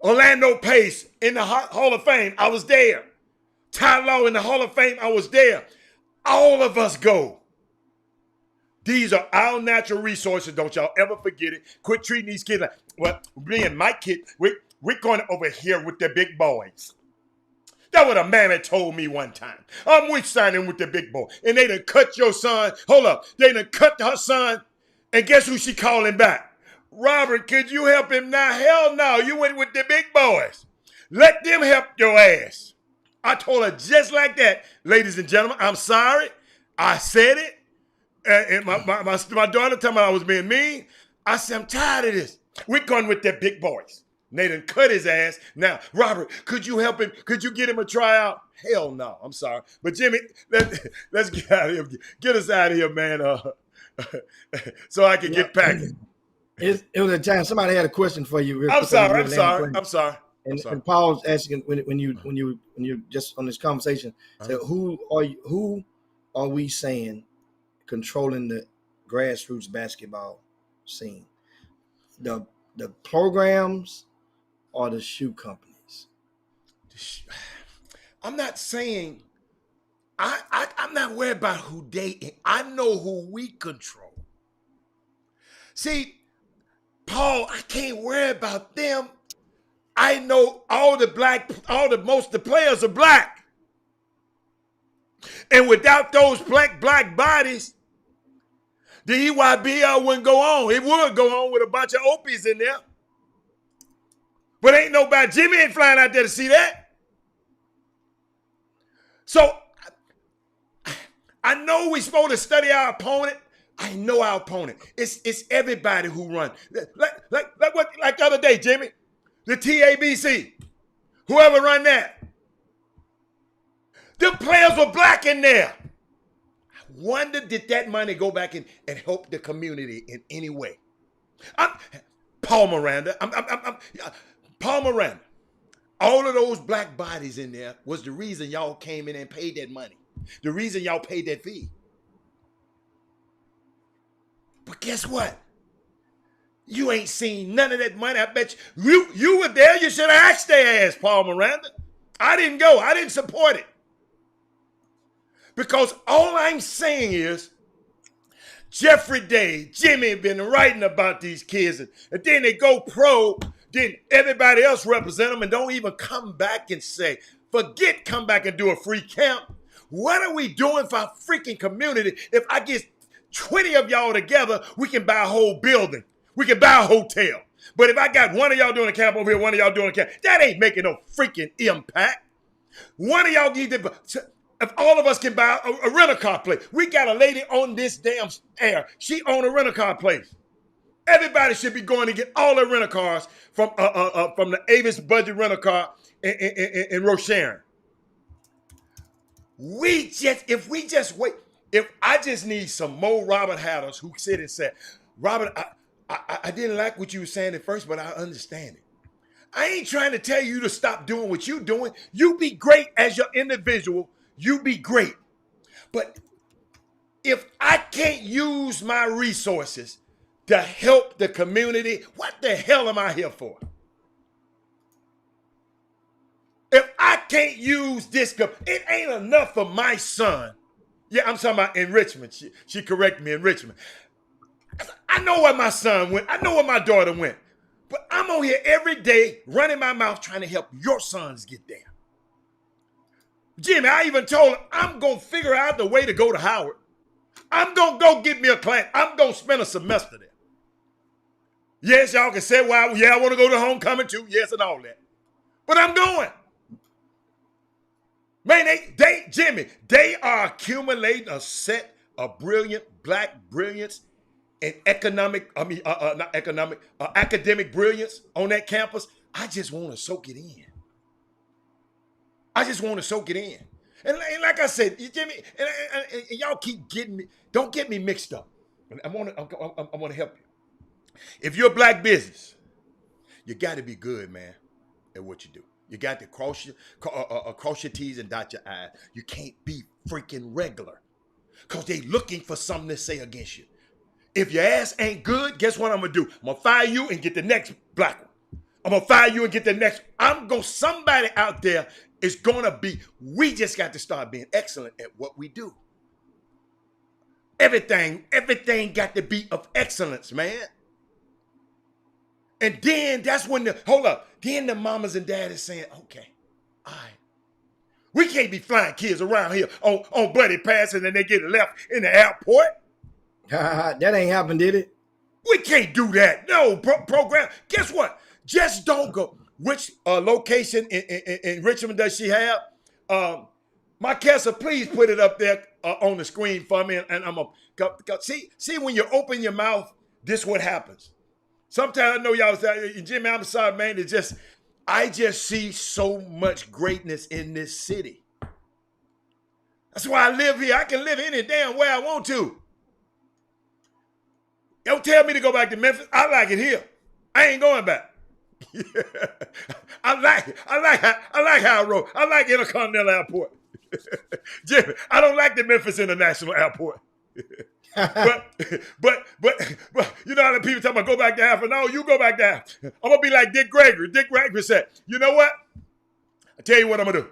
Orlando Pace in the Hall of Fame, I was there. Ty Law in the Hall of Fame, I was there. All of us go. These are our natural resources. Don't y'all ever forget it. Quit treating these kids like, well, me and my kid, we're going over here with the big boys. That's what a mammy told me one time. We signing with the big boy. And they done cut your son. Hold up. They done cut her son. And guess who she calling back? Robert, could you help him now? Hell no. You went with the big boys. Let them help your ass. I told her just like that. Ladies and gentlemen, I'm sorry. I said it. And my daughter told me I was being mean. I said, I'm tired of this. We're going with the big boys. And they done cut his ass. Now, Robert, could you help him? Could you get him a tryout? Hell no. I'm sorry. But Jimmy, let's get out of here. Get us out of here, man. So I can get packing. It was a time somebody had a question for you. I'm sorry. And Paul's asking when you just on this conversation, so who are we saying controlling the grassroots basketball scene? The programs or the shoe companies? I'm not saying I'm not worried about who they. I know who we control. See, Paul, I can't worry about them. I know most of the players are black. And without those black bodies, the EYBL wouldn't go on. It would go on with a bunch of Opies in there. But ain't nobody, Jimmy ain't flying out there to see that. So I know we're supposed to study our opponent. I know our opponent. It's everybody who run. Like the other day, Jimmy, the TABC, whoever run that. The players were black in there. I wonder, did that money go back and help the community in any way? Paul Miranda. Paul Miranda. All of those black bodies in there was the reason y'all came in and paid that money. The reason y'all paid that fee. But guess what? You ain't seen none of that money. I bet you were there. You should have asked their ass, Paul Miranda. I didn't go. I didn't support it. Because all I'm saying is, Jeffrey Day, Jimmy been writing about these kids, and then they go pro, then everybody else represent them and don't even come back and say, forget come back and do a free camp. What are we doing for our freaking community? If I get 20 of y'all together, we can buy a whole building. We can buy a hotel. But if I got one of y'all doing a camp over here, one of y'all doing a camp, that ain't making no freaking impact. One of y'all need to, if all of us can buy a rent-a-car place. We got a lady on this damn air. She own a rent-a-car place. Everybody should be going to get all their rent-a-cars from the Avis Budget Rent-a-Car in Rocheron. If I just need some more Robert Hatters who sit and say, Robert, I didn't like what you were saying at first, but I understand it. I ain't trying to tell you to stop doing what you're doing. You be great as your individual. You be great. But if I can't use my resources to help the community, what the hell am I here for? If I can't use this, it ain't enough for my son. Yeah, I'm talking about in Richmond. She corrected me in Richmond. I know where my son went. I know where my daughter went. But I'm on here every day running my mouth trying to help your sons get there. Jimmy, I even told him I'm going to figure out the way to go to Howard. I'm going to go get me a class. I'm going to spend a semester there. Yes, y'all can say, well, yeah, I want to go to homecoming too. Yes, and all that. But I'm going. Man, Jimmy, they are accumulating a set of brilliant black brilliance and academic brilliance on that campus. I just want to soak it in. I just want to soak it in. And like I said, Jimmy, and y'all keep getting me, don't get me mixed up. I want to help you. If you're a black business, you got to be good, man, at what you do. You got to cross your T's and dot your I's. You can't be freaking regular because they looking for something to say against you. If your ass ain't good, guess what I'm going to do? I'm going to fire you and get the next black one. I'm going to fire you and get the next. Somebody out there is going to be, we just got to start being excellent at what we do. Everything got to be of excellence, man. And then that's when then the mamas and daddies saying, okay, all right. We can't be flying kids around here on buddy passes and they get left in the airport. That ain't happened, did it? We can't do that. No, program. Guess what? Just don't go. Which location in Richmond does she have? Marquesa, please put it up there on the screen for me. And I'm going to see when you open your mouth, this what happens. Sometimes I know y'all say, Jimmy, I'm sorry, man. I just see so much greatness in this city. That's why I live here. I can live any damn way I want to. Don't tell me to go back to Memphis. I like it here. I ain't going back. I like how I roll. I like Intercontinental Airport. Jimmy, I don't like the Memphis International Airport. but you know how the people talk about go back to Africa. No, you go back there. I'm gonna be like Dick Gregory. Dick Gregory said, you know what? I tell you what I'm gonna do.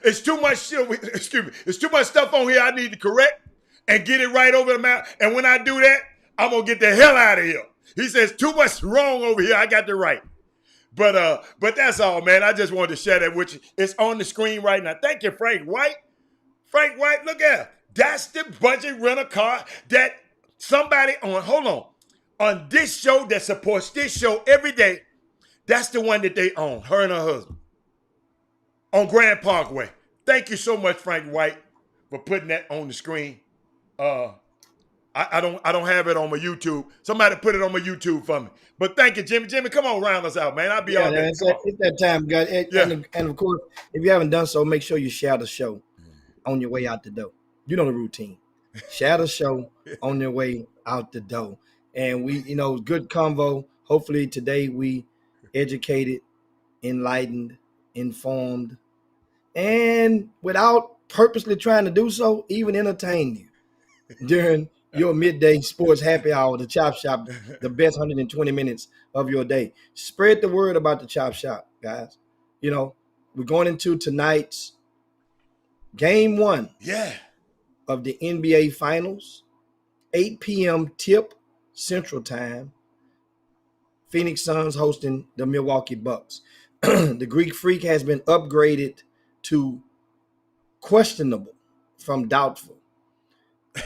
It's too much shit. Excuse me. It's too much stuff on here I need to correct and get it right over the map. And when I do that, I'm gonna get the hell out of here. He says too much wrong over here. I got the right. But that's all, man. I just wanted to share that with you. It's on the screen right now. Thank you, Frank White. Frank White, look at it. That's the budget rent-a-car that somebody on this show that supports this show every day, That's the one that they own, her and her husband, on Grand Parkway. Thank you so much, Frank White, for putting that on the screen. I don't have it on my YouTube. Somebody put it on my YouTube for me. But thank you, Jimmy. Jimmy, come on, round us out, man. I'll be all day. It's that time, guys. And of course, if you haven't done so, make sure you share the show on your way out the door. You know the routine. Share the show on your way out the door. And we, good convo. Hopefully today we educated, enlightened, informed, and without purposely trying to do so, even entertain you during your midday sports happy hour, the Chop Shop, the best 120 minutes of your day. Spread the word about the Chop Shop, guys. We're going into tonight's game 1 of the NBA Finals, 8 p.m. tip Central Time. Phoenix Suns hosting the Milwaukee Bucks. The Greek Freak has been upgraded to questionable from doubtful.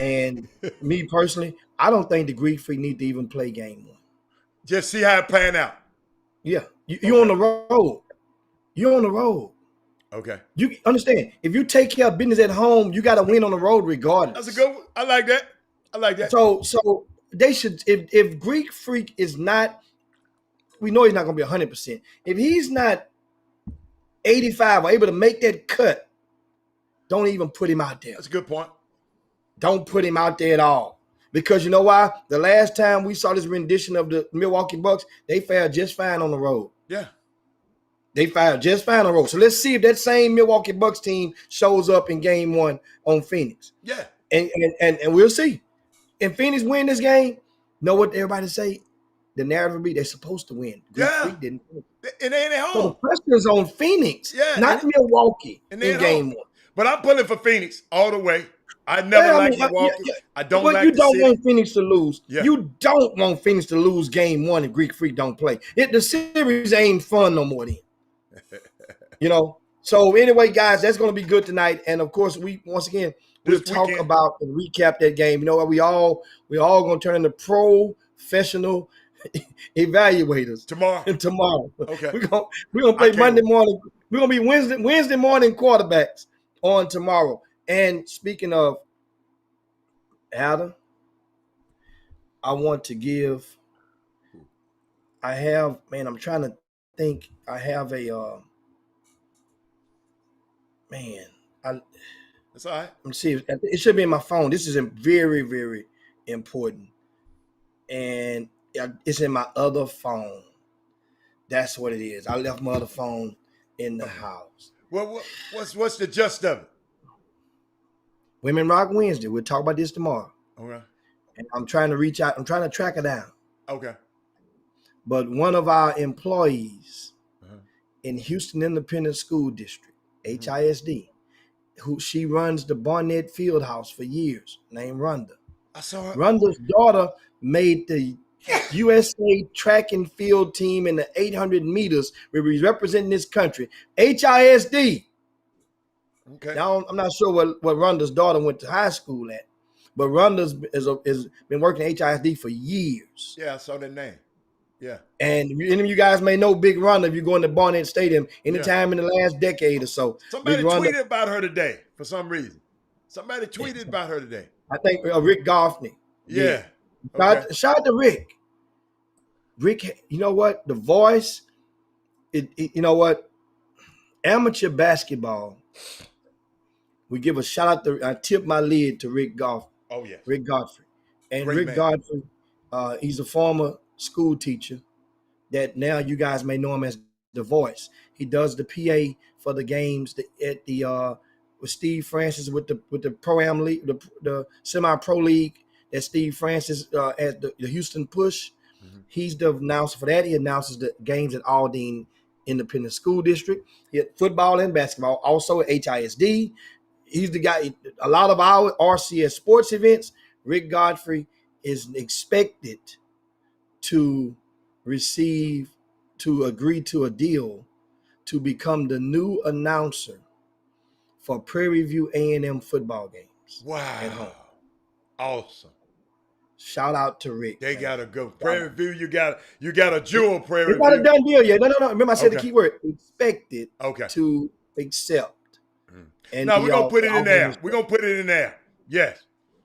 And me personally, I don't think the Greek Freak need to even play game 1. Just see how it pan out. Yeah. You're on the road. You're on the road. Okay. You understand? If you take care of business at home, you got to win on the road regardless. That's a good one. I like that. So they should, if Greek Freak is not, we know he's not going to be 100%. If he's not 85 or able to make that cut, don't even put him out there. That's a good point. Don't put him out there at all. Because you know why? The last time we saw this rendition of the Milwaukee Bucks, they fared just fine on the road. Yeah. They fared just fine on the road. So let's see if that same Milwaukee Bucks team shows up in game 1 on Phoenix. Yeah. And we'll see. If Phoenix win this game, know what everybody say? The narrative will be they're supposed to win. Greek didn't win. And they ain't at home. So the pressure is on Phoenix, not Milwaukee in game 1. But I'm pulling for Phoenix all the way. I never liked Milwaukee. I don't like you the don't city. want Phoenix to lose. Yeah. You don't want Phoenix to lose game 1 if Greek Freak don't play. The series ain't fun no more then. So anyway, guys, that's going to be good tonight. And of course, we'll talk about and recap that game. We all going to turn into professional evaluators tomorrow. Okay. We're gonna play Monday morning. We're gonna be Wednesday morning quarterbacks on tomorrow. And speaking of Adam, I want to give. I'm trying to think. I have a That's all right. Let me see. It should be in my phone. This is very, very important. And it's in my other phone. That's what it is. I left my other phone in the house. Well, what's the gist of it? Women Rock Wednesday. We'll talk about this tomorrow. Okay. And I'm trying to reach out. I'm trying to track her down. Okay. But one of our employees in Houston Independent School District, HISD, she runs the Barnett Fieldhouse for years, named Rhonda. I saw her. Rhonda's daughter made the USA track and field team in the 800 meters where we're representing this country. HISD. Okay. Now, I'm not sure what Rhonda's daughter went to high school at, but Rhonda's has been working at HISD for years. Yeah, I saw that name. Yeah. And any of you guys may know Big Rhonda if you go into Barnett Stadium anytime in the last decade or so. Somebody tweeted about her today for some reason. Somebody tweeted about her today. I think Rick Goffney. Yeah. Okay. Shout out to Rick. Rick, you know what? The voice, you know what? Amateur basketball. We give a shout out I tip my lid to Rick Goff. Oh, yeah. Rick Godfrey. And Great Rick man. Godfrey, he's a former school teacher that now you guys may know him as The Voice. He does the PA for the games at the with Steve Francis with the Pro-Am League, the semi-pro league that Steve Francis at the Houston Push. Mm-hmm. He's the announcer for that. He announces the games at Aldine Independent School District. He had football and basketball, also at HISD. He's the guy. A lot of our RCS sports events, Rick Godfrey is expected to agree to a deal to become the new announcer for Prairie View A&M football games. Wow. At home. Awesome. Shout out to Rick. They got to go. Prairie View, you got a jewel Prairie It's not a View. done deal yet. No. Remember I said the Okay. key word, expected Okay. to accept. And No, we're going to put it in there. offense. We're going to put it in there. Yes.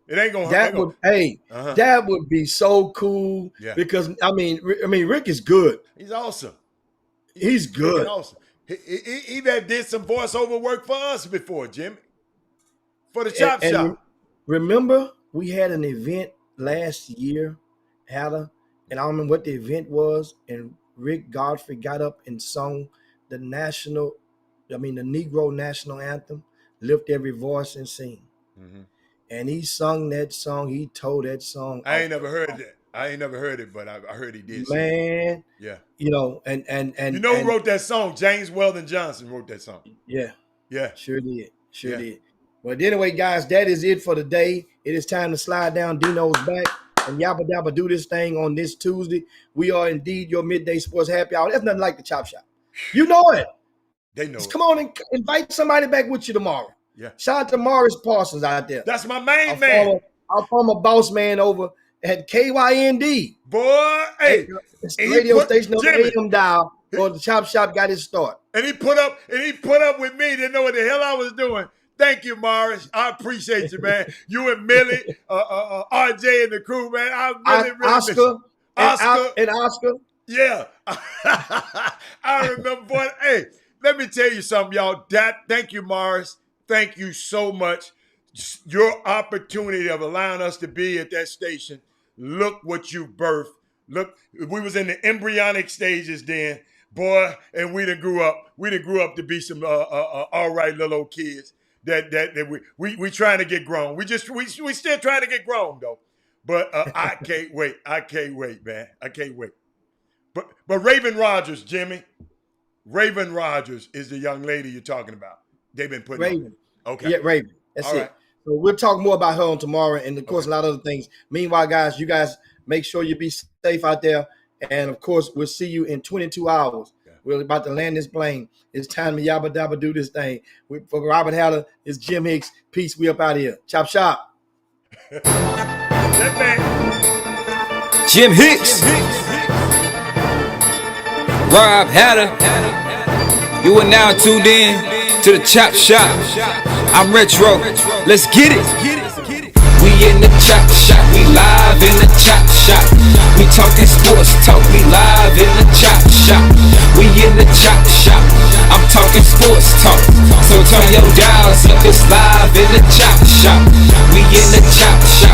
It ain't going to That would, hey, that would be so cool. Yeah. Because I mean, Rick is good. He's awesome. He's good. freaking awesome. He even did some voiceover work for us before, Jimmy. For the Chop And Shop. remember, we had an event last year, Hatter, and I don't remember what the event was, and Rick Godfrey got up and sung the Negro national anthem, Lift Every Voice and Sing. Mm-hmm. And he sung that song. He told that song. I ain't never heard that. I ain't never heard it, but I heard he did. Man, yeah. You know, and you know who wrote that song? James Weldon Johnson wrote that song. Yeah. Yeah. Sure did. Sure did. But anyway, guys, that is it for the day. It is time to slide down Dino's back and yabba dabba do this thing on this Tuesday. We are indeed your midday sports happy hour. That's nothing like the Chop Shop. You know it. They know. Just it. come on and invite somebody back with you tomorrow. Yeah. Shout out to Morris Parsons out there. That's my main man. Our former boss man over at KYND. Boy, hey. It's the radio station on the AM dial where the Chop Shop got his start. And he put up with me. Didn't know what the hell I was doing. Thank you, Morris. I appreciate you, man. You and Millie, RJ and the crew, man. I really Oscar. And Oscar. Yeah. I remember, boy. Hey, let me tell you something, y'all. Thank you, Morris. Thank you so much. Your opportunity of allowing us to be at that station. Look what you birthed. Look, we was in the embryonic stages then, boy, and we done grew up. We done grew up to be some all right little old kids. That we trying to get grown. We still trying to get grown though. But I can't wait. I can't wait, man. I can't wait. But Raven Rogers, Jimmy. Raven Rogers is the young lady you're talking about. They've been putting Raven. Okay. Yeah, Raven. That's all it. right. So we'll talk more about her on tomorrow, and of course a lot of other things. Meanwhile, guys, you guys make sure you be safe out there. And of course, we'll see you in 22 hours. Yeah. We're about to land this plane. It's time to yabba dabba do this thing. For Robert Haller, it's Jim Hicks. Peace. We up out of here. Chop shop. Jim Hicks. Rob Hatter. You are now tuned in to the Chop Shop. I'm Retro. Let's get it. We in the Chop Shop. We live in the Chop Shop. We talking sports talk. We live in the Chop Shop. We in the Chop Shop. I'm talking sports talk. So turn your dials up. It's live in the Chop Shop. We in the Chop Shop.